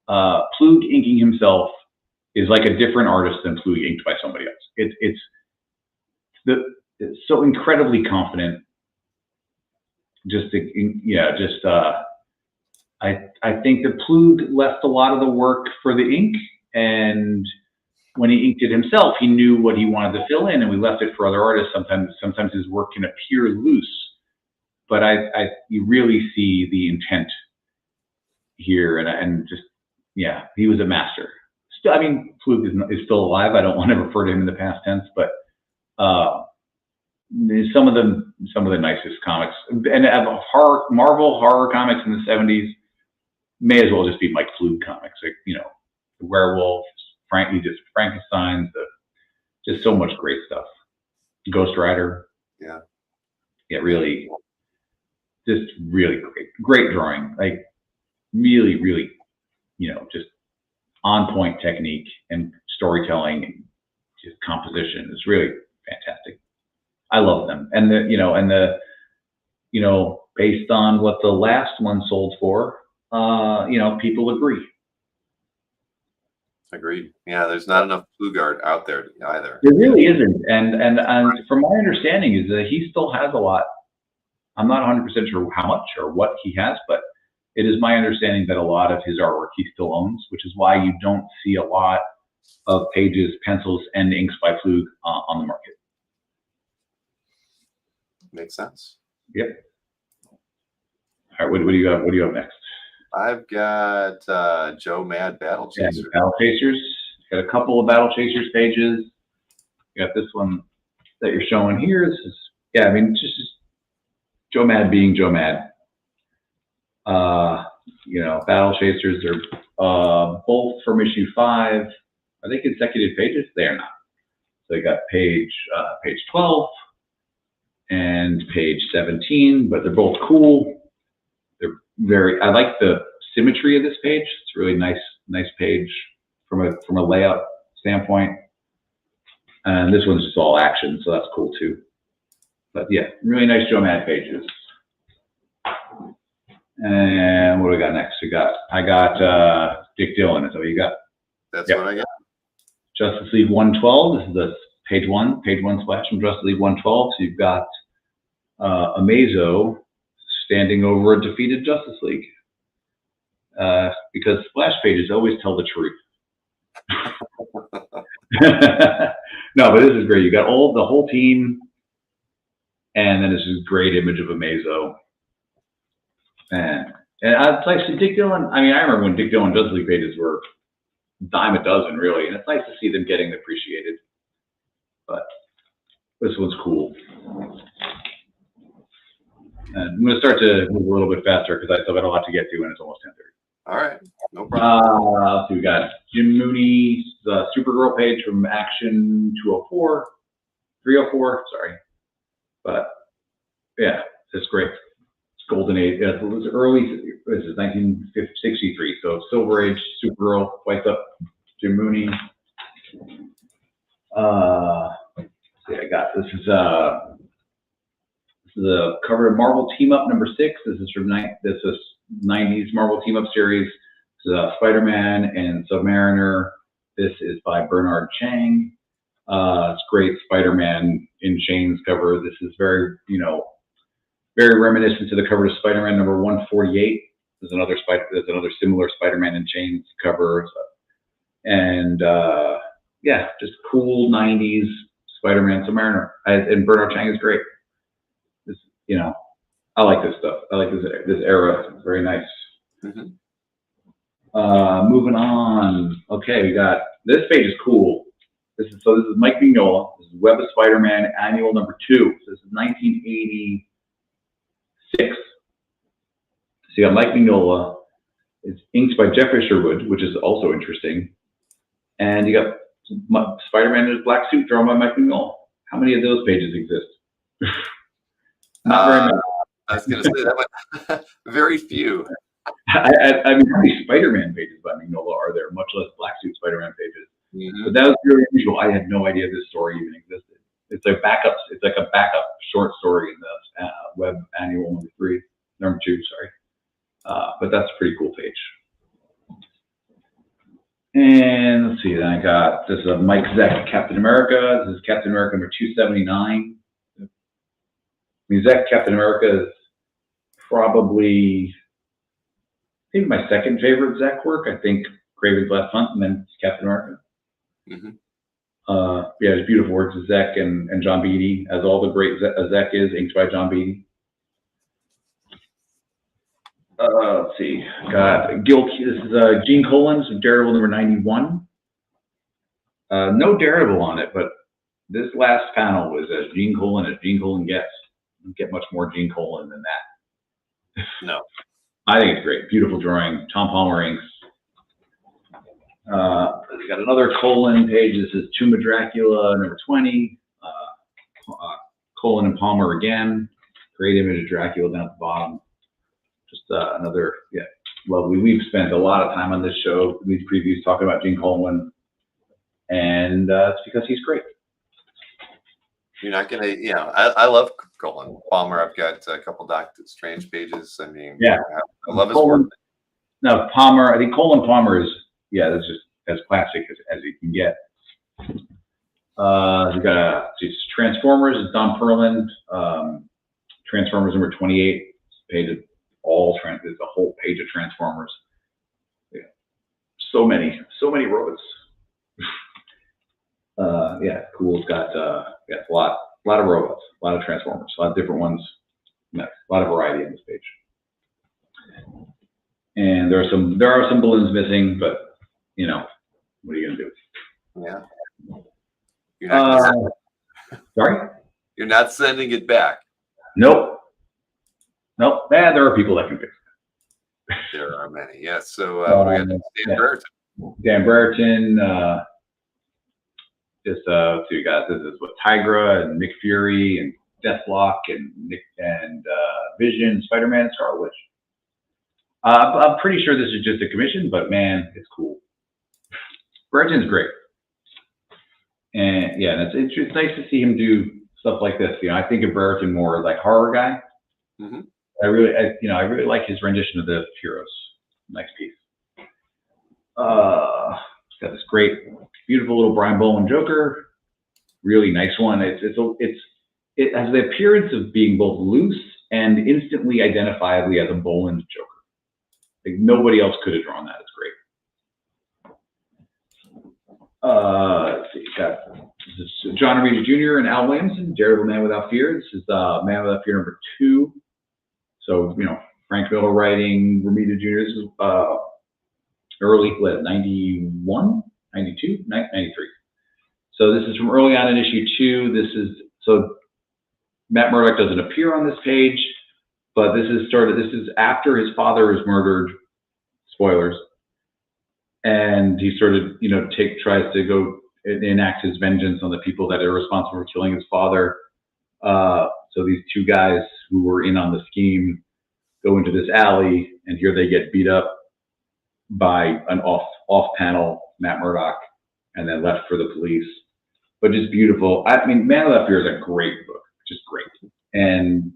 Plug inking himself is like a different artist than Plug inked by somebody else. It's so incredibly confident. I think that Plug left a lot of the work for the ink, and when he inked it himself, he knew what he wanted to fill in, and we left it for other artists. Sometimes his work can appear loose, but you really see the intent here, and he was a master. I mean, Plug is still alive. I don't want to refer to him in the past tense, but some of the nicest comics, and Marvel horror comics in the 70s may as well just be Mike Plug comics, like the Werewolf, Frankenstein's, just so much great stuff. Ghost Rider, yeah, really. just really great drawing. Like really, really, just on point technique and storytelling and just composition is really fantastic. I love them. And based on what the last one sold for, people agree. Agreed. Yeah, there's not enough Flugard out there either. There really isn't. And from my understanding is that he still has a lot. I'm not 100% sure how much or what he has, but it is my understanding that a lot of his artwork he still owns, which is why you don't see a lot of pages, pencils, and inks by Flug on the market. Makes sense. Yep. All right, what do you have? What do you have next? I've got Joe Mad Battle Yeah, Chaser. Battle Chasers. Got a couple of Battle Chasers pages. You got this one that you're showing here. This is, yeah, I mean, just Joe Mad being Joe Mad. Battle Chasers are both from issue 5. Are they consecutive pages? They are not. So they got page 12 and page 17, but they're both cool. They're I like the symmetry of this page. It's a really nice page from a layout standpoint. And this one's just all action, so that's cool too. But yeah, really nice Joe Mad pages. And what do we got next? I got Dick Dillon. Is that what you got? That's what I got. Justice League 112. This is the page one splash from Justice League 112. So you've got Amazo standing over a defeated Justice League. Because splash pages always tell the truth. No, but this is great. You got the whole team, and then this is a great image of Amazo. And it's like Dick Dillon. I mean, I remember when Dick Dillon Justice League pages were dime a dozen, really, and it's nice to see them getting appreciated. But this one's cool. And I'm going to start to move a little bit faster because I still got a lot to get to, and it's almost 10:30. All right, no problem. So we got Jim Mooney's Supergirl page from Action 304, sorry. But yeah, it's great. It's Golden Age. It was early. This is 1963. So Silver Age Supergirl fights up Jim Mooney. I got this is the cover of Marvel Team Up #6. This is from 90s Marvel Team Up series. It's Spider-Man and Submariner. This is by Bernard Chang. It's great Spider-Man in chains cover. This is very, very reminiscent to the cover of Spider-Man #148. There's another similar Spider-Man in chains cover. And yeah, just cool 90s Spider-Man Submariner. And Bernard Chang is great. This, I like this stuff. I like this era. It's very nice. Mm-hmm. Moving on. Okay, we got this page is cool. This is Mike Mignola. This is Web of Spider-Man Annual #2. This is 1986. So you got Mike Mignola. It's inked by Jeffrey Sherwood, which is also interesting. And you got Spider-Man in his black suit drawn by Mike Mignola. How many of those pages exist? Not very many. I was going to say that one. Very few. I mean, how many Spider-Man pages by Mignola are there? Much less black suit Spider-Man pages. Mm-hmm. But that was really unusual. I had no idea this story even existed. It's like backups. It's like a backup short story in the Web Annual #2. Sorry. But that's a pretty cool page. And let's see. Then I got this is a Mike Zeck Captain America. This is Captain America #279. I mean, Zeck Captain America is probably maybe my second favorite Zeck work. I think Kraven's Last Hunt and then Captain America. Mm-hmm. Yeah, it's beautiful works of Zeck and John Beatty, as all the great Zeck is, inked by John Beatty. Let's see. Got this is Gene Colan's Daredevil #91. No Daredevil on it, but this last panel was as Gene Colan gets. You don't get much more Gene Colan than that. No. I think it's great. Beautiful drawing. Tom Palmer inks. We got another Colan page. This is Tomb of Dracula #20. Colan and Palmer again. Great image of Dracula down at the bottom. Just another, yeah, lovely. We've spent a lot of time on this show, these previews, talking about Gene Colan, and it's because he's great. You're not gonna, you know, I love Colin Palmer. I've got a couple Doctor Strange pages. I mean, Yeah, I love his work. No, Palmer. I think Colin Palmer is, yeah, that's just as classic as you can get. We've got Transformers. It's Don Perlin. Transformers number 28. Painted there's a whole page of Transformers. Yeah, so many robots. Yeah, cool. It's got yeah, a lot of robots, a lot of Transformers, a lot of different ones. Yeah, a lot of variety on this page. And there are some balloons missing, but you know, what are you gonna do? Yeah. You're not Sorry? You're not sending it back. Nope. There are people that can fix it. There are many. Yeah. So what do we got? Dan Brereton. Dan Brereton. So you got this is what Tigra and Nick Fury and Deathlock and Vision, Spider-Man, and Scarlet Witch. I'm pretty sure this is just a commission, but man, it's cool. Brereton's great, and yeah, it's nice to see him do stuff like this. You know, I think of Brereton more like horror guy. Mm-hmm. I really like his rendition of the Heroes. Nice piece. It's got this great, beautiful little Brian Boland Joker. Really nice one. It has the appearance of being both loose and instantly identifiably as a Boland Joker. Like nobody else could have drawn that. It's great. Let's see. This is John Romita Jr. and Al Williamson, Daredevil Man Without Fear. This is Man Without Fear number 2. So, you know, Frank Miller writing, Romita Jr. This is early, 91, 92, 93. So this is from early on in issue 2. So Matt Murdock doesn't appear on this page, but this is after his father is murdered, spoilers, and he sort of, you know, tries to go enact his vengeance on the people that are responsible for killing his father. So these two guys who were in on the scheme go into this alley, and here they get beat up by an off-panel Matt Murdock, and then left for the police. But just beautiful. I mean, Man Without Fear is a great book, just great. And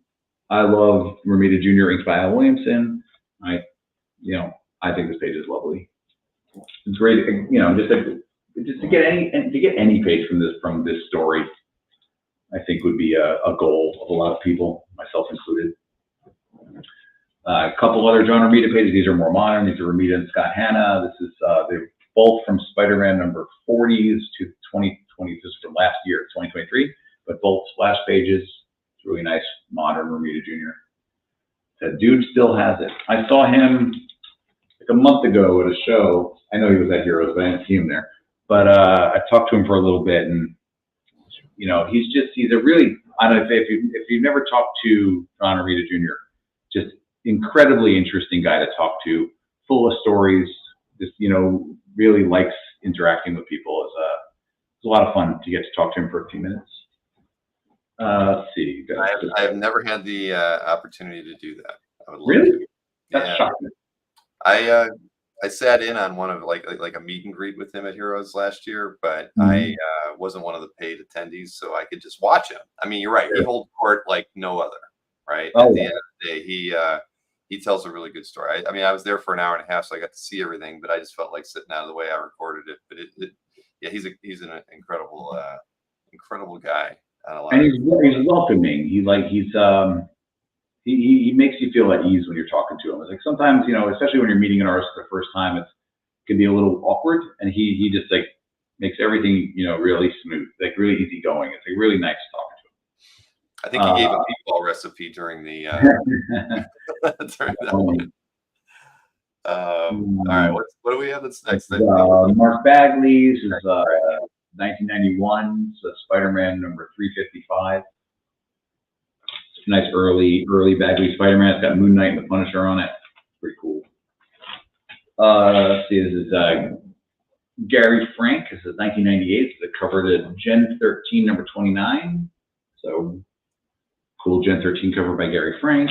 I love Romita Jr. inked by Al Williamson. I think this page is lovely. It's great, you know, just to get any page from this story, I think would be a goal of a lot of people, myself included. A couple other John Romita pages. These are more modern. These are Romita and Scott Hanna. This is they're both from Spider-Man number 40 to 2020. This is from last year, 2023. But both splash pages. It's really nice, modern Romita Jr. That dude still has it. I saw him like a month ago at a show. I know he was at Heroes, but I didn't see him there. But I talked to him for a little bit, and you know, he's a really, I don't know if you've never talked to John Romita Jr., just incredibly interesting guy to talk to, full of stories, just, you know, really likes interacting with people. It's a lot of fun to get to talk to him for a few minutes. Let's see. I have never had the opportunity to do that. I would love Really? to. That's shocking. I sat in on one of like a meet and greet with him at Heroes last year, but I wasn't one of the paid attendees, so I could just watch him. I mean, you're right. He holds court like no other, right? Oh, at the end of the day, he tells a really good story. I mean, I was there for an hour and a half, so I got to see everything, but I just felt like sitting out of the way I recorded it. But yeah, he's an incredible guy. And he's welcoming. He makes you feel at ease when you're talking to him. It's like sometimes, you know, especially when you're meeting an artist for the first time, it can be a little awkward, and he just like makes everything, you know, really smooth, like really easygoing. It's like really nice talking to him. I think he gave a meatball recipe during the during that one. All right, what do we have that's next? Mark Bagley. This is 1991. So Spider-Man number 355. It's a nice early Bagley Spider-Man. It's got Moon Knight and the Punisher on it. Pretty cool. Let's see. This is Gary Frank. This is 1998. It's the cover to Gen 13 number 29. So Cool Gen 13 cover by Gary Frank.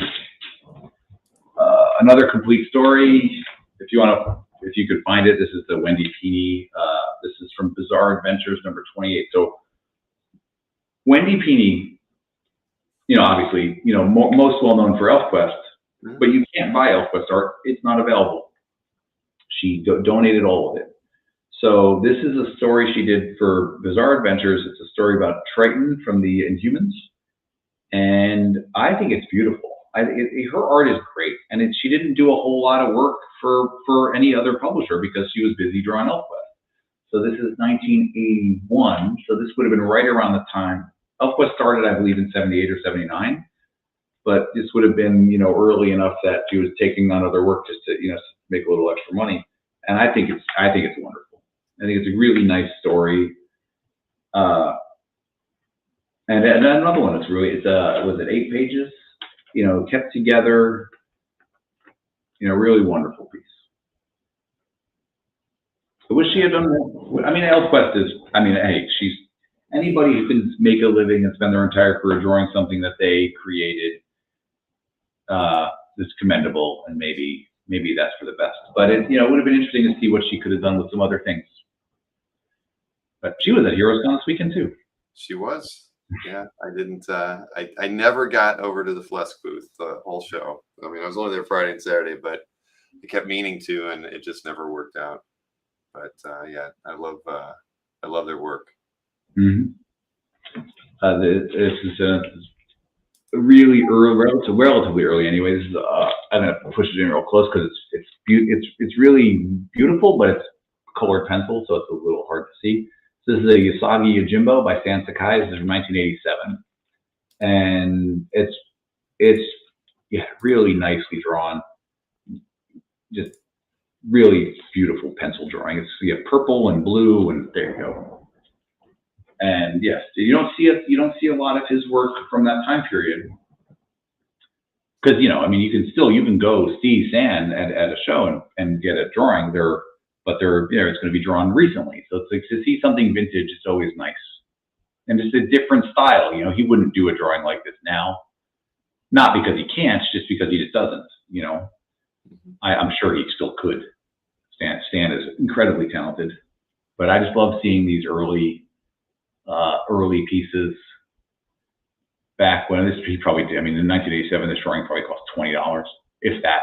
Another complete story. If you could find it, this is the Wendy Peeney. This is from Bizarre Adventures number 28. So Wendy Peeney, obviously, most well known for ElfQuest, but you can't buy ElfQuest art. It's not available. She donated all of it. So this is a story she did for Bizarre Adventures. It's a story about Triton from the Inhumans, and I think it's beautiful. Her art is great, and she didn't do a whole lot of work for any other publisher because she was busy drawing ElfQuest. So this is 1981. So this would have been right around the time ElfQuest started, I believe, in 78 or 79. But this would have been, early enough that she was taking on other work just to, make a little extra money. And I think it's wonderful. I think it's a really nice story. And another one that's really, was it 8 pages? Kept together, really wonderful piece. I wish she had done more. I mean, ElfQuest is, hey, she's anybody who can make a living and spend their entire career drawing something that they created is commendable, and maybe that's for the best. But it would have been interesting to see what she could have done with some other things. But she was at HeroesCon this weekend too. She was. Yeah, I didn't. I never got over to the Flesk booth the whole show. I mean, I was only there Friday and Saturday, but I kept meaning to, and it just never worked out. But yeah, I love their work. Mm-hmm. This is really early, relatively early. Anyway, this is I'm gonna push it in real close because it's really beautiful, but it's colored pencil, so it's a little hard to see. This is a Yasagi Yojimbo by Stan Sakai. This is from 1987, and it's really nicely drawn. Just really beautiful pencil drawing. It's purple and blue, and there you go. And yes, you don't see a lot of his work from that time period, because you can go see Stan at a show and get a drawing there. But it's going to be drawn recently. So it's like to see something vintage, it's always nice. And it's a different style. He wouldn't do a drawing like this now. Not because he can't, just because he just doesn't, I'm sure he still could. Stan is incredibly talented. But I just love seeing these early pieces back when he probably did. I mean, in 1987, this drawing probably cost $20, if that.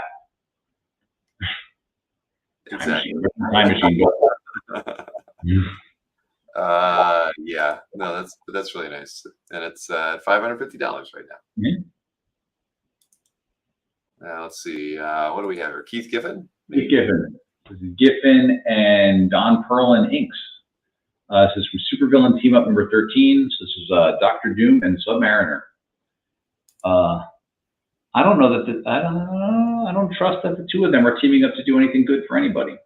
Exactly. Time machine. Yeah, no, that's really nice, and it's $550 right now. Mm-hmm. Now let's see, what do we have here? Keith Giffen. Keith Giffen. This is Giffen and Don Perlin inks. This is from Supervillain Team Up number 13. So this is Dr. Doom and Submariner. I don't know that I don't trust that the two of them are teaming up to do anything good for anybody.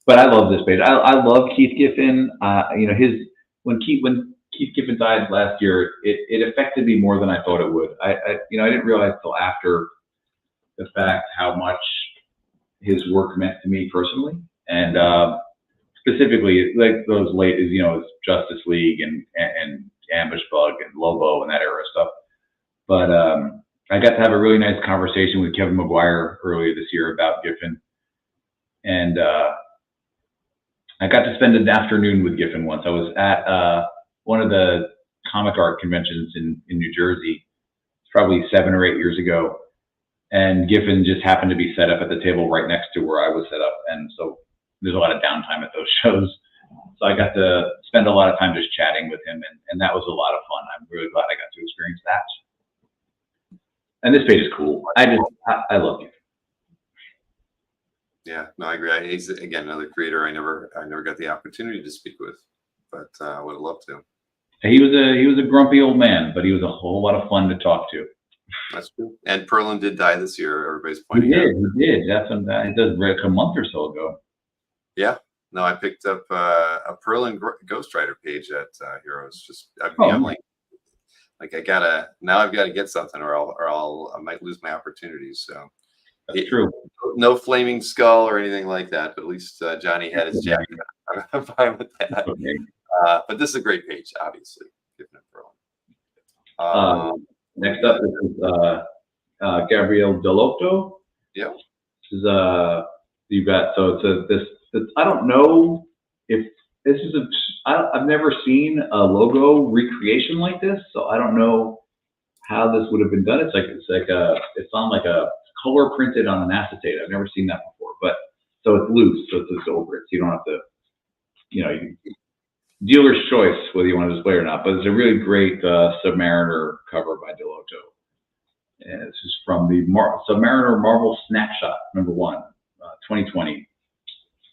But I love this page. I love Keith Giffen. When Keith Giffen died last year, it affected me more than I thought it would. I didn't realize till after the fact how much his work meant to me personally, and specifically like those late, his Justice League and Ambush Bug and Lobo and that era stuff. But I got to have a really nice conversation with Kevin McGuire earlier this year about Giffen. And I got to spend an afternoon with Giffen once. I was at one of the comic art conventions in New Jersey, probably 7 or 8 years ago. And Giffen just happened to be set up at the table right next to where I was set up. And so there's a lot of downtime at those shows. So I got to spend a lot of time just chatting with him, and that was a lot of fun. I'm really glad I got to experience that. And this page is cool. I love it. Yeah, no, I agree. He's again another creator I never got the opportunity to speak with, but I would have loved to. He was a grumpy old man, but he was a whole lot of fun to talk to. That's true. And Perlin did die this year. Everybody's pointing out. He did. That's a month or so ago. Yeah. No, I picked up a Perlin Ghost Rider page at Heroes. I'm like I've got to get something, or I might lose my opportunities. So that's true. No flaming skull or anything like that, but at least Johnny had his jacket. I'm fine with that. Okay. But this is a great page, obviously. Next up is Gabriel Delotto. Yeah. This is you got, so it's I don't know if this is I've never seen a logo recreation like this, so I don't know how this would have been done. It's on like a color printed on an acetate. I've never seen that before, but so it's loose, so it's just over it, so you don't have to, dealer's choice whether you want to display it or not. But it's a really great Submariner cover by Delotto. And this is from the Submariner Marvel Snapshot #1, 2020.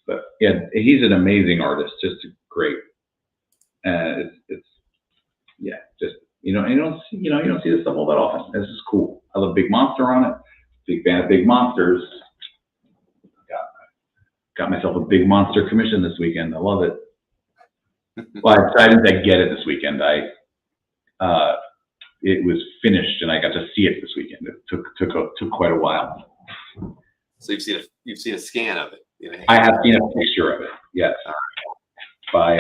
But yeah, he's an amazing artist, just great. And you don't see this stuff all that often. This is cool. I love Big Monster on it. Big fan of Big Monsters. Got myself a Big Monster commission this weekend. I love it. Well, I didn't get it this weekend. It was finished, and I got to see it this weekend. It took quite a while. So you've seen a scan of it. I have seen a picture of it. Yes, by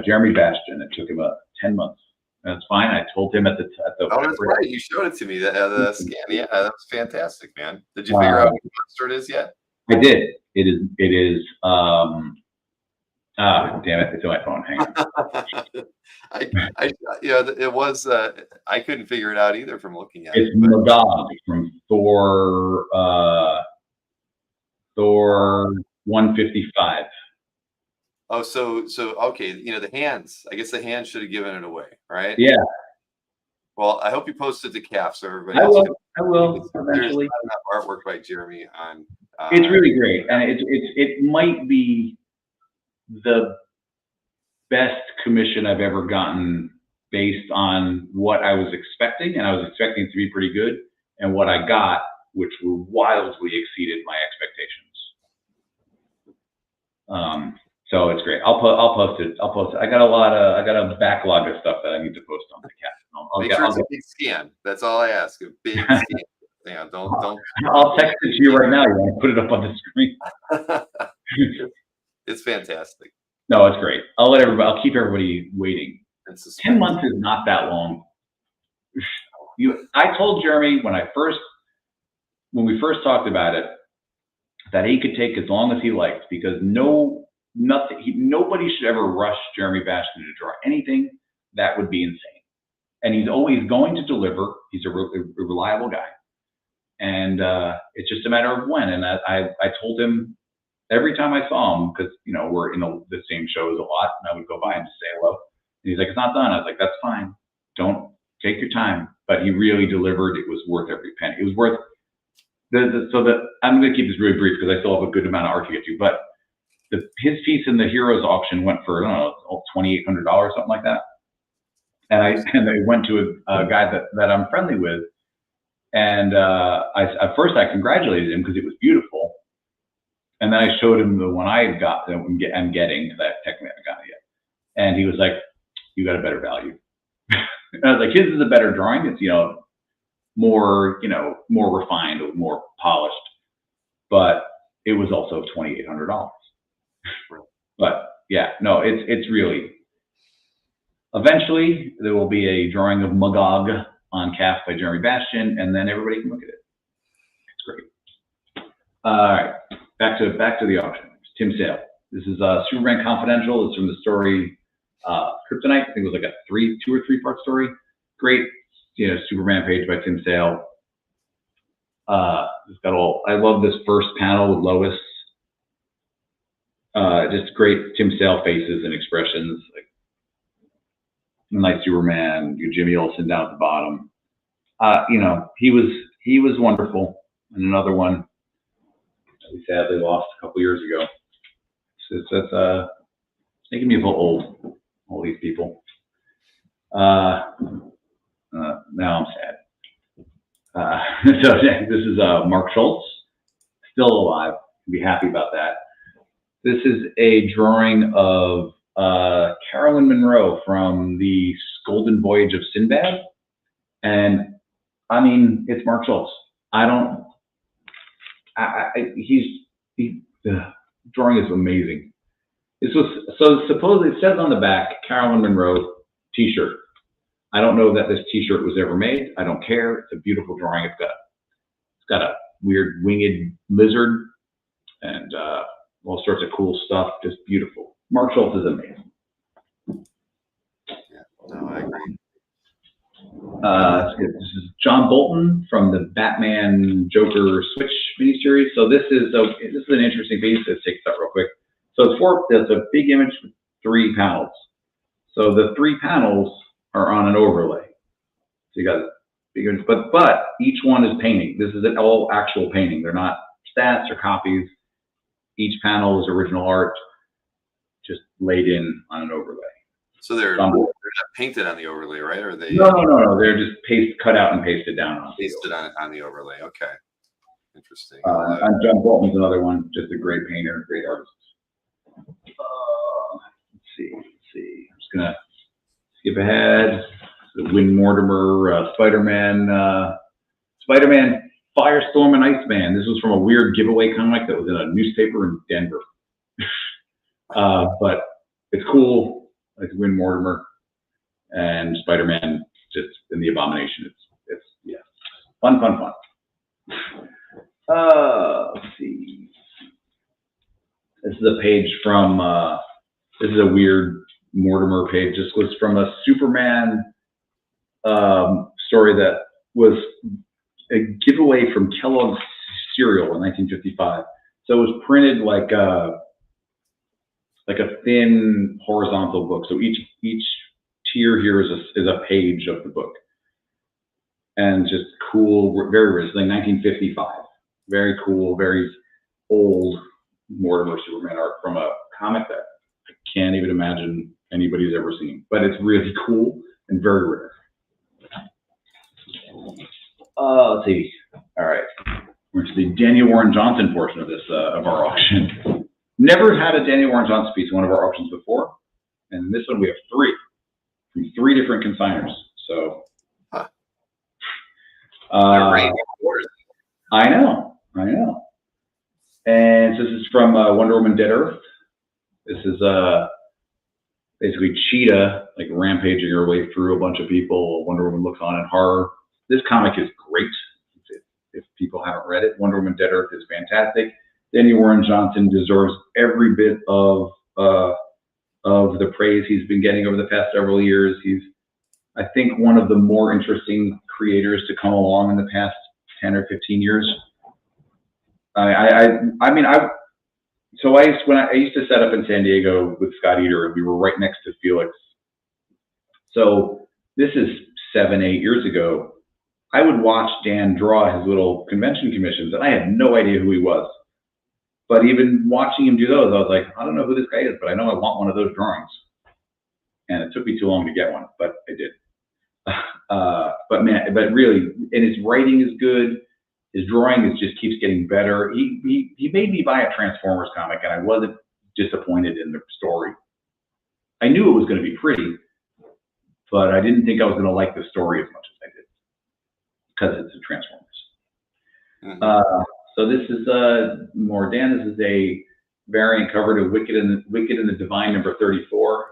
Jeremy Bastian. It took him 10 months. That's fine. I told him at the. Oh, that's right. You showed it to me. The scan. Yeah, that was fantastic, man. Did you figure out what monster it is yet? I did. It is. Damn it! It's on my phone. Hang on. It was. I couldn't figure it out either from looking at it. It's Magog from Thor. Thor 155. Oh, so okay. The hands. I guess the hands should have given it away, right? Yeah. Well, I hope you posted the calf so everybody. I will eventually. There's not enough artwork by Jeremy on. It's really great, and it might be the best commission I've ever gotten based on what I was expecting, and I was expecting it to be pretty good, and what I got, which wildly exceeded my expectations. So it's great. I'll post it. I got a backlog of stuff that I need to post on the cat. Make sure it's a big scan. That's all I ask. A big scan. Yeah, don't. I'll text it to you right now. You want to put it up on the screen? It's fantastic. No, it's great. I'll keep everybody waiting. 10 months is not that long. I told Jeremy when we first talked about it that he could take as long as he liked, because nobody should ever rush Jeremy Bastian to draw anything. That would be insane. And he's always going to deliver. He's a reliable guy. And it's just a matter of when. And I told him every time I saw him, because we're in the same shows a lot, and I would go by and just say hello. And he's like, "It's not done." I was like, "That's fine. Don't take your time." But he really delivered. It was worth every penny. It was worth I'm going to keep this really brief because I still have a good amount of art to get to. But his piece in the Heroes auction went for $2,800, something like that. And I went to a guy that I'm friendly with, and at first I congratulated him because it was beautiful, and then I showed him the one I got that I'm getting, because I technically haven't got it yet, and he was like, "You got a better value." And I was like, "His is a better drawing. It's more refined, more polished, but it was also $2,800." But yeah, no, it's really. Eventually, there will be a drawing of Magog on calf by Jeremy Bastian, and then everybody can look at it. It's great. All right, back to the auction. Tim Sale. This is Superman Confidential. It's from the story Kryptonite. I think it was like a 2 or 3 part story. Great, Superman page by Tim Sale. It's got I love this first panel with Lois. Just great Tim Sale faces and expressions. Like nice Superman, Jimmy Olsen down at the bottom. He was wonderful. And another one that we sadly lost a couple years ago. It's making me feel old. All these people. Now I'm sad. So this is Mark Schultz, still alive. Be happy about that. This is a drawing of Carolyn Monroe from the Golden Voyage of Sinbad, and I mean, it's Mark Schultz. The drawing is amazing. This was supposedly, it says on the back, Carolyn Monroe T-shirt. I don't know that this T-shirt was ever made. I don't care. It's a beautiful drawing. It's got a weird winged lizard and all sorts of cool stuff. Just beautiful. Mark Schultz is amazing. Yeah, no, I agree. This is John Bolton from the Batman Joker Switch miniseries. So this is an interesting piece. Let's take this out real quick. So it's a big image with 3 panels. So the 3 panels are on an overlay. So you got a big image, but each one is painting. This is an all actual painting. They're not stats or copies. Each panel is original art, just laid in on an overlay. So they're not painted on the overlay, right? Or are they? No. They're just cut out and pasted down on. Pasted on the overlay. Okay, interesting. And John Bolton's another one, just a great painter, great artist. Let's see. I'm just gonna skip ahead. The Win Mortimer Spider-Man Firestorm and Iceman. This was from a weird giveaway comic that was in a newspaper in Denver. But it's cool. Like Win Mortimer and Spider-Man just in the Abomination. It's yeah, fun. Let's see. This is a page from this is a weird Mortimer page. This was from a Superman story that was a giveaway from Kellogg's cereal in 1955. So it was printed like a thin horizontal book. So each tier here is a page of the book, and just cool, very rich, like 1955. Very cool, very old Mortimer Superman art from a comic that I can't even imagine anybody's ever seen. But it's really cool and very rare. Let's see. All right, we're to the Daniel Warren Johnson portion of this of our auction. Never had a Daniel Warren Johnson piece in one of our auctions before, and this one we have 3 from 3 different consigners. So, I know. And this is from Wonder Woman: Dead Earth. This is basically Cheetah like rampaging her way through a bunch of people. Wonder Woman looks on in horror. This comic is great. If people haven't read it, Wonder Woman: Dead Earth is fantastic. Daniel Warren Johnson deserves every bit of the praise he's been getting over the past several years. He's, I think, one of the more interesting creators to come along in the past 10 or 15 years. I used to set up in San Diego with Scott Eater, and we were right next to Felix. So this is 7, 8 years ago. I would watch Dan draw his little convention commissions, and I had no idea who he was. But even watching him do those, I was like, I don't know who this guy is, but I know I want one of those drawings. And it took me too long to get one, but I did. But really, and his writing is good. His drawing just keeps getting better. He made me buy a Transformers comic, and I wasn't disappointed in the story. I knew it was going to be pretty, but I didn't think I was going to like the story as much as I did, because it's a Transformers. Mm-hmm. So this is more Dan. This is a variant cover to Wicked and the Divine number 34.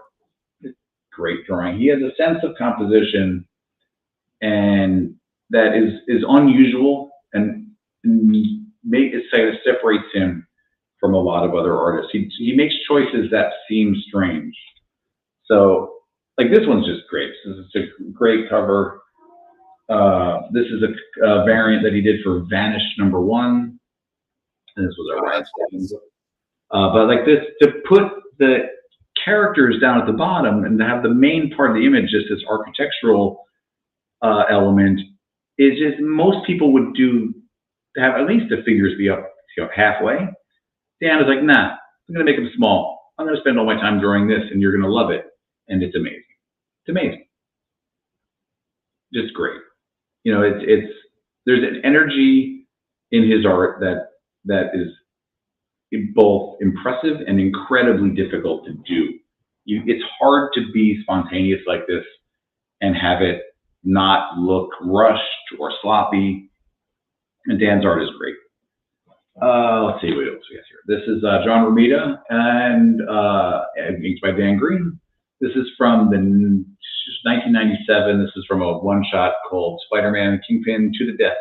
Great drawing. He has a sense of composition, and that is unusual, and it separates him from a lot of other artists. He makes choices that seem strange. So like this one's just great. This is a great cover. This is a variant that he did for Vanish number 1. And this was our last one. But like this, to put the characters down at the bottom and to have the main part of the image just this architectural element is just, most people would have at least the figures be up halfway. Dan is like, nah, I'm gonna make them small. I'm gonna spend all my time drawing this, and you're gonna love it. And it's amazing. It's amazing. Just great. You know, there's an energy in his art that is both impressive and incredibly difficult to do. It's hard to be spontaneous like this and have it not look rushed or sloppy. And Dan's art is great. Let's see what else we got here. This is John Romita and inked by Dan Green. This is from the 1997. This is from a one-shot called Spider-Man Kingpin to the Death.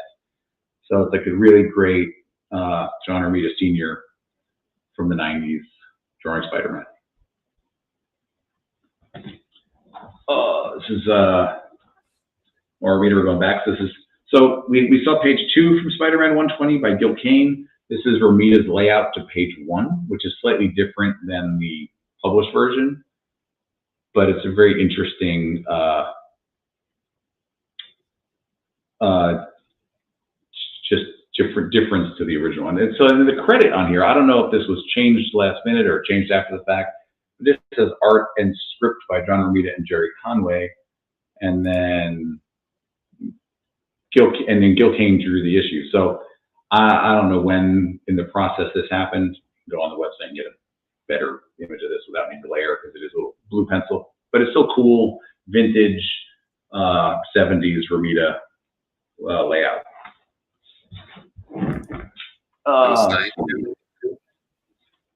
So it's like a really great John Romita Sr. from the 90s drawing Spider-Man. This is more Romita. We're going back. So we saw page 2 from Spider-Man 120 by Gil Kane. This is Romita's layout to page 1, which is slightly different than the published version, but it's a very interesting just difference to the original one. And so the credit on here, I don't know if this was changed last minute or changed after the fact, but this says art and script by John Romita and Jerry Conway, and then Gil Kane drew the issue. So I don't know when in the process this happened. Go on the website and get a better image of this without needing to layer because it is a little blue pencil, but it's still cool, vintage 70s Romita layout.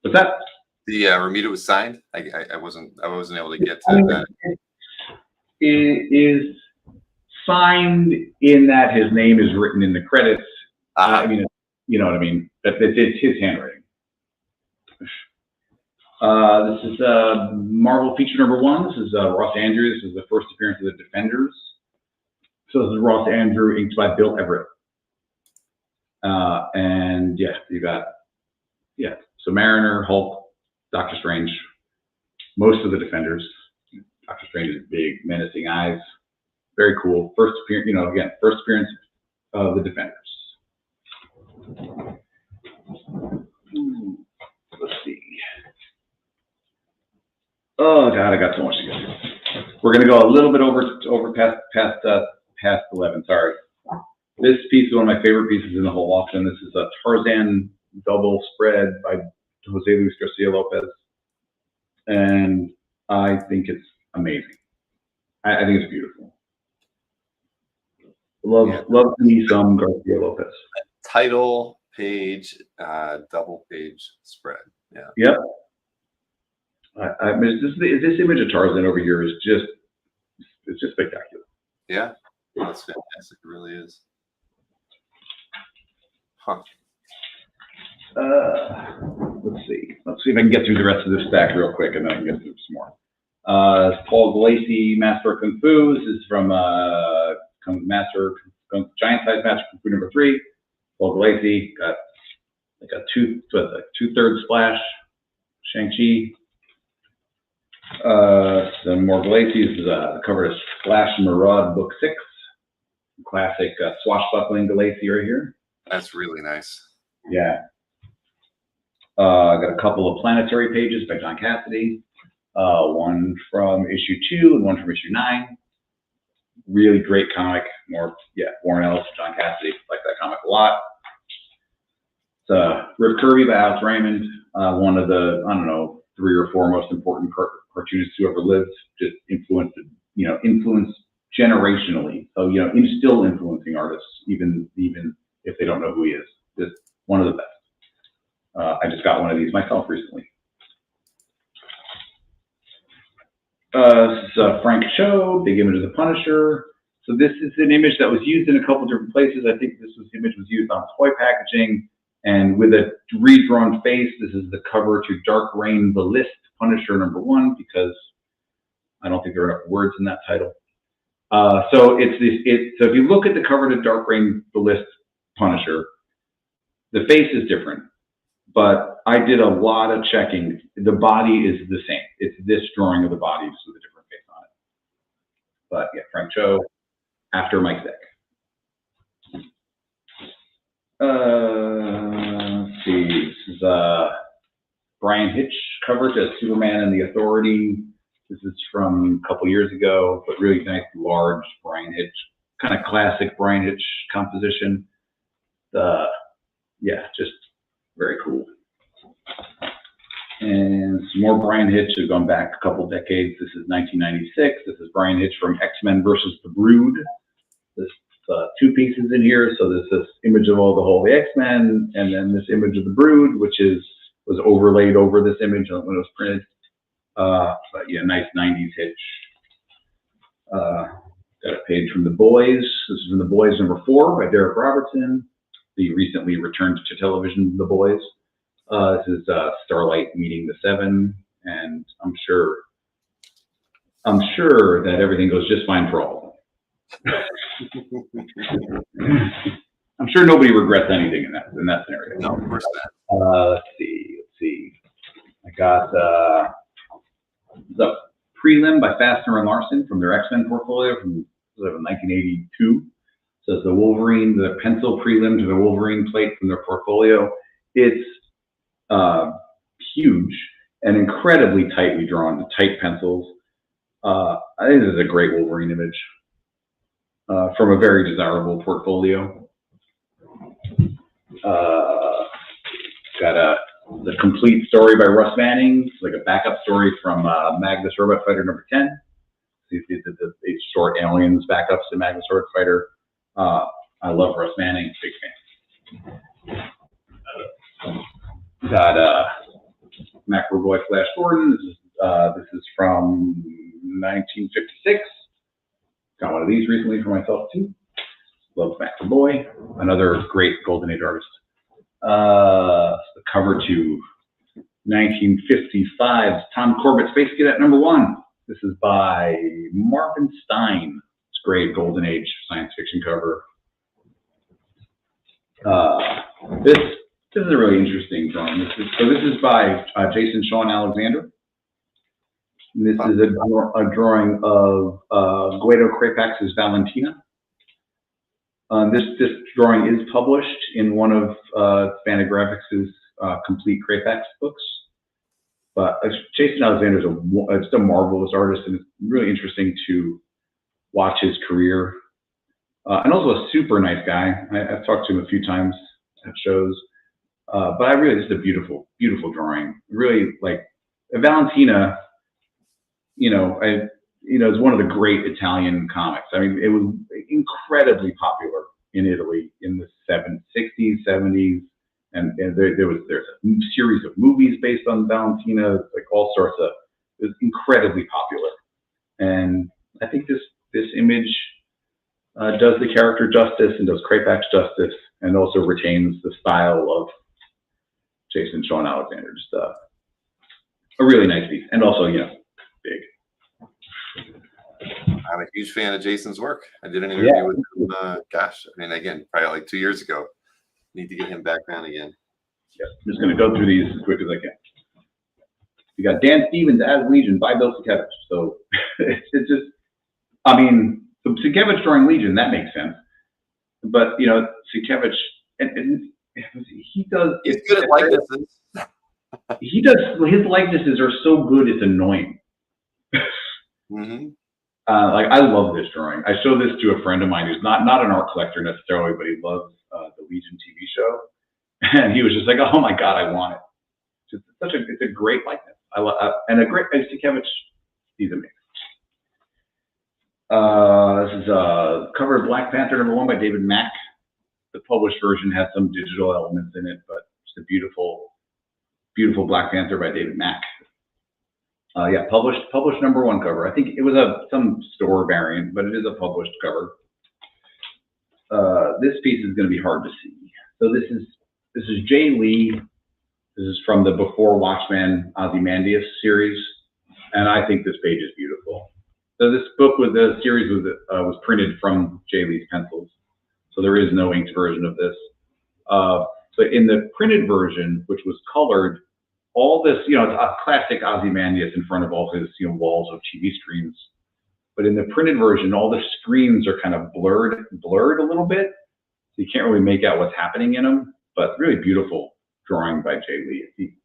What's that? The Romita was signed. I wasn't able to get to that. It is signed in that his name is written in the credits. I mean, you know what I mean? But it's his handwriting. This is Marvel feature number 1. This is Ross Andrews. This is the first appearance of the Defenders. So this is Ross Andrew, inked by Bill Everett. And yeah, you got, so Mariner, Hulk, Doctor Strange, most of the Defenders. Doctor Strange's big, menacing eyes. Very cool. First appearance, again, first appearance of the Defenders. Let's see. Oh God, I got so much to go. We're gonna go a little bit over past 11. Sorry. This piece is one of my favorite pieces in the whole auction. This is a Tarzan double spread by Jose Luis Garcia Lopez, and I think it's amazing. I think it's beautiful. Love me some Garcia Lopez. Title page, double page spread. Yeah. Yep. I mean, this image of Tarzan over here is just spectacular. Yeah, that's fantastic. It really is. Huh. Let's see if I can get through the rest of this stack real quick, and then I can get through some more. Paul Gulacy, Master of Kung Fu. This is from Giant Size Master Kung Fu number 3. Paul Gulacy got like a two-thirds splash. Shang-Chi. Some more Gulacy. This is the cover of Splash Maraud Book 6. Classic swashbuckling Gulacy right here. That's really nice. Yeah. Got a couple of planetary pages by John Cassidy. One from issue 2 and one from issue 9. Really great comic. Warren Ellis, John Cassidy. Like that comic a lot. It's Rip Kirby by Alex Raymond. One of the, 3 or 4 most important cartoonists who ever lived. Just influenced generationally. So, still influencing artists, even if they don't know who he is. Just one of the best. I just got one of these myself recently. This is Frank Cho, big image of the Punisher. So this is an image that was used in a couple different places. I think this image was used on toy packaging, and with a redrawn face. This is the cover to Dark Reign: The List Punisher number 1, because I don't think there are enough words in that title. So if you look at the cover to Dark Reign: The List Punisher, the face is different, but I did a lot of checking. The body is the same. It's this drawing of the body just with a different face on it. But yeah, Frank Cho, after Mike Zeck. Let's see, this is Brian Hitch cover to Superman and the Authority. This is from a couple years ago, but really nice, large Brian Hitch, kind of classic Brian Hitch composition. Yeah, just very cool. And some more Brian Hitch. Has gone back a couple decades. This is 1996. This is Brian Hitch from X-Men versus the Brood. There's 2 pieces in here. So there's this image of all the whole X-Men, and then this image of the Brood, which was overlaid over this image when it was printed. But yeah, nice 90s hitch. Got a page from The Boys. This is in The Boys #4 by Derek Robertson. The recently returned to television The Boys. This is Starlight meeting the Seven, and I'm sure that everything goes just fine for all of them. I'm sure nobody regrets anything in that scenario. No, of course not. Let's see. I got the prelim by Fastener and Larson from their X-Men portfolio from 1982. So it's the pencil prelim to the Wolverine plate from their portfolio. It's huge and incredibly tightly drawn, the tight pencils. I think this is a great Wolverine image from a very desirable portfolio. Got the complete story by Russ Manning. It's like a backup story from Magnus Robot Fighter #10. These are the short aliens backups to Magnus Robot Fighter. I love Russ Manning, big fan. Got Macro Boy Flash Gordon. This is from 1956. Got one of these recently for myself too. Love Macro Boy, another great Golden Age artist. The cover to 1955's Tom Corbett Space Cadet #1. This is by Marvin Stein. It's great Golden Age science fiction cover. This is a really interesting drawing. This is by Jason Sean Alexander. This is a drawing of Guido Crapax's Valentina. This drawing is published in one of Fantagraphics' complete Crapax books. But Jason Alexander is just a marvelous artist, and it's really interesting to watch his career. And also a super nice guy. I've talked to him a few times at shows. But I really, just a beautiful, beautiful drawing. Really, like Valentina, is one of the great Italian comics. I mean, it was incredibly popular in Italy in the 60s, 70s, and there's a series of movies based on Valentina, like all sorts of. It was incredibly popular, and I think this image does the character justice and does Crapax justice, and also retains the style of Jason Sean Alexander. Just a really nice piece, and also big. I'm a huge fan of Jason's work. I did an interview with him, gosh, I mean, again, probably like 2 years ago. Need to get him back around again. Yeah, I'm just going to go through these as quick as I can. You got Dan Stevens as Legion by Bill Sienkiewicz. So it's just, I mean, the Sienkiewicz drawing Legion, that makes sense. But, Sienkiewicz, and he does. He's good at likenesses. He does, his likenesses are so good, it's annoying. Mm-hmm. I love this drawing. I showed this to a friend of mine who's not an art collector necessarily, but he loves the Legion TV show, and he was just like, "Oh my God, I want it!" It's a great likeness. And a great Sienkiewicz. He's amazing. This is cover of Black Panther #1 by David Mack. The published version has some digital elements in it, but it's a beautiful, beautiful Black Panther by David Mack. Published #1 cover. I think it was some store variant, but it is a published cover. This piece is going to be hard to see. So this is Jay Lee. This is from the Before Watchmen Ozymandias series, and I think this page is beautiful. So this book the series was printed from Jay Lee's pencils, so there is no inked version of this. So in the printed version, which was colored, all this, it's a classic Ozymandias in front of all his, walls of TV screens. But in the printed version, all the screens are kind of blurred a little bit. So you can't really make out what's happening in them, but really beautiful drawing by Jay Lee.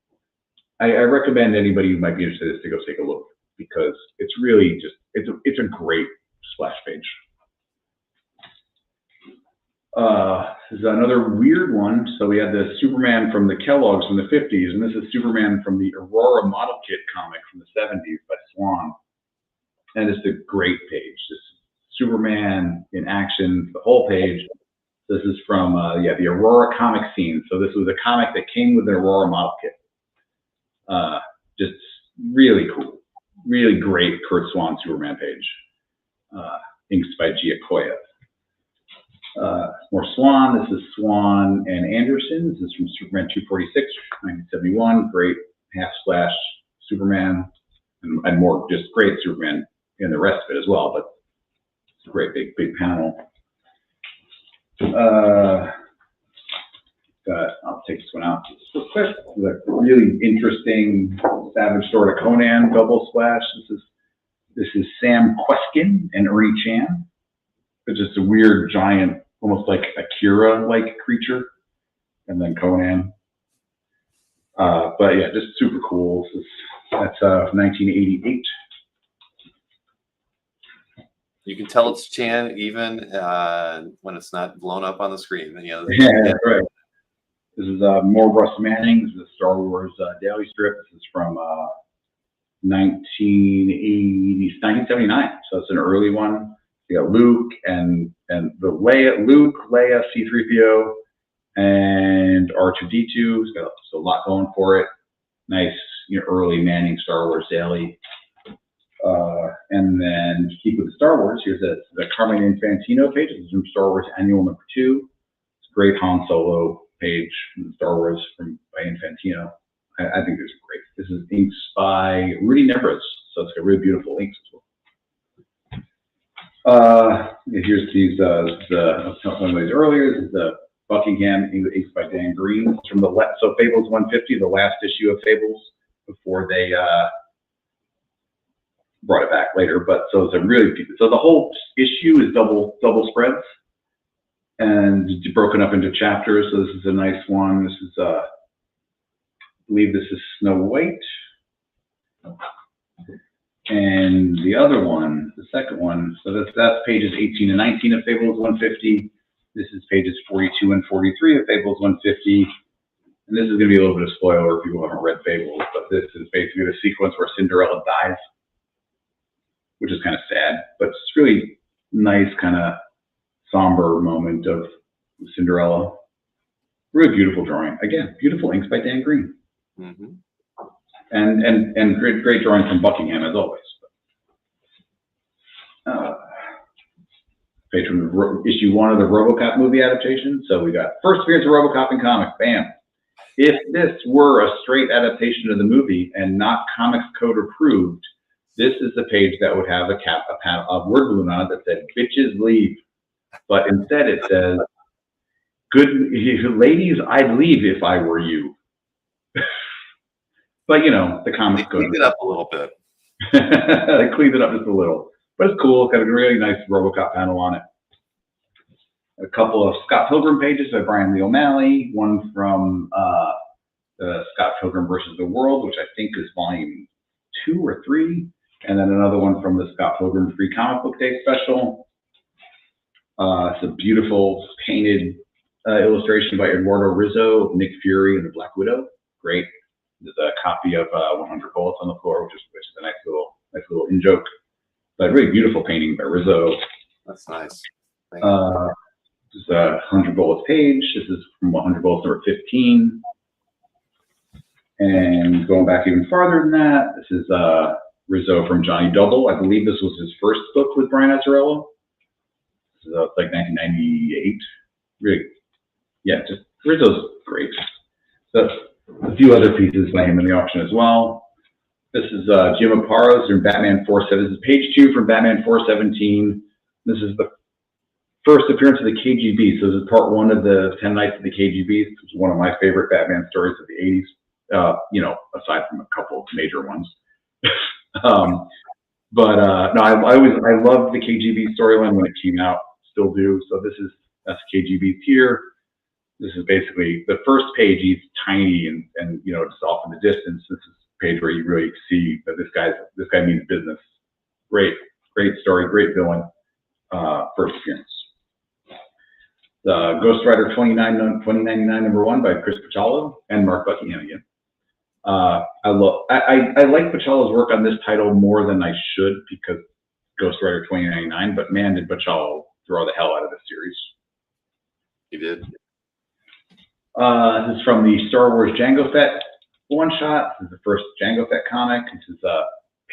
I recommend anybody who might be interested in this to go take a look, because it's really just, it's a great splash page. This is another weird one. So we had the Superman from the Kellogg's from the 50s, and this is Superman from the Aurora Model Kit comic from the 70s by Swan. And it's a great page. This Superman in action, the whole page. This is from the Aurora comic scene. So this was a comic that came with the Aurora Model Kit. Just really cool. really great Kurt Swan Superman page. Inks by Giacoya. More Swan. This is Swan and Anderson. This is from Superman 246, 1971. Great half splash Superman, and more just great Superman in the rest of it as well. But it's a great big panel. I'll take this one out just quick. This is a really interesting Savage Sword of Conan double splash. This is Sam Queskin and Ernie Chan. It's just a weird giant, almost like Akira-like creature, and then Conan. But yeah, just super cool. That's 1988. You can tell it's Chan even when it's not blown up on the screen. You know, Yeah, that's right. This is more Russ Manning. This is a Star Wars daily strip. This is from 1979. So it's an early one. You got Luke and Luke, Leia, C-3PO, and R2-D2. It's got a lot going for it. Nice, early Manning Star Wars daily. And then to keep with the Star Wars, here's the Carmine Infantino page. This is from Star Wars Annual #2. It's a great Han Solo page from Star Wars by Infantino. I think this is great. This is inks by Rudy Nebres, so it's got really beautiful inks as well. Here's these one of these earlier. This is the Buckingham inks by Dan Green. It's from so Fables 150, the last issue of Fables before they brought it back later. But so it's so the whole issue is double spreads and broken up into chapters. So this is a nice one. This is I believe this is Snow White. And the other one, the second one, so that's pages 18 and 19 of Fables 150. This is pages 42 and 43 of Fables 150. And this is going to be a little bit of spoiler if people haven't read Fables, but this is basically the sequence where Cinderella dies, which is kind of sad, but it's really nice kind of somber moment of Cinderella. Really beautiful drawing. Again, beautiful inks by Dan Green. Mm-hmm. And great drawing from Buckingham as always. Page from issue 1 of the RoboCop movie adaptation. So we got first appearance of RoboCop in comics. Bam. If this were a straight adaptation of the movie and not Comics Code approved, this is the page that would have a word balloon on it that said "bitches leave," but instead it says "good ladies, I'd leave if I were you." But the Comics Code cleaned it up a little bit. They cleaned it up just a little, but it's cool. It's got a really nice RoboCop panel on it. A couple of Scott Pilgrim pages by Brian Lee O'Malley. One from the Scott Pilgrim versus the World, which I think is volume 2 or 3. And then another one from the Scott Pilgrim Free Comic Book Day special. It's a beautiful painted illustration by Eduardo Rizzo, Nick Fury, and the Black Widow. Great. There's a copy of 100 Bullets on the floor, which is a nice little in-joke. But really beautiful painting by Rizzo. That's nice. This is a 100 Bullets page. This is from 100 Bullets number 15. And going back even farther than that, this is Rizzo from Johnny Double. I believe this was his first book with Brian Azzarello. This is like 1998. Really, yeah, just Rizzo's great. So a few other pieces by him in the auction as well. This is Jim Aparo's from Batman 417. This is page 2 from Batman 417. This is the first appearance of the KGB. So this is part 1 of the 10 Nights of the KGB. This was one of my favorite Batman stories of the 80s. Aside from a couple of major ones. No, I loved the KGB storyline when it came out, still do. So that's KGB's here. This is basically the first page. He's tiny and just off in the distance. This is a page where you really see that this guy means business. Great story, great villain. First appearance. The Ghost Rider 2099 number 1 by Chris Pachalo and Mark Buckingham again. I like Pachalo's work on this title more than I should because Ghost Rider 2099, but man, did Pachalo draw the hell out of this series. He did. This is from the Star Wars Jango Fett one-shot. This is the first Jango Fett comic. This is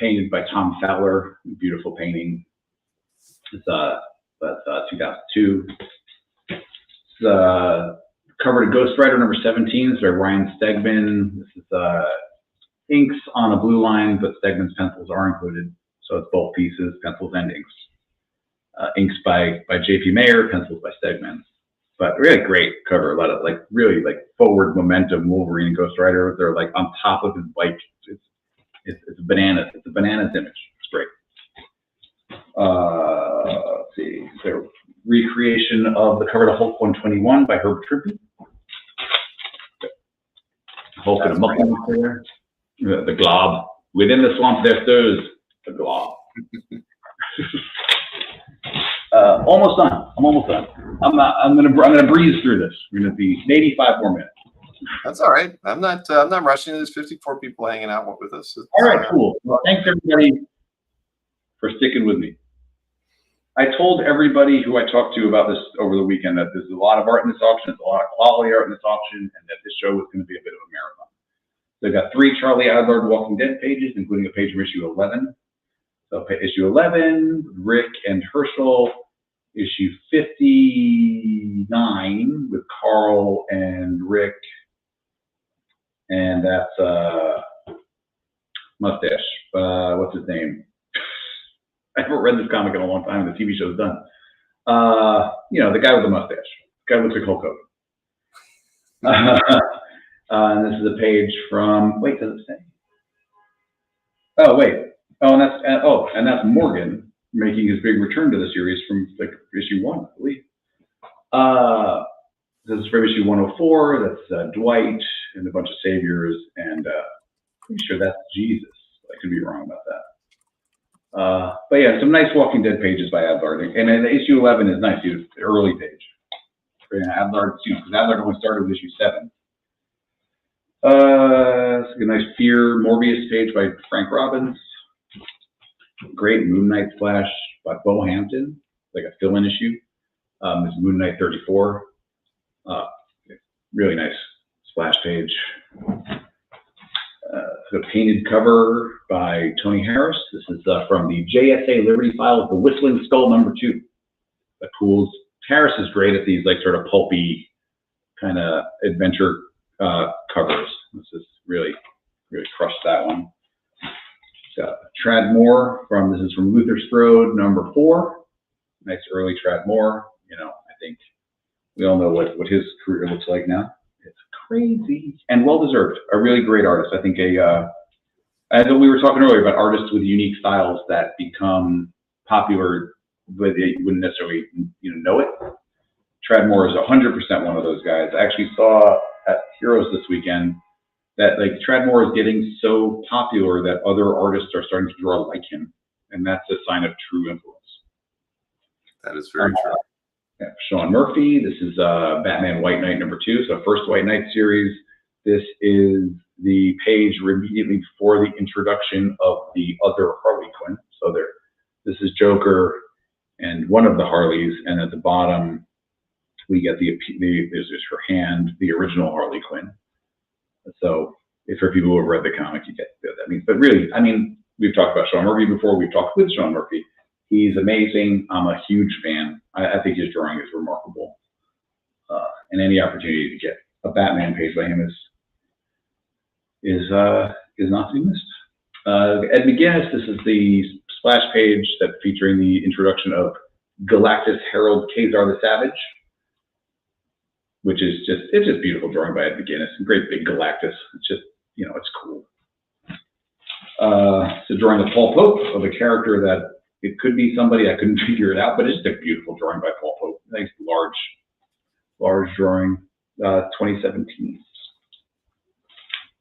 painted by Tom Fowler, beautiful painting. It's that's 2002. It's cover to Ghost Rider number 17. It's by Ryan Stegman. This is inks on a blue line, but Stegman's pencils are included. So it's both pieces, pencils and inks. Inks by J.P. Mayer, pencils by Stegman. But really great cover. A lot of really forward momentum Wolverine and Ghost Rider. They're like on top of his bike. It's a bananas. It's a bananas image. It's great. Let's see. So recreation of the cover to Hulk 121 by Herb Trimpe. Hulk in a muffin there. The glob. Within the swamp there stirs the glob. Almost done. I'm almost done. I'm gonna breeze through this. We're gonna be 85 more minutes. That's all right. I'm not rushing. There's 54 people hanging out with us. All right, cool. Well, thanks everybody for sticking with me. I told everybody who I talked to about this over the weekend that there's a lot of art in this auction, there's a lot of quality art in this auction, and that this show was going to be a bit of a marathon. So I've got 3 Charlie Adlard Walking Dead pages, including a page from issue 11. So issue 11, Rick and Herschel. Issue 59 with Carl and Rick. And that's Mustache. What's his name? I haven't read this comic in a long time. The TV show's done. The guy with the mustache. The guy looks like Hulk Hogan. And this is a page from. Wait, does it say? Oh wait. Oh, and that's Morgan making his big return to the series from issue 1, I believe. This is from issue 104. That's Dwight and a bunch of saviors, and pretty sure that's Jesus. I could be wrong about that. But yeah, some nice Walking Dead pages by Adlard, and then issue 11 is nice. It's the early page. Adlard, because Adlard only started with issue 7. It's a nice Fear Morbius page by Frank Robbins. Great Moon Knight splash by Bo Hampton, like a fill-in issue. This is Moon Knight 34. Really nice splash page. The painted cover by Tony Harris. This is from the JSA Liberty Files, The Whistling Skull number 2. That pools. Harris is great at these sort of pulpy kind of adventure covers. This is really crushed that one. Got Tradmore this is from Luther Strode number 4. Nice early Tradmore. I think we all know what his career looks like now. It's crazy and well-deserved. A really great artist. I think as we were talking earlier about artists with unique styles that become popular, but they wouldn't necessarily know it. Tradmore is 100% one of those guys. I actually saw at Heroes this weekend that Tradmore is getting so popular that other artists are starting to draw like him, and that's a sign of true influence. That is very true. Yeah, Sean Murphy. This is Batman White Knight number 2, so first White Knight series. This is the page immediately before the introduction of the other Harley Quinn. So this is Joker and one of the Harleys, and at the bottom we get there's her hand, the original Harley Quinn. So if for people who have read the comic, you get what that means. But really, we've talked about Sean Murphy before. We've talked with Sean Murphy. He's amazing. I'm a huge fan. I think his drawing is remarkable. And any opportunity to get a Batman page by him is not to be missed. Ed McGuinness, this is the splash page that featuring the introduction of Galactus Herald Kazar the Savage, which is it's just beautiful drawing by Ed McGuinness. Great big Galactus. It's just, it's cool. So drawing of Paul Pope of a character that it could be somebody, I couldn't figure it out, but it's just a beautiful drawing by Paul Pope. Nice large drawing, 2017.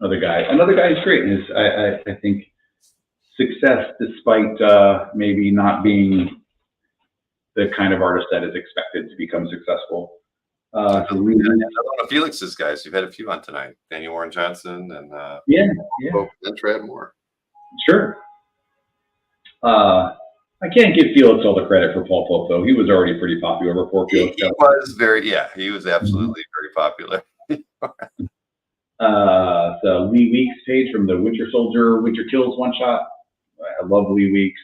Another guy who's great is I think success despite maybe not being the kind of artist that is expected to become successful. One of Felix's guys. You've had a few on tonight. Daniel Warren Johnson and and Tradmore. Sure. I can't give Felix all the credit for Paul Pope though. He was already pretty popular before Felix. He was absolutely very popular. So Lee Weeks page from the Winter Soldier, Winter Kills one shot. a lovely Weeks,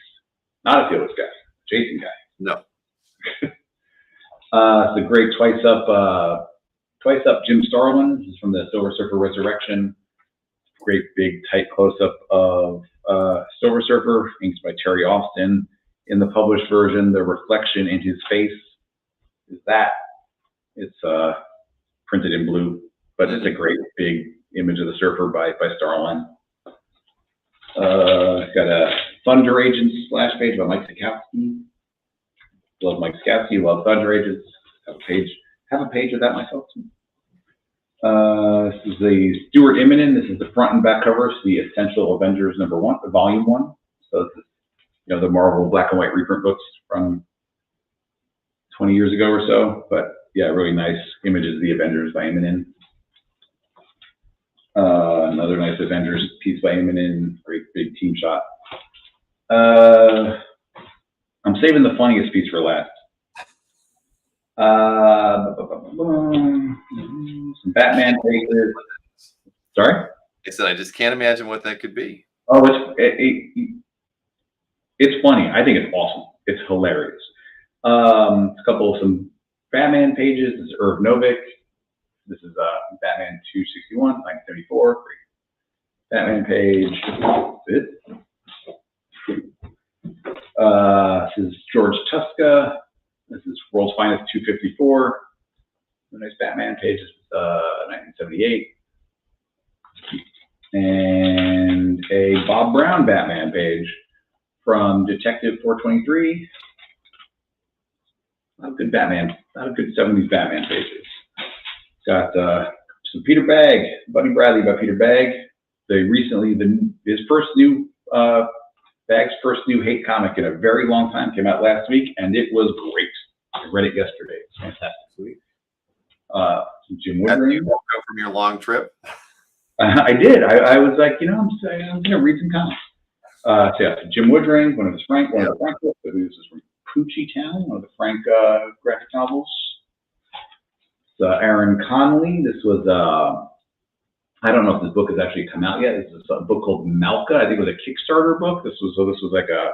not a Felix guy, Jason guy. No. It's a great Twice Up Jim Starlin. This is from the Silver Surfer Resurrection. Great big tight close-up of Silver Surfer, inked by Terry Austin. In the published version, the reflection in his face is that. It's printed in blue, but it's a great big image of the Surfer by Starlin. Got a Thunder Agents splash page by Mike Sikowski. Love Mike Sikowski, love Thunder Agents. Have a page of that myself too. This is the Stuart Immonen. This is the front and back covers, the Essential Avengers #1, Volume 1. So this is, the Marvel black and white reprint books from 20 years ago or so. But yeah, really nice images of the Avengers by Immonen. Another nice Avengers piece by Immonen, great big team shot. I'm saving the funniest piece for last. Some Batman pages. Sorry? I said I just can't imagine what that could be. Oh, it's funny. I think it's awesome. It's hilarious. Some Batman pages. This is Irv Novick. This is Batman 261, 1974. Great Batman page. This is George Tuska. This is World's Finest 254. A nice Batman page. This is 1978. And a Bob Brown Batman page from Detective 423. A lot of good 70s Batman pages. Got some Peter Bagg, Buddy Bradley by Peter Bagg. His first new, Bagg's first new hate comic in a very long time came out last week, and it was great. I read it yesterday. It's fantastic. Sweet. Jim Woodring. You woke up from your long trip? I did. I was like, I'm gonna read some comics. So yeah, Jim Woodring, one of the Frank books. This is from Poochie Town, one of the Frank graphic novels. Aaron Connolly. This was I don't know if this book has actually come out yet. This is a book called Malka. I think it was a Kickstarter book. This was like a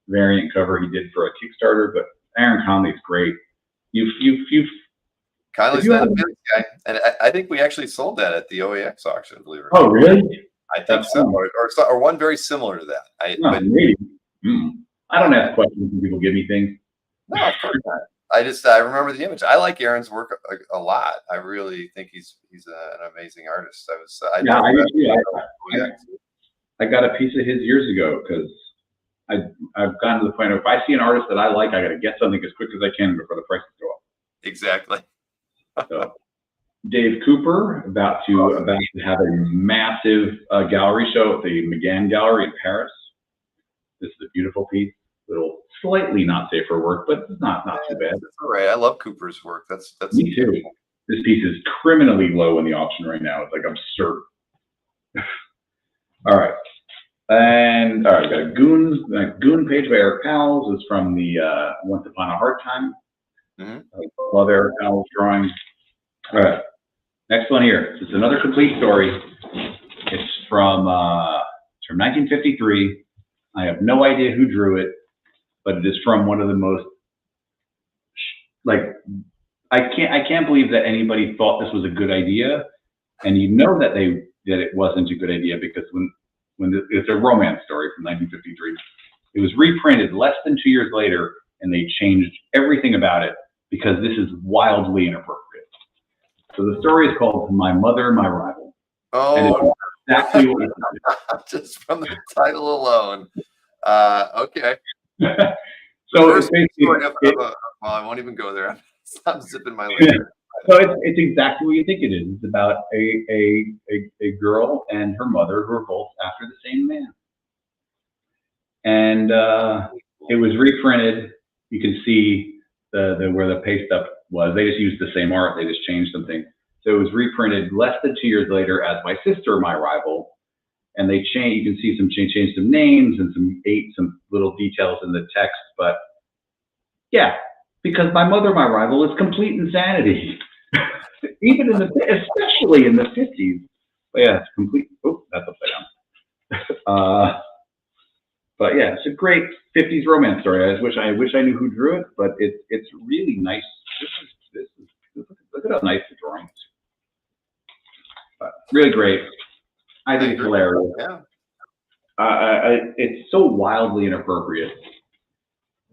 variant cover he did for a Kickstarter. But Aaron Connolly's great. Connolly's not a big guy, and I think we actually sold that at the OAX auction. Believe it or not. Oh, really? I think so, or one very similar to that. Maybe. I don't ask questions when people give me things. No, of course not. I remember the image. I like Aaron's work a lot. I really think he's an amazing artist. I got a piece of his years ago because I've gotten to the point of, if I see an artist that I like, I got to get something as quick as I can before the prices go up. Exactly. So, Dave Cooper about to have a massive gallery show at the McGann Gallery in Paris. This is a beautiful piece. Little slightly not safe for work, but it's not too bad. That's all right. I love Cooper's work. That's me too. This piece is criminally low in the auction right now. It's like absurd. All right. And got a Goon page by Eric Powell. This is from the Once Upon a Hard Time. I love Eric Powell's drawings. All right. Next one here. It's another complete story. It's from 1953. I have no idea who drew it, but it is from one of the most, I can't believe that anybody thought this was a good idea, and that it wasn't a good idea, because it's a romance story from 1953. It was reprinted less than 2 years later, and they changed everything about it because this is wildly inappropriate. So the story is called "My Mother, My Rival." Oh, and it's exactly what it is. Just from the title alone. Okay. So it's basically, well, I won't even go there. I'm zipping my leg. So it's exactly what you think it is. It's about a girl and her mother who are both after the same man. And it was reprinted. You can see where the paste up was. They just used the same art. They just changed something. So it was reprinted less than 2 years later as My Sister, My Rival. And they changed. You can see changed some names and some little details in the text. But yeah, because My Mother, My Rival is complete insanity. Even especially in the 50s. But yeah, it's complete. Oh, that's upside down. But yeah, it's a great 50s romance story. I wish I knew who drew it, but it's really nice. Look at how nice the drawing is. But really great. I think it's hilarious. Yeah. It's so wildly inappropriate.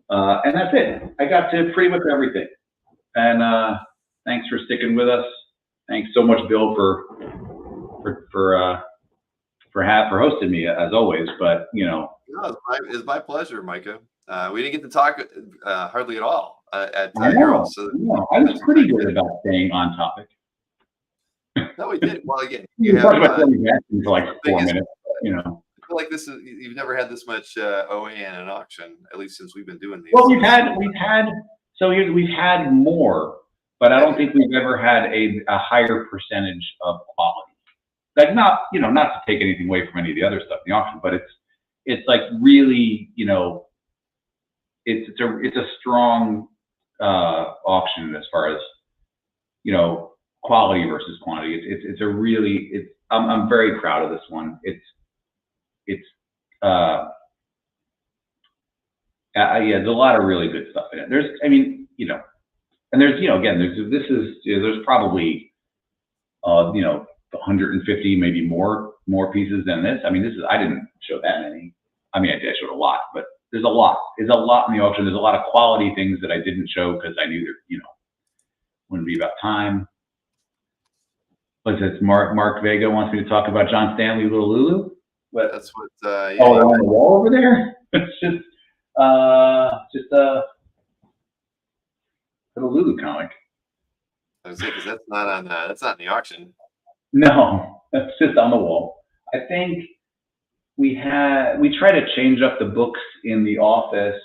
And that's it. I got to pretty much everything. And thanks for sticking with us. Thanks so much, Bill, for hosting me as always. But you know, no, it's my pleasure, Micah. We didn't get to talk hardly at all at I Euro, so I was pretty good about staying on topic. No, we did. Well, again, you have for like 4 minutes. You know, I feel like you've never had this much OA in an auction, at least since we've been doing these. Well, we've had more, but I don't think we've ever had a higher percentage of quality. Like not to take anything away from any of the other stuff in the auction, but it's like really, you know, it's a strong auction as far as, you know, quality versus quantity. I'm very proud of this one. Yeah, there's a lot of really good stuff in it. There's probably 150, maybe more pieces than this. I mean, I didn't show that many. I mean, I showed a lot, but there's a lot in the auction. There's a lot of quality things that I didn't show because I knew there, wouldn't be about time. But it's Mark Vega wants me to talk about John Stanley, Little Lulu. What? That's what. Yeah. Oh, on the wall over there. It's just a Little Lulu comic. I was saying, because that's not in the auction. No, that's just on the wall. I think we try to change up the books in the office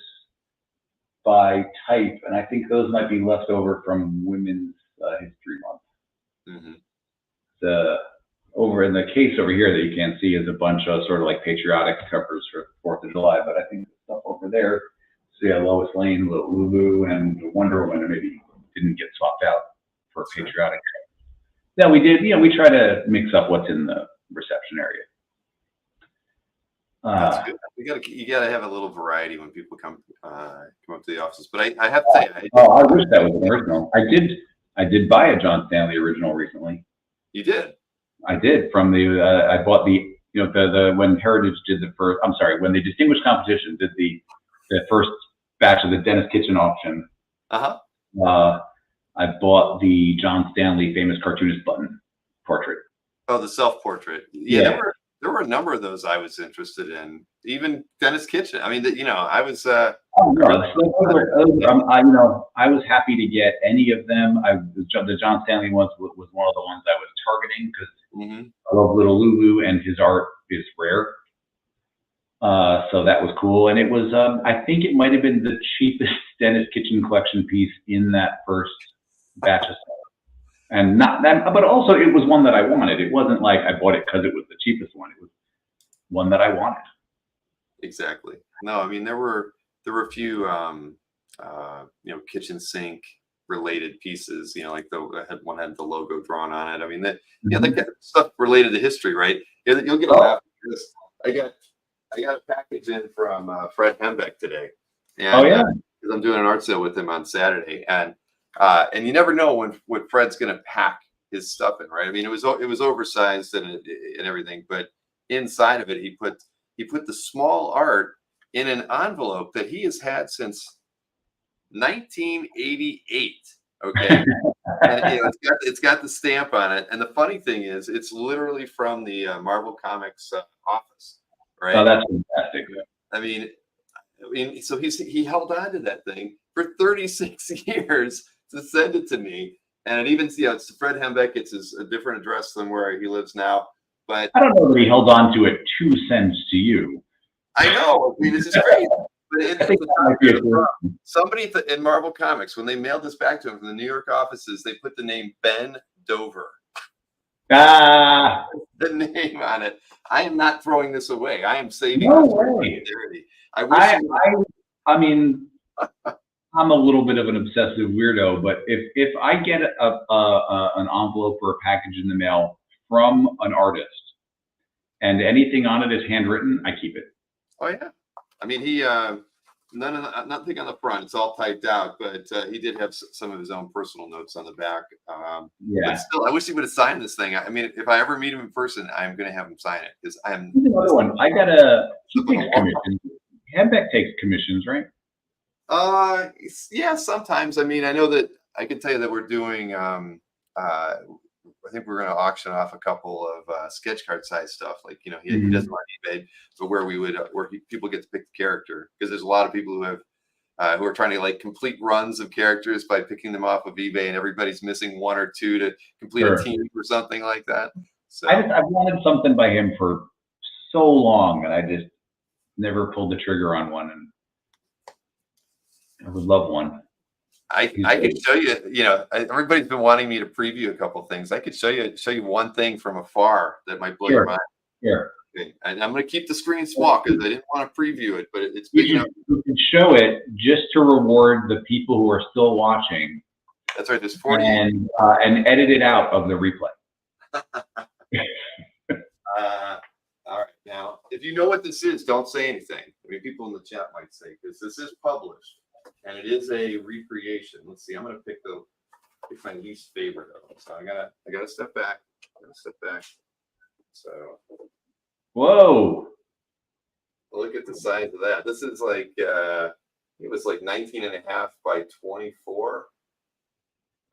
by type, and I think those might be left over from Women's History Month. Mm-hmm. Over in the case over here that you can't see is a bunch of sort of like patriotic covers for 4th of July, but I think the stuff over there, Lois Lane, Little Lulu, and Wonder Woman maybe didn't get swapped out for patriotic. Yeah, we did. We try to mix up what's in the reception area. That's good. You gotta have a little variety when people come up to the offices. But I have to say, I wish that was an original. I did buy a John Stanley original recently. You did? I did from the. I bought the when Heritage did when the Distinguished Competition did the first batch of the Dennis Kitchen auction. I bought the John Stanley famous cartoonist button portrait. Oh, the self-portrait. Yeah. There were a number of those I was interested in. Even Dennis Kitchen. I mean, I was. I was happy to get any of them. The John Stanley ones was one of the ones I was targeting because I love Little Lulu and his art is rare. So that was cool, and it was. I think it might have been the cheapest Dennis Kitchen collection piece in that first batch of stuff. And not that, but also it was one that I wanted. It wasn't like I bought it because it was the cheapest one. It was one that I wanted. Exactly. No, I mean there were a few kitchen sink related pieces. Like one had the logo drawn on it. I mean that kind of stuff related to history, right? You'll get a laugh. I got a package in from Fred Hembeck today. And, because I'm doing an art sale with him on Saturday, and you never know what Fred's going to pack his stuff in, right? I mean, it was oversized and everything, but inside of it, he put the small art in an envelope that he has had since 1988. Okay, and it's got the stamp on it, and the funny thing is, it's literally from the Marvel Comics office, right? Oh, that's fantastic. I mean, so he held on to that thing for 36 years to send it to me, and it even it's Fred Hembeck. It's a different address than where he lives now. But I don't know that he held on to it to send to you. I know. I mean, this is great. But somebody in Marvel Comics, when they mailed this back to him from the New York offices, they put the name Ben Dover. The name on it. I am not throwing this away. I am saving no this way. for posterity. I mean, I'm a little bit of an obsessive weirdo, but if I get an envelope or a package in the mail from an artist and anything on it is handwritten, I keep it. Oh yeah. I mean, he nothing on the front. It's all typed out, but he did have some of his own personal notes on the back. Yeah. But still, I wish he would have signed this thing. I mean, if I ever meet him in person, I'm going to have him sign it because I'm. Here's another one. I got he takes commissions. Hembeck takes commissions, right? Yeah, sometimes. I mean, I know that I can tell you that we're doing. I think we're going to auction off a couple of sketch card size stuff. Like, you know, he doesn't on eBay, but where we would people get to pick the character, because there's a lot of people who have who are trying to like complete runs of characters by picking them off of eBay, and everybody's missing one or two to complete a team or something like that. So I've wanted something by him for so long, and I just never pulled the trigger on one, and I would love one. I could show you, you know, everybody's been wanting me to preview a couple things. I could show you one thing from afar that might blow your mind. Sure. Okay. And I'm going to keep the screen small because I didn't want to preview it, but it's big enough. You can show it just to reward the people who are still watching. That's right. There's 40. And edit it out of the replay. All right. Now, if you know what this is, don't say anything. I mean, people in the chat might say, because this is published. And it is a recreation. Let's see. I'm gonna pick my least favorite of them. So I gotta step back. So whoa! Look at the size of that. This is like it was like 19.5 by 24.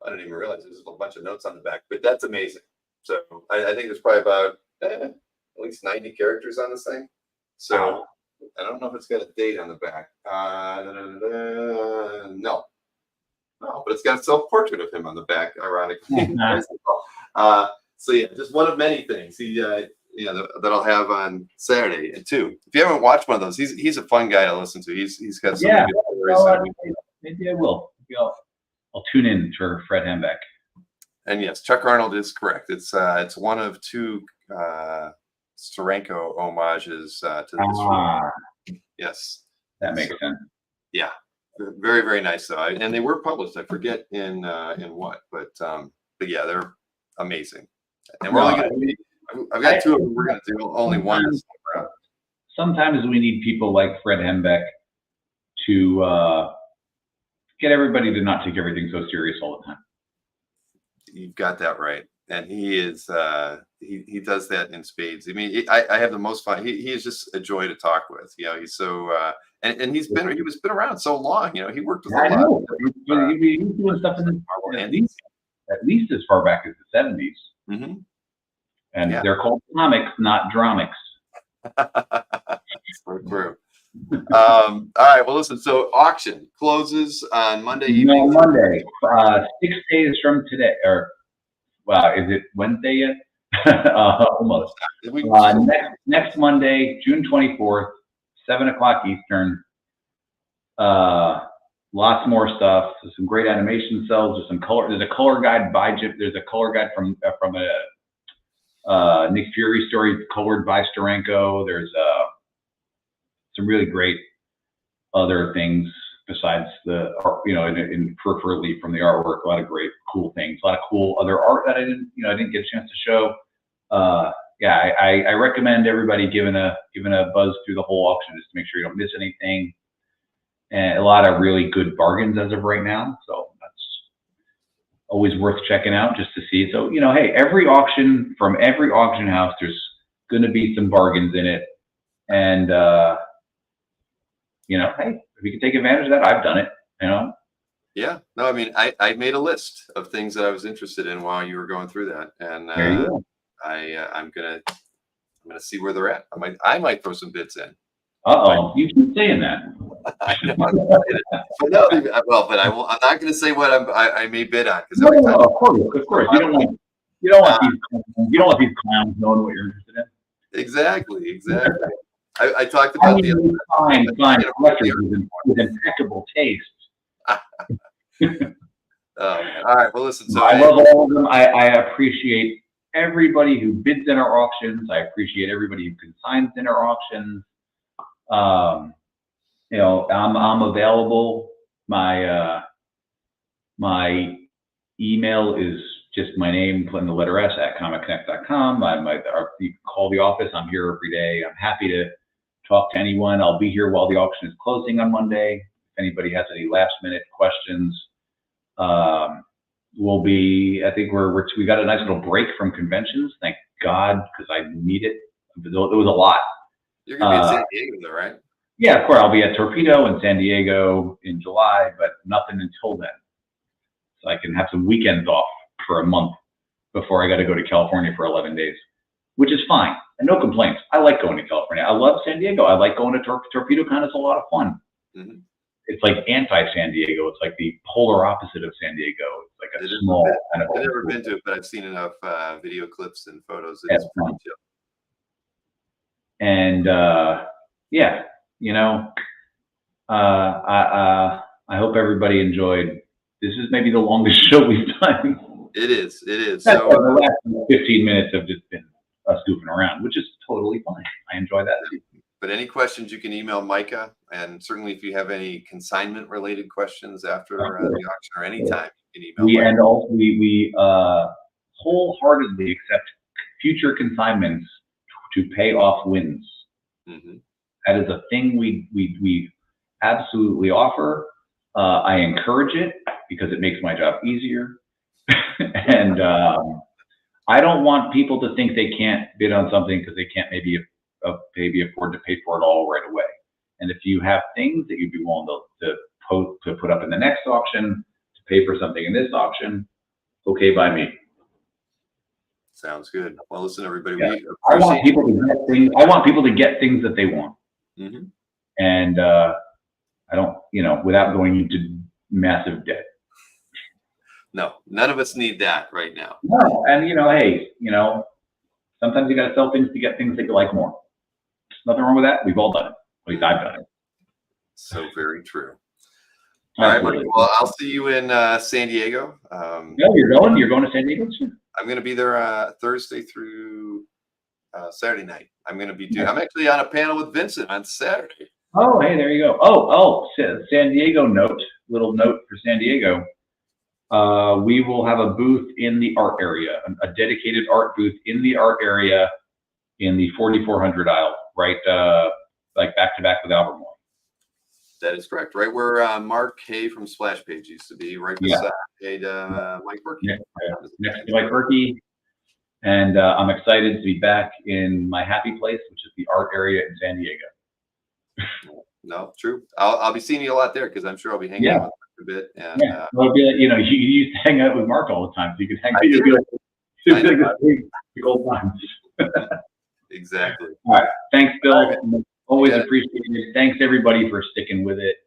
I didn't even realize there's a bunch of notes on the back, but that's amazing. So I think there's probably about at least 90 characters on this thing. So. I don't know if it's got a date on the back. No, but it's got a self-portrait of him on the back, ironically. So yeah, just one of many things that I'll have on Saturday. And two, if you haven't watched one of those, he's a fun guy to listen to. He's got some good stories. Maybe I will. I'll tune in for Fred Hembeck. And yes, Chuck Arnold is correct. It's one of two Steranko homages to this. Yes, that makes sense. Yeah, very, very nice though. And they were published. I forget in what, but yeah, they're amazing. And we're only going to I've got two of them. We're going to do only one. Sometimes we need people like Fred Hembeck to get everybody to not take everything so serious all the time. You've got that right. And he is he does that in spades. I mean, I have the most fun. He is just a joy to talk with. You know, he's so and he was been around so long. You know, he worked with a lot. He was doing stuff in at least as far back as the 70s. Mm-hmm. And they're called comics, not dramatics. So true. All right. Well, listen. So auction closes on Monday evening. No, Monday, 6 days from today, or. Wow, is it Wednesday yet? Almost. Next Monday, June 24th, 7 o'clock Eastern. Lots more stuff. There's some great animation cells. There's some color. There's a color guide by Jim. There's a color guide from a Nick Fury story colored by Steranko. There's some really great other things besides the art, in peripherally from the artwork. A lot of great, cool things. A lot of cool other art that I didn't get a chance to show. I recommend everybody giving a buzz through the whole auction just to make sure you don't miss anything. And a lot of really good bargains as of right now. So that's always worth checking out just to see. So, hey, every auction from every auction house, there's going to be some bargains in it. And, hey, if you can take advantage of that, I've done it, Yeah, no, I mean, I made a list of things that I was interested in while you were going through that. And there you go. I'm gonna see where they're at. I might throw some bids in. You keep saying that. I know, but no, but I will. I'm not going to say what I may bid on because of course, you don't want these clowns knowing what you're interested in. Exactly. I talked about fine with impeccable taste. All right. Well, listen. So I love all of them. I appreciate everybody who bids in our auctions. I appreciate everybody who consigns in our auctions. I'm available. My email is just my name, put in the letter S @comicconnect.com. You can call the office. I'm here every day. I'm happy to talk to anyone. I'll be here while the auction is closing on Monday. If anybody has any last minute questions, we'll be, I think we got a nice little break from conventions. Thank God, because I need it. It was a lot. You're going to be in San Diego though, right? Yeah, of course. I'll be at Torpedo in San Diego in July, but nothing until then. So I can have some weekends off for a month before I got to go to California for 11 days, which is fine. And no complaints. I like going to California. I love San Diego. I like going to Torpedo Con. It's a lot of fun. Mm-hmm. It's like anti-San Diego. It's like the polar opposite of San Diego. It's like a small kind of. I've never been to it, but I've seen enough video clips and photos. It's pretty chill. And yeah, you know, I hope everybody enjoyed. This is maybe the longest show we've done. It is. It is. So So the last 15 minutes have just been us goofing around, which is totally fine. I enjoy that. but any questions, you can email Micah, and certainly if you have any consignment related questions after the auction or anytime, you can email Micah. And also we wholeheartedly accept future consignments to pay off wins. Mm-hmm. That is a thing we absolutely offer. I encourage it because it makes my job easier. And I don't want people to think they can't bid on something because they can't maybe afford to pay for it all right away. And if you have things that you'd be willing to put up in the next auction, to pay for something in this auction, okay by me. Sounds good. Well, listen, everybody. Yeah. We I want people to get things. I want people to get things that they want. Mm-hmm. And I don't, without going into massive debt. No, none of us need that right now. No, and hey, sometimes you got to sell things to get things that you like more. Nothing wrong with that. We've all done it. At least I've done it. So very true. All right, Mike. Well, I'll see you in San Diego. No, you're going to San Diego soon? I'm going to be there Thursday through Saturday night. I'm actually on a panel with Vincent on Saturday. Oh, hey, there you go. San Diego little note for San Diego. We will have a booth in the art area, a dedicated art booth in the art area in the 4400 aisle, right, like back to back with Albermore. That is correct. Right where Mark Hay from Splash Page used to be, right beside Mike Berkey. Next to Mike Berkey. And I'm excited to be back in my happy place, which is the art area in San Diego. No, true. I'll be seeing you a lot there because I'm sure I'll be hanging out with you a bit. And well, you used to hang out with Mark all the time, so you could hang out. You'd be like big old times. Exactly. All right. Thanks, Bill. Right. Always appreciate it. Thanks everybody for sticking with it.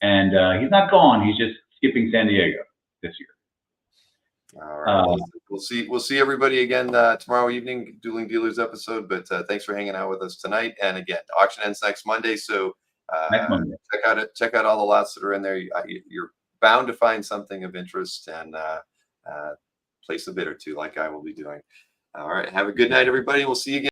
And he's not gone. He's just skipping San Diego this year. All right. We'll see everybody again tomorrow evening, Dueling Dealers episode. But thanks for hanging out with us tonight. And again, the auction ends next Monday, so next Monday. Check out all the lots that are in there. You're bound to find something of interest and place a bid or two, like I will be doing. All right. Have a good night, everybody. We'll see you again.